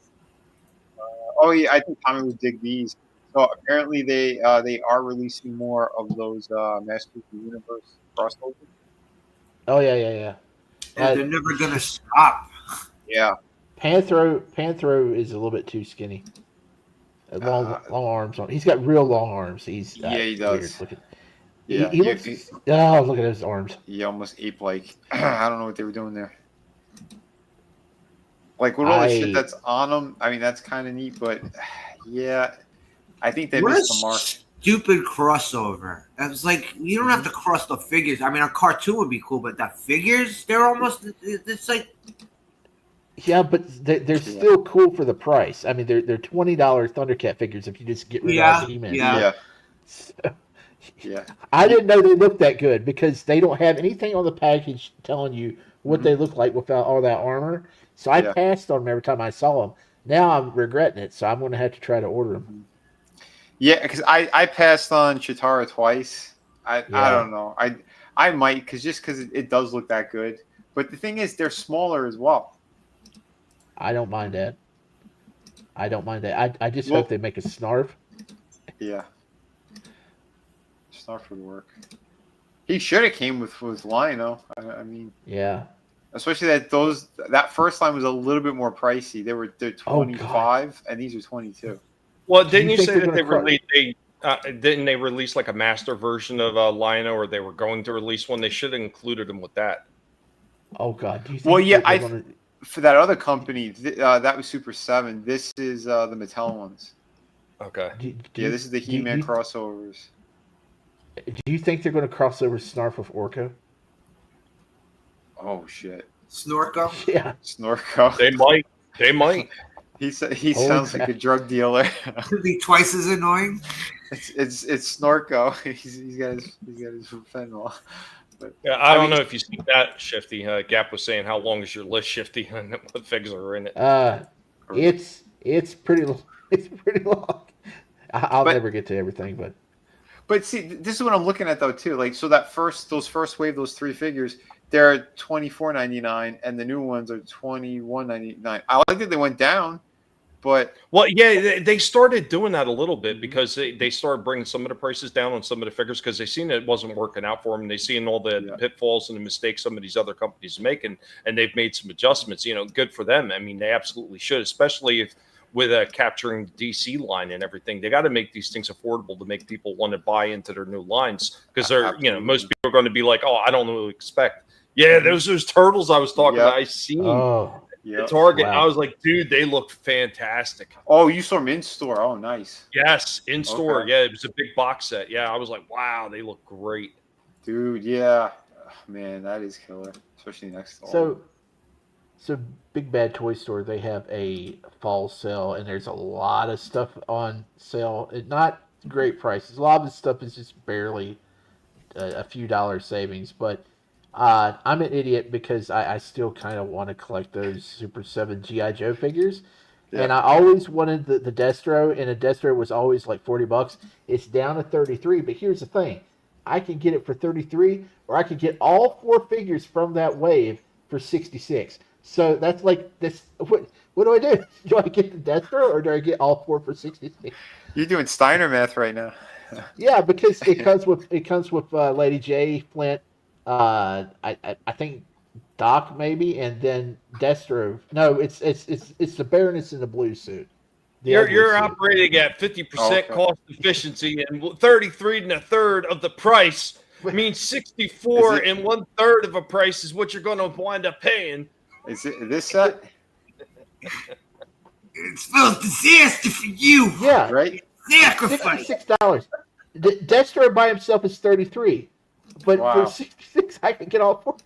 Oh yeah, I think Tommy would dig these. So apparently they are releasing more of those Masters of the Universe crossovers. Oh yeah. They're never gonna stop. Yeah. Panthro is a little bit too skinny. Long arms on. He's got real long arms. He does. Looking. Yeah. He looks. Oh, look at his arms. He almost ape like. I don't know what they were doing there. Like with all the shit that's on them, I mean that's kind of neat, but yeah, I think they missed the mark. Stupid crossover. I was like, you don't have to cross the figures. I mean, a cartoon would be cool, but the figures, they're almost. It's like. Yeah, but they're still cool for the price. I mean, they're $20 Thundercat figures if you just get rid of the He-Man. Yeah. So, I didn't know they looked that good because they don't have anything on the package telling you what they look like without all that armor. So I passed on them every time I saw them. Now I'm regretting it, so I'm going to have to try to order them. Yeah, because I passed on Chitara twice. I don't know. I might because it does look that good. But the thing is, they're smaller as well. I don't mind that. I just hope they make a Snarf. Yeah. Snarf would work. He should have came with Lino. I mean. Yeah. Especially that first line was a little bit more pricey. They're 25 and these are 22. Well, didn't you say that didn't they release like a master version of Lino, or they were going to release one? They should have included them with that. Oh God! Do you think for that other company, that was Super 7. This is the Mattel ones. Okay. This is the He-Man crossovers. Do you think they're going to cross over Snarf with Orko? Oh shit! Snorko? Yeah, Snorko. They might. He sounds like a drug dealer. Could be twice as annoying. It's Snorko. He's got his fentanyl. But, yeah, I don't know if you see that, Shifty. Gap was saying, "How long is your list, Shifty?" And what figures are in it? It's pretty long. I'll never get to everything, but see, this is what I'm looking at though too. Like, so those first wave, those 3 figures, they're $24.99, and the new ones are $21.99. I like that they went down, but they started doing that a little bit because they started bringing some of the prices down on some of the figures because they seen it wasn't working out for them. They seen all the pitfalls and the mistakes some of these other companies are making, and they've made some adjustments. Good for them. I mean, they absolutely should, especially if with capturing the DC line and everything. They got to make these things affordable to make people want to buy into their new lines because they're most people are going to be like, oh, I don't know what to expect. Yeah, those turtles I was talking about. I seen at Target. Wow. I was like, dude, they look fantastic. Oh, you saw them in store. Oh, nice. Yes, in store. Okay. Yeah, it was a big box set. Yeah, I was like, wow, they look great. Dude, yeah. Oh, man, that is killer, especially next to So Big Bad Toy Store, they have a fall sale, and there's a lot of stuff on sale. Not great prices. A lot of the stuff is just barely a few dollars savings, but I'm an idiot because I still kind of want to collect those Super 7 G.I. Joe figures. Yeah. And I always wanted the Destro, and a Destro was always like $40. It's down to 33, but here's the thing. I can get it for 33, or I could get all 4 figures from that wave for 66. So that's like this. What do I do? Do I get the Destro, or do I get all 4 for 66? You're doing Steiner math right now. Yeah, because it comes with Lady J, Flint, I think Doc maybe, and then Destro. No, it's the Baroness in the blue suit. You're operating at 50% cost efficiency, and 33 1/3 of the price means 64 and 1/3 of a price is what you're going to wind up paying. Is it this set? It spells disaster for you. Yeah, right. Sacrifice. $66. Dexter by himself is $33, but Wow. for $66, I can get all four.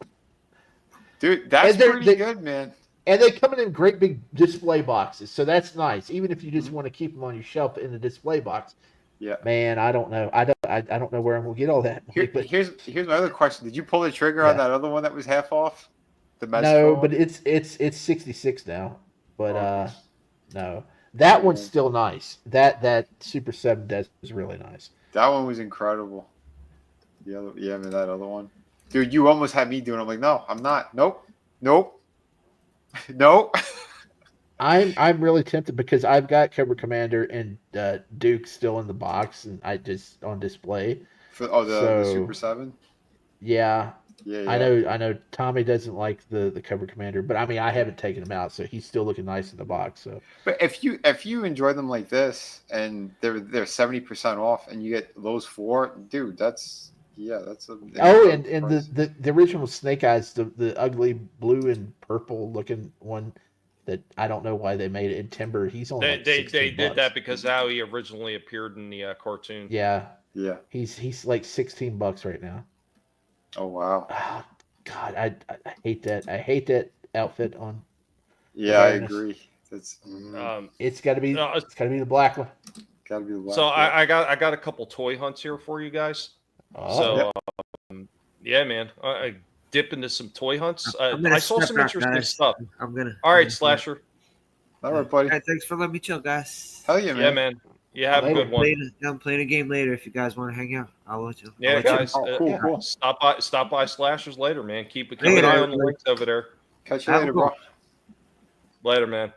Dude, that's pretty good, man. And they come in great big display boxes, so that's nice. Even if you just want to keep them on your shelf in the display box. Yeah. Man, I don't know. I don't know where I'm gonna get all that. Here's my other question. Did you pull the trigger on that other one that was half off? The No, but it's 66 now. But no, that one's still nice. That Super 7 desk is really nice. That one was incredible. Man, that other one, dude. You almost had me doing. I'm like, no, I'm not. Nope. Nope. I'm really tempted because I've got Cobra Commander and Duke still in the box, and I just on display. For the Super 7. Yeah. Yeah. I know. Tommy doesn't like the Cobra Commander, but I mean, I haven't taken him out, so he's still looking nice in the box. So. But if you enjoy them like this, and they're 70% off, and you get those 4, dude, that's a. Oh, and the original Snake Eyes, the ugly blue and purple looking one that I don't know why they made it in timber. He's only they did that because how he originally appeared in the cartoon. Yeah. He's like $16 right now. Oh wow. Oh, God, I hate that. I hate that outfit on. Yeah, I agree. It's got to be the black one. Got to be the black. So I got a couple toy hunts here for you guys. Yeah, man. I dip into some toy hunts. I saw some interesting stuff. All right, Slasher. All right, buddy. All right, thanks for letting me chill, guys. Hell yeah, man. Yeah, man. You have a good one. I'm playing a game later. If you guys want to hang out, I'll let you. Yeah, guys. Cool. Stop by Slashers later, man. Keep an eye on the links over there. Catch you later, bro. Later, man.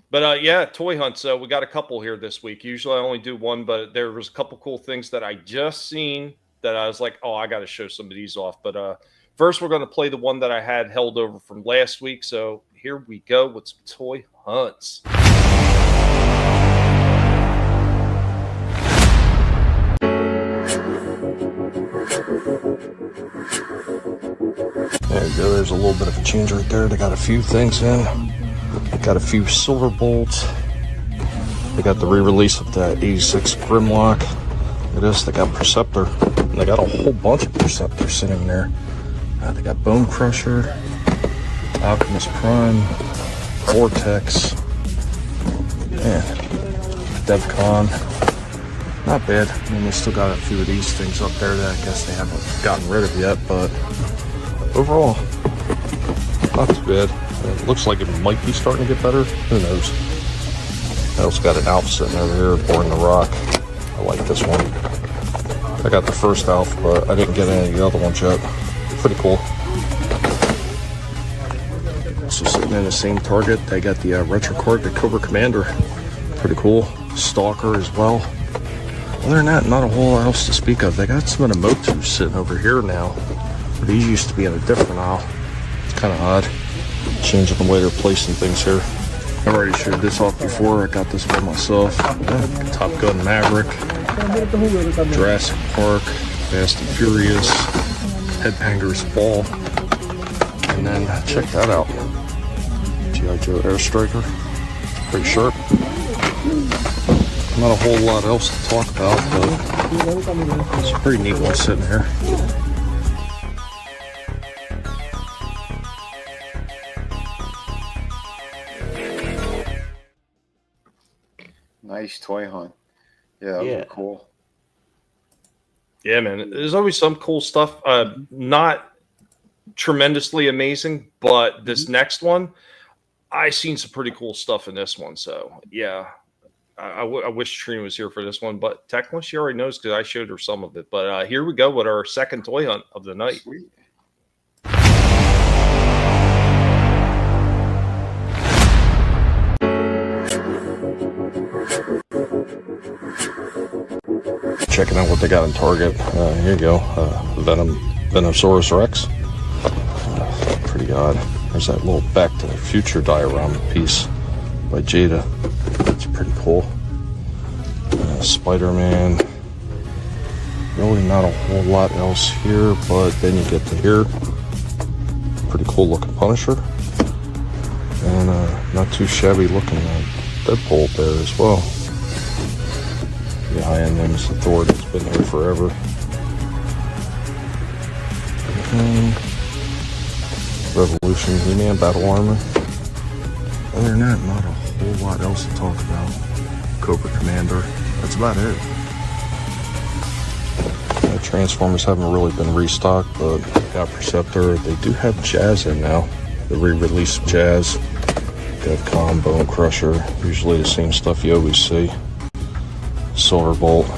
But yeah, toy hunts. We got a couple here this week. Usually I only do one, but there was a couple cool things that I just seen that I was like, oh, I got to show some of these off. But first, we're going to play the one that I had held over from last week. So here we go with some toy hunts. There you go. There's a little bit of a change right there. They got a few things in. Got a few silver bolts. They got the re-release of the 86 Grimlock. Look at this. They got Perceptor. And they got a whole bunch of Perceptors sitting there. They got Bone Crusher, Alchemist Prime, Vortex, and DevCon. Not bad. I mean, they still got a few of these things up there that I guess they haven't gotten rid of yet, but overall, not too bad. It looks like it might be starting to get better. Who knows? I also got an Alf sitting over here, Born the Rock. I like this one. I got the first Alf, but I didn't get any of the other ones yet. Pretty cool. Also sitting in the same Target, they got the Retrocord, the Cobra Commander. Pretty cool. Stalker as well. Other than that, not a whole lot else to speak of. They got some of the Motus sitting over here now. These used to be in a different aisle. It's kind of odd. Changing the way they're placing things here. I've already showed this off before. I got this one myself. Yeah, Top Gun Maverick. Jurassic Park. Fast and Furious. Headbangers Ball. And then check that out. G.I. Joe Air Striker. Pretty sharp. Not a whole lot else to talk about, but it's a pretty neat one sitting here. Nice toy hunt. Yeah, that was cool. Yeah, man. There's always some cool stuff. Not tremendously amazing, but this next one, I seen some pretty cool stuff in this one. So, yeah. I wish Trina was here for this one, but technically she already knows because I showed her some of it. But here we go with our second toy hunt of the night. Sweet. Checking out what they got in Target. Here you go. Venomsaurus Rex. Pretty odd. There's that little Back to the Future diorama piece by Jada. It's pretty cool. Spider-Man. Really not a whole lot else here, but then you get to here. Pretty cool looking Punisher. And not too shabby looking Deadbolt there as well. The high-end Nemesis Thor that's been there forever. Revolution He-Man Battle Armor. Other than that, not a whole lot else to talk about. Cobra Commander. That's about it. Transformers haven't really been restocked, but got Perceptor. They do have Jazz in now. The re-release of Jazz. DevCon, Bone Crusher. Usually the same stuff you always see. Silverbolt.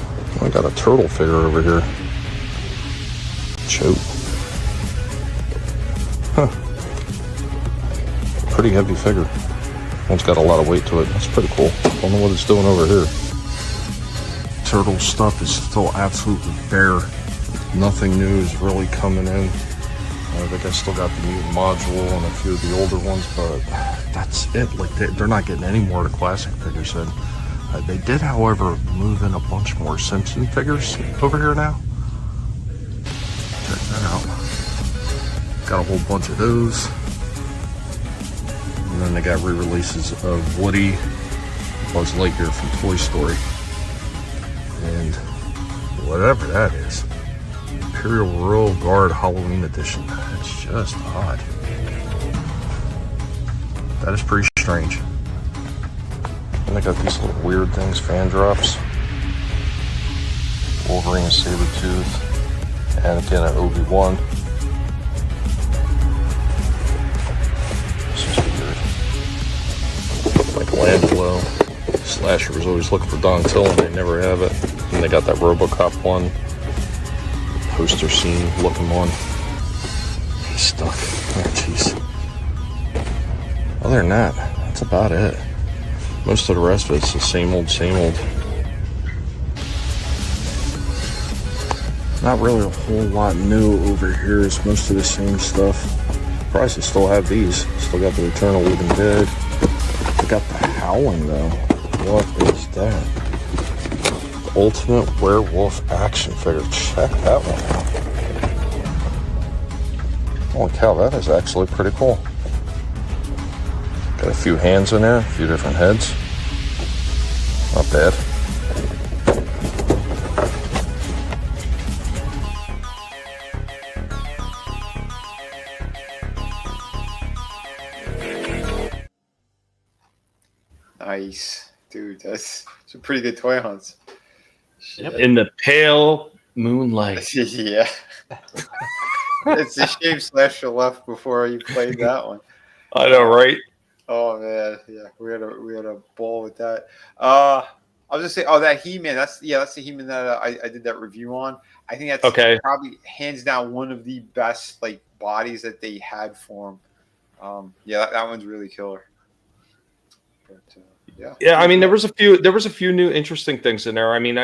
I got a turtle figure over here. Choke. Huh. Pretty heavy figure. One's got a lot of weight to it. That's pretty cool. Don't know what it's doing over here. Turtle stuff is still absolutely bare. Nothing new is really coming in. I think I still got the mutant module and a few of the older ones, but that's it. Like they're not getting any more of the classic figures in. They did, however, move in a bunch more Simpson figures over here now. Check that out. Got a whole bunch of those. And then they got re-releases of Woody, Buzz Lightyear from Toy Story. And whatever that is. Imperial Royal Guard Halloween Edition. That's just odd. That is pretty strange. And they got these little weird things, fan drops. Wolverine and Sabretooth. And again an Obi-Wan. This is weird. Michelangelo. Slasher was always looking for Donatello and they never have it. And they got that RoboCop one. Poster scene looking one. He's stuck. Oh jeez. Other than that, that's about it. Most of the rest of it's the same old, same old. Not really a whole lot new over here. It's most of the same stuff. Surprised they still have these. Still got the Return of the Living Dead. They got the Howling though. What is that? The Ultimate Werewolf action figure. Check that one out. Holy cow, that is actually pretty cool. Got a few hands in there, a few different heads. Not bad. Nice. Dude, that's some pretty good toy hunts. Yep. In the pale moonlight. Yeah. It's a shame Slasher left before you played that one. I know, right? Oh man, yeah, we had a ball with that. I was just saying, that He-Man. That's the He-Man that I did that review on. I think that's probably hands down one of the best like bodies that they had for him. That one's really killer. But, yeah. I mean, there was a few new interesting things in there. I mean,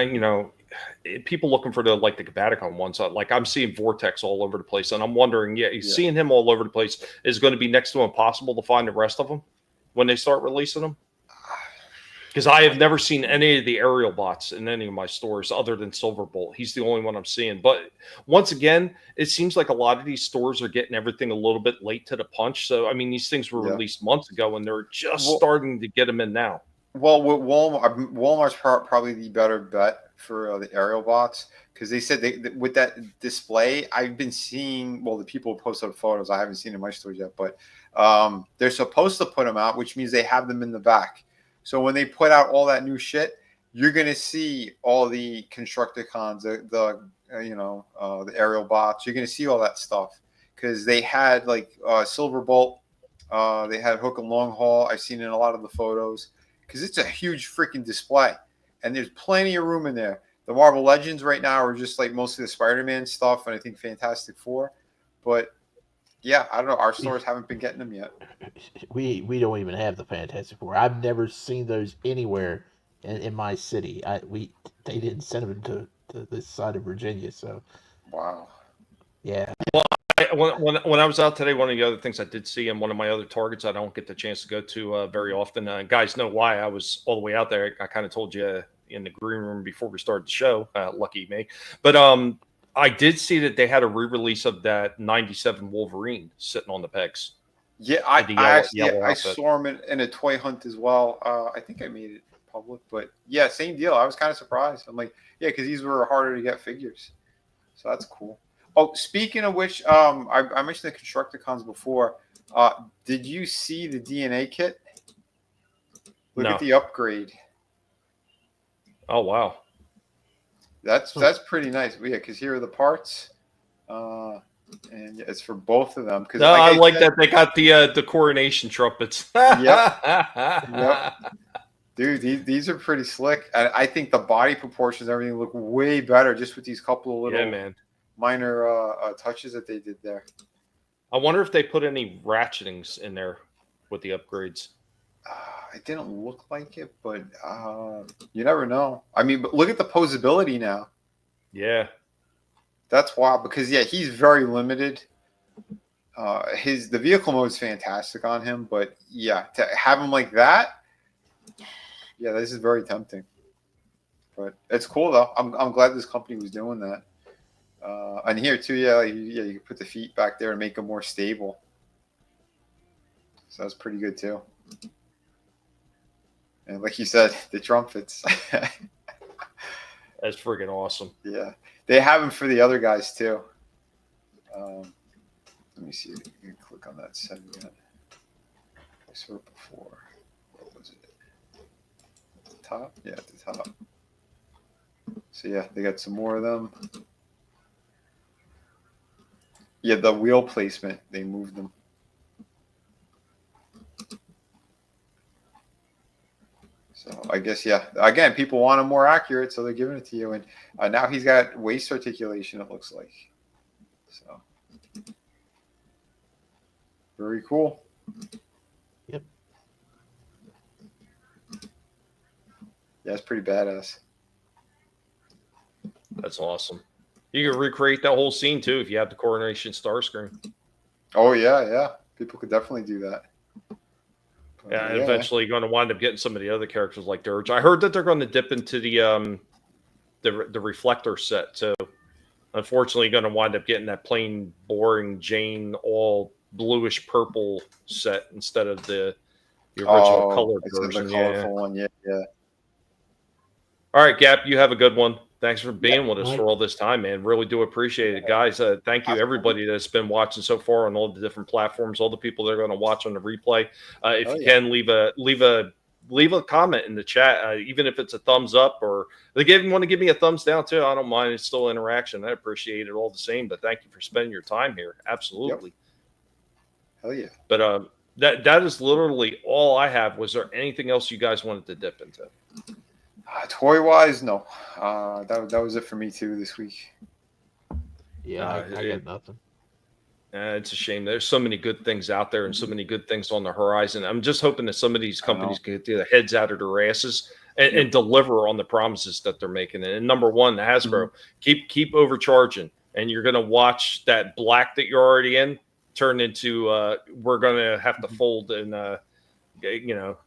people looking for the Gabaticon ones. Like I'm seeing Vortex all over the place, and I'm wondering, seeing him all over the place is going to be next to impossible to find the rest of them when they start releasing them. Because I have never seen any of the aerial bots in any of my stores other than Silverbolt. He's the only one I'm seeing. But once again, it seems like a lot of these stores are getting everything a little bit late to the punch. So, I mean, these things were released months ago, and they're just starting to get them in now. Well, with Walmart's probably the better bet for the aerial bots, because they said with that display, I've been seeing, the people post up photos. I haven't seen in my stores yet, but they're supposed to put them out, which means they have them in the back. So when they put out all that new shit, you're gonna see all the Constructicons, the aerial bots. You're gonna see all that stuff because they had Silverbolt, they had Hook and Long Haul. I've seen in a lot of the photos because it's a huge freaking display, and there's plenty of room in there. The Marvel Legends right now are just like mostly the Spider-Man stuff, and I think Fantastic Four, but. Yeah, I don't know. Our stores haven't been getting them yet. We don't even have the Fantastic Four. I've never seen those anywhere in my city. They didn't send them to this side of Virginia. So, wow. Yeah. Well, when I was out today, one of the other things I did see in one of my other targets I don't get the chance to go to very often. Guys know why I was all the way out there. I kind of told you in the green room before we started the show. Lucky me, but I did see that they had a re-release of that 97 Wolverine sitting on the pegs. Yeah, I yellow outfit. saw him in a toy hunt as well. I think I made it public, but yeah, same deal. I was kind of surprised. I'm like, yeah, because these were harder to get figures, so that's cool. Oh, speaking of which, I mentioned the Constructicons before. Did you see the DNA kit? Look at the upgrade. Oh wow, that's pretty nice. Yeah, because here are the parts. And it's for both of them. Because no, I like that they got the coronation trumpets. Yep. Dude, these are pretty slick. And I think the body proportions, everything look way better just with these couple of little minor touches that they did there. I wonder if they put any ratchetings in there with the upgrades. It didn't look like it, but you never know. I mean, but look at the posability now. Yeah. That's wild because he's very limited. The vehicle mode is fantastic on him, but to have him like that, this is very tempting. But it's cool though. I'm glad this company was doing that. And here too, you can put the feet back there and make them more stable. So that's pretty good too. And like you said, the trumpets. That's freaking awesome. Yeah. They have them for the other guys too. Let me see. You can click on that set again. I saw it before. What was it? At the top? Yeah, at the top. So they got some more of them. Yeah, the wheel placement, they moved them. So I guess, again, people want them more accurate, so they're giving it to you. And now he's got waist articulation, it looks like. So very cool. Yep. Yeah, it's pretty badass. That's awesome. You can recreate that whole scene too if you have the coronation star screen. Oh yeah. People could definitely do that. Yeah, and eventually you're going to wind up getting some of the other characters like Dirge. I heard that they're going to dip into the reflector set too. Unfortunately, you're going to wind up getting that plain, boring Jane all bluish purple set instead of the original colored version. The colorful one, yeah. All right, Gap, you have a good one. Thanks for being with us for all this time, man. Really do appreciate it, guys. Thank you, everybody that's been watching so far on all the different platforms, all the people that are going to watch on the replay. If you can, leave a comment in the chat, even if it's a thumbs up or they want to give me a thumbs down too. I don't mind. It's still interaction. I appreciate it all the same. But thank you for spending your time here. Absolutely. Hell yeah. But that is literally all I have. Was there anything else you guys wanted to dip into? Toy wise, no. That was it for me too this week. Yeah, I got nothing. It's a shame. There's so many good things out there and so many good things on the horizon. I'm just hoping that some of these companies can get their heads out of their asses and deliver on the promises that they're making. And number one, Hasbro, keep overcharging, and you're going to watch that black that you're already in turn into we're going to have to fold and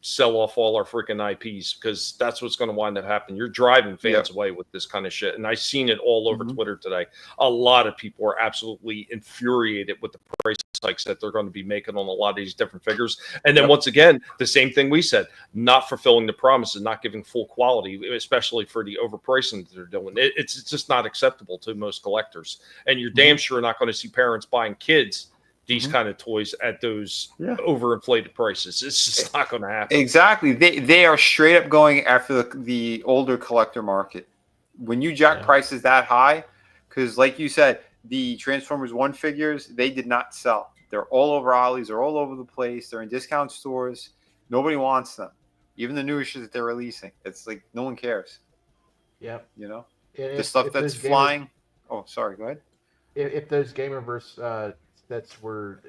sell off all our freaking IPs, because that's what's going to wind up happening. You're driving fans away with this kind of shit. And I've seen it all over Twitter today. A lot of people are absolutely infuriated with the price hikes that they're going to be making on a lot of these different figures. And then once again, the same thing we said, not fulfilling the promises, not giving full quality, especially for the overpricing that they're doing. It's just not acceptable to most collectors. And you're damn sure not going to see parents buying kids these kind of toys at those overinflated prices. It's just not going to happen. Exactly. They are straight up going after the older collector market. When you jack prices that high, because like you said, the Transformers 1 figures, they did not sell. They're all over Ollie's. They're all over the place. They're in discount stores. Nobody wants them. Even the newer shit that they're releasing. It's like no one cares. Yep. The stuff that's flying. Oh, sorry. Go ahead. If those Gamerverse sets were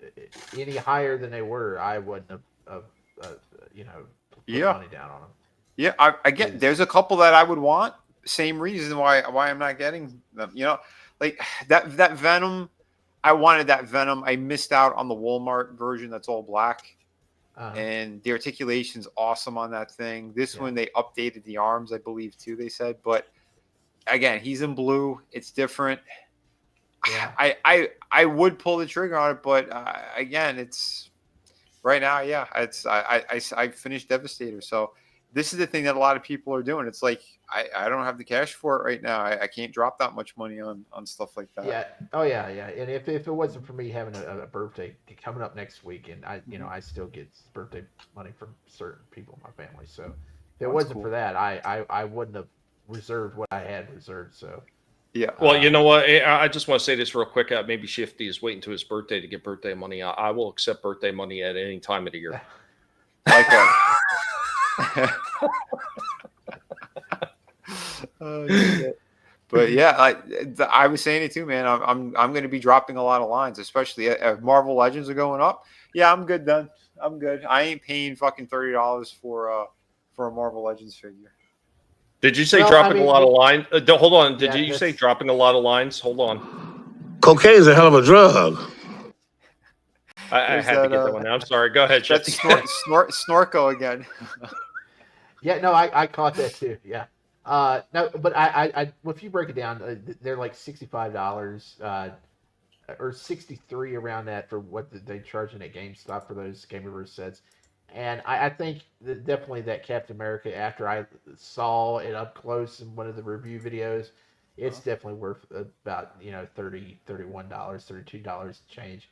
any higher than they were, I wouldn't have put money down on them. Yeah, I get. There's a couple that I would want. Same reason why I'm not getting them. Like that Venom. I wanted that Venom. I missed out on the Walmart version that's all black, and the articulation's awesome on that thing. This one they updated the arms, I believe, too. They said, but again, he's in blue. It's different. Yeah. I would pull the trigger on it, but again, it's Right now, yeah, I finished Devastator, so this is the thing that a lot of people are doing. It's like I don't have the cash for it right now. I can't drop that much money on stuff like that. Yeah. Oh yeah, yeah. And if it wasn't for me having a birthday coming up next week, and I still get birthday money from certain people in my family. So if it wasn't for that, I wouldn't have reserved what I had reserved. So yeah. Well, you know what? I just want to say this real quick. Maybe Shifty is waiting to his birthday to get birthday money. I will accept birthday money at any time of the year. Likewise. Oh, shit. But yeah, I was saying it too, man. I'm going to be dropping a lot of lines, especially if Marvel Legends are going up. Yeah, I'm good then. I'm good. I ain't paying fucking $30 for a Marvel Legends figure. Did you say dropping a lot of lines? Hold on. Did you say dropping a lot of lines? Hold on. Cocaine's a hell of a drug. I had to get that one. I'm sorry. Go ahead, That's Shifty. Snorko again. yeah, no, I caught that too. Yeah. No, but I if you break it down, they're like $65 or 63 around that for what they charging at GameStop for those Gamerverse sets. And I think that definitely that Captain America, after I saw it up close in one of the review videos, it's definitely worth about $30, $31, $32 change.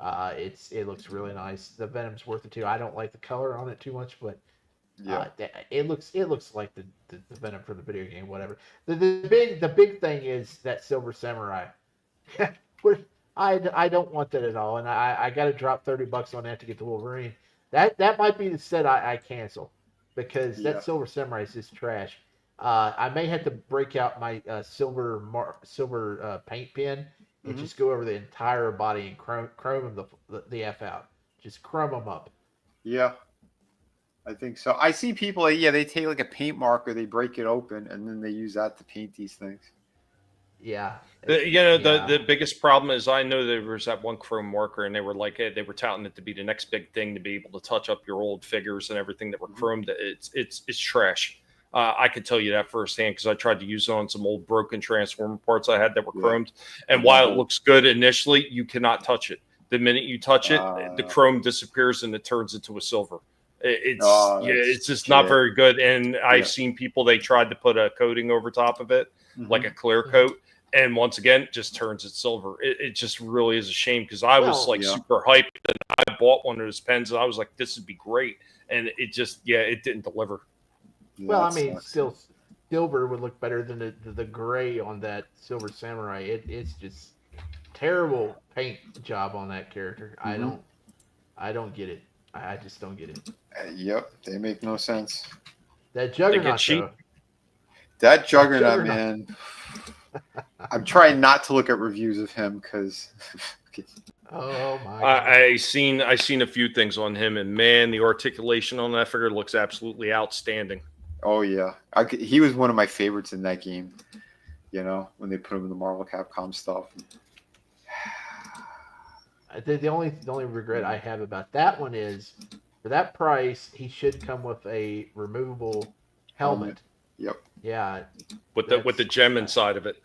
It looks really nice. The Venom's worth it too. I don't like the color on it too much, but it looks like the Venom from the video game. Whatever. The big thing is that Silver Samurai. I don't want that at all, and I got to drop $30 on that to get the Wolverine. That might be the set I cancel, because that Silver Samurai is just trash. I may have to break out my silver paint pen and just go over the entire body and chrome them the F out. Just chrome them up. Yeah, I think so. I see people, they take like a paint marker, they break it open, and then they use that to paint these things. Yeah. The biggest problem is I know there was that one chrome marker, and they were like, they were touting it to be the next big thing to be able to touch up your old figures and everything that were chromed. It's trash. I could tell you that firsthand because I tried to use it on some old broken Transformer parts I had that were chromed. And while it looks good initially, you cannot touch it. The minute you touch it, the chrome disappears and it turns into a silver. It's just not very good. And I've seen people, they tried to put a coating over top of it, like a clear coat. And once again, it just turns it silver. It just really is a shame because I was super hyped and I bought one of those pens and I was like, this would be great. And it just, it didn't deliver. Well, I mean, still, silver would look better than the gray on that Silver Samurai. It's just terrible paint job on that character. I don't get it. I just don't get it. Yep, they make no sense. That Juggernaut, though. That Juggernaut, man. I'm trying not to look at reviews of him because. Oh my! I seen a few things on him, and man, the articulation on that figure looks absolutely outstanding. Oh yeah, he was one of my favorites in that game. You know, when they put him in the Marvel Capcom stuff. The only regret I have about that one is, for that price, he should come with a removable helmet. Yep. Yeah. With the gem inside of it.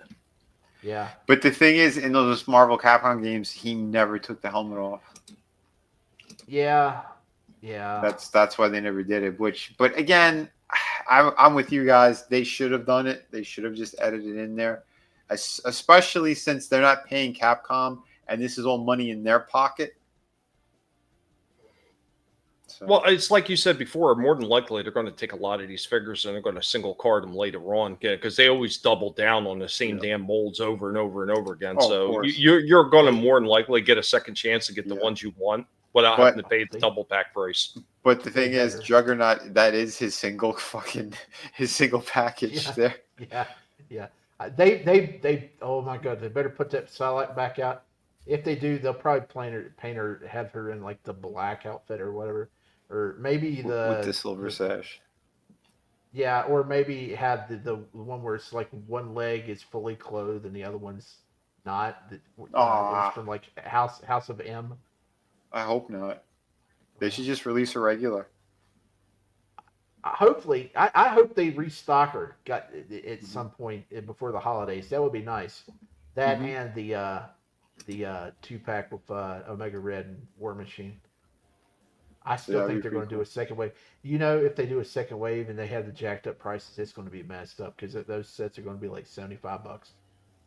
Yeah. But the thing is, in those Marvel Capcom games, he never took the helmet off. Yeah. Yeah. That's why they never did it. But again, I'm with you guys. They should have done it. They should have just edited it in there, especially since they're not paying Capcom and this is all money in their pocket. So. Well, it's like you said before, more than likely they're going to take a lot of these figures and they're going to single card them later on because they always double down on the same damn molds over and over and over again. So you're going to more than likely get a second chance to get the ones you want without having to pay the double pack price. But the thing is, Juggernaut, that is his single package there. Yeah. They oh my God, they better put that Starlight back out. If they do, they'll probably paint her, have her in like the black outfit or whatever. Or maybe with the silver sash. Yeah, or maybe have the one where it's like one leg is fully clothed and the other one's not. It's from like House of M. I hope not. They should just release her regular. Hopefully, I hope they restock her at some point before the holidays. That would be nice. That and the 2-pack with Omega Red and War Machine. I still think they're going to do a second wave. You know, if they do a second wave and they have the jacked up prices, it's going to be messed up because those sets are going to be like $75.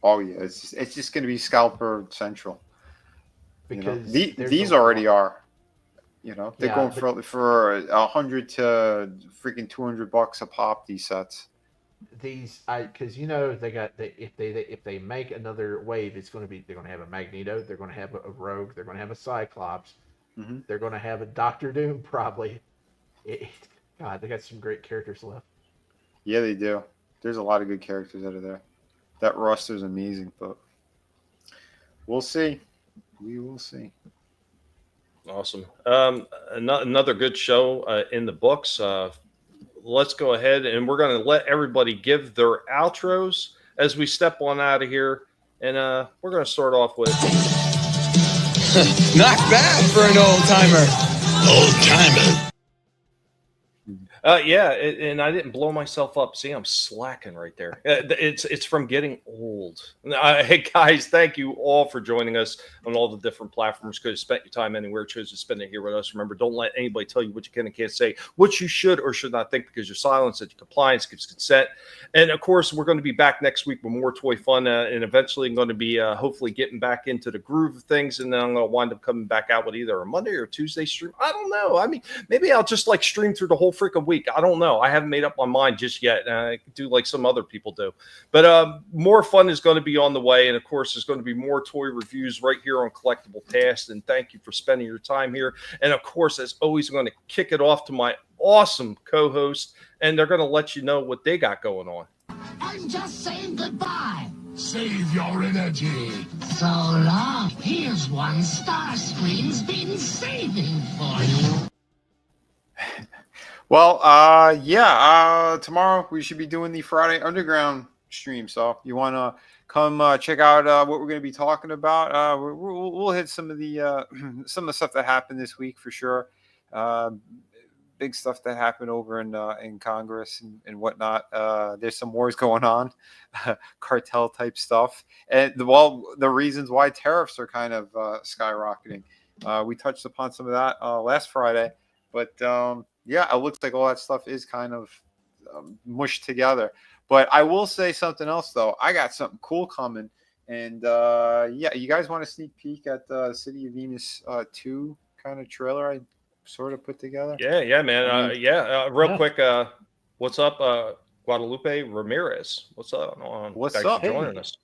Oh yeah, it's just going to be scalper central. Because these already are. You know, they're going for $100 to freaking $200 a pop. These sets. Because you know if they make another wave, it's going to be they're going to have a Magneto, they're going to have a Rogue, they're going to have a Cyclops, they're going to have a Doctor Doom probably. God, they got some great characters left. Yeah, they do. There's a lot of good characters out of there. That roster is amazing, but we'll see. We will see. Awesome. Another good show in the books. Let's go ahead and we're going to let everybody give their outros as we step on out of here. And we're going to start off with not bad for an old timer. Old timer. Yeah, and I didn't blow myself up. See, I'm slacking right there. It's from getting old. Hey, guys, thank you all for joining us on all the different platforms. Could have spent your time anywhere, chose to spend it here with us. Remember, don't let anybody tell you what you can and can't say, what you should or should not think, because your silence and your compliance gives consent. And, of course, we're going to be back next week with more toy fun, and eventually I'm going to be hopefully getting back into the groove of things, and then I'm going to wind up coming back out with either a Monday or Tuesday stream. I don't know. I mean, maybe I'll just, stream through the whole freaking week. I don't know. I haven't made up my mind just yet. I could do like some other people do. But more fun is going to be on the way. And, of course, there's going to be more toy reviews right here on Collectible Past. And thank you for spending your time here. And, of course, as always, I'm going to kick it off to my awesome co-host. And they're going to let you know what they got going on. I'm just saying goodbye. Save your energy. So long. Here's one Starscream's been saving for you. Well, tomorrow we should be doing the Friday Underground stream. So you want to come check out what we're going to be talking about. We'll hit some of the stuff that happened this week for sure. Big stuff that happened over in Congress and whatnot. There's some wars going on, cartel type stuff, and the reasons why tariffs are kind of skyrocketing. We touched upon some of that last Friday, but. Yeah, it looks like all that stuff is kind of mushed together. But I will say something else, though. I got something cool coming. And, you guys want a sneak peek at the City of Venus 2 kind of trailer I sort of put together? Yeah, man. Real quick, what's up, Guadalupe Ramirez? What's up? What's up? Joining us.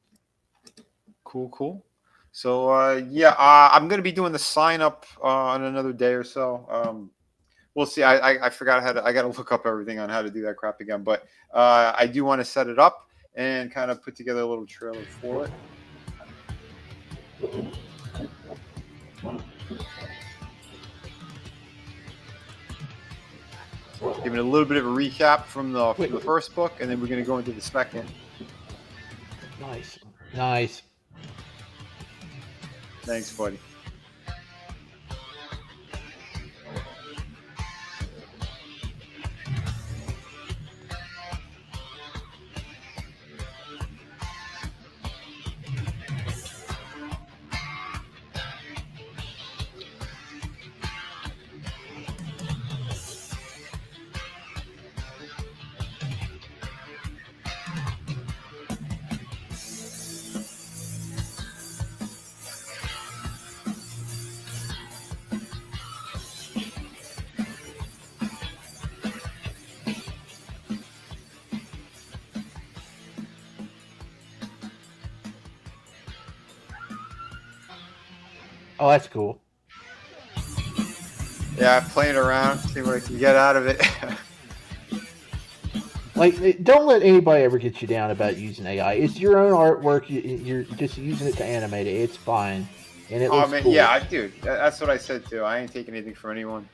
Cool. So, I'm going to be doing the sign up on another day or so. We'll see. I forgot I got to look up everything on how to do that crap again. But I do want to set it up and kind of put together a little trailer for it. Giving a little bit of a recap from the first book, and then we're going to go into the second. Nice. Thanks, buddy. Oh, that's cool. Yeah, playing around, see what I can get out of it. Don't let anybody ever get you down about using AI. It's your own artwork. You're just using it to animate it. It's fine, and it looks cool. Yeah, dude, that's what I said too. I ain't taking anything from anyone.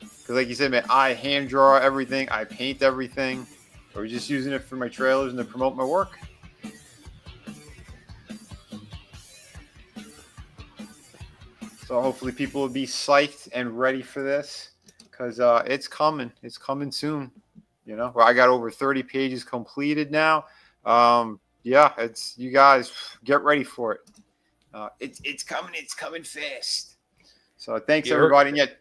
Because, like you said, man, I hand draw everything. I paint everything. Or just using it for my trailers and to promote my work. So hopefully people will be psyched and ready for this, because it's coming. It's coming soon. You know, I got over 30 pages completed now. It's you guys get ready for it. It's coming. It's coming fast. So thanks everybody. And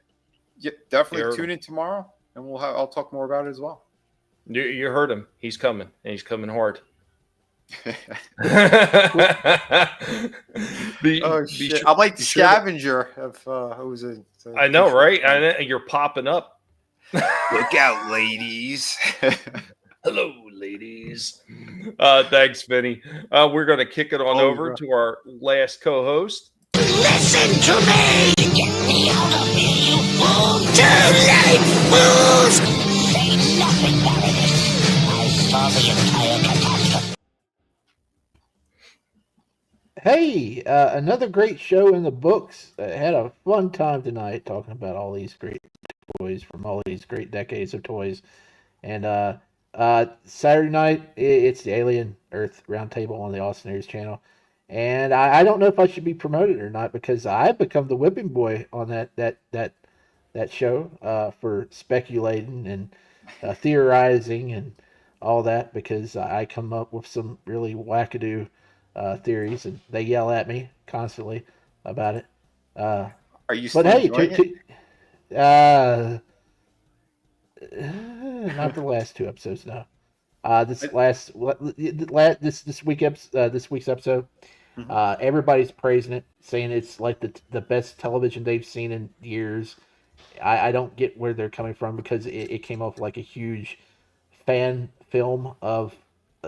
Yeah, definitely tune in tomorrow, and I'll talk more about it as well. You heard him. He's coming, and he's coming hard. Shit. I'm like the scavenger of who's it? I know, right? And you're popping up. Look out, ladies. Hello, ladies. Thanks, Vinnie. We're going to kick it on over to our last co-host. Listen to me! Get me out of here, you fool! Too late, fools! Say nothing, Baroness. I saw the entire catastrophe. Hey, another great show in the books. Had a fun time tonight talking about all these great toys from all these great decades of toys. And Saturday night, it's the Alien Earth Roundtable on the Austin Aries channel. And I don't know if I should be promoted or not because I've become the whipping boy on that show for speculating and theorizing and all that because I come up with some really wackadoo theories and they yell at me constantly about it. Are you still enjoying it? Not the last two episodes, no. This week's episode, everybody's praising it, saying it's like the best television they've seen in years. I don't get where they're coming from because it came off like a huge fan film of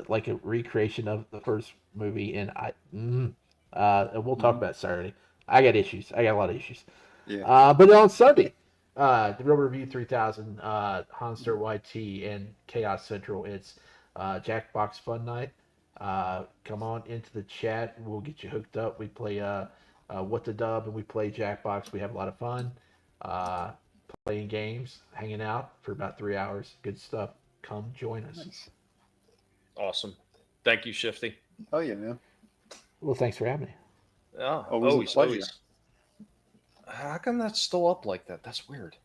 like a recreation of the first movie, and we'll talk about it Saturday. I got issues. I got a lot of issues. Yeah. But on Sunday, the Real Review 3000, Hanster YT, and Chaos Central. It's Jackbox Fun Night. Come on into the chat. We'll get you hooked up. We play What the Dub, and we play Jackbox. We have a lot of fun playing games, hanging out for about 3 hours. Good stuff. Come join us. Nice. Awesome. Thank you, Shifty. Oh, yeah, man. Well, thanks for having me. Oh, always. How come that's still up like that? That's weird.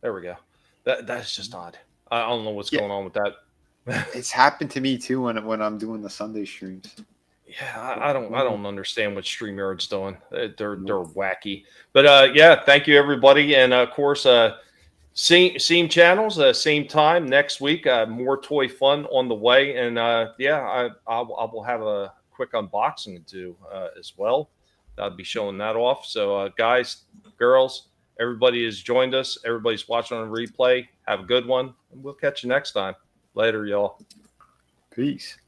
There we go. That's just odd. I don't know what's going on with that. It's happened to me too when I'm doing the Sunday streams. Yeah, I don't understand what StreamYard's doing. They're wacky. But yeah, thank you everybody, and of course, same channels, same time next week. More toy fun on the way, and yeah, I will have a quick unboxing to do as well. I'll be showing that off. So guys, girls, everybody has joined us. Everybody's watching on replay. Have a good one, and we'll catch you next time. Later, y'all. Peace.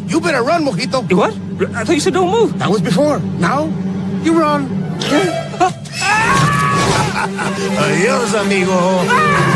You better run, Mojito. You what? I thought you said don't move. That was before. Now, you run. Adios, amigo.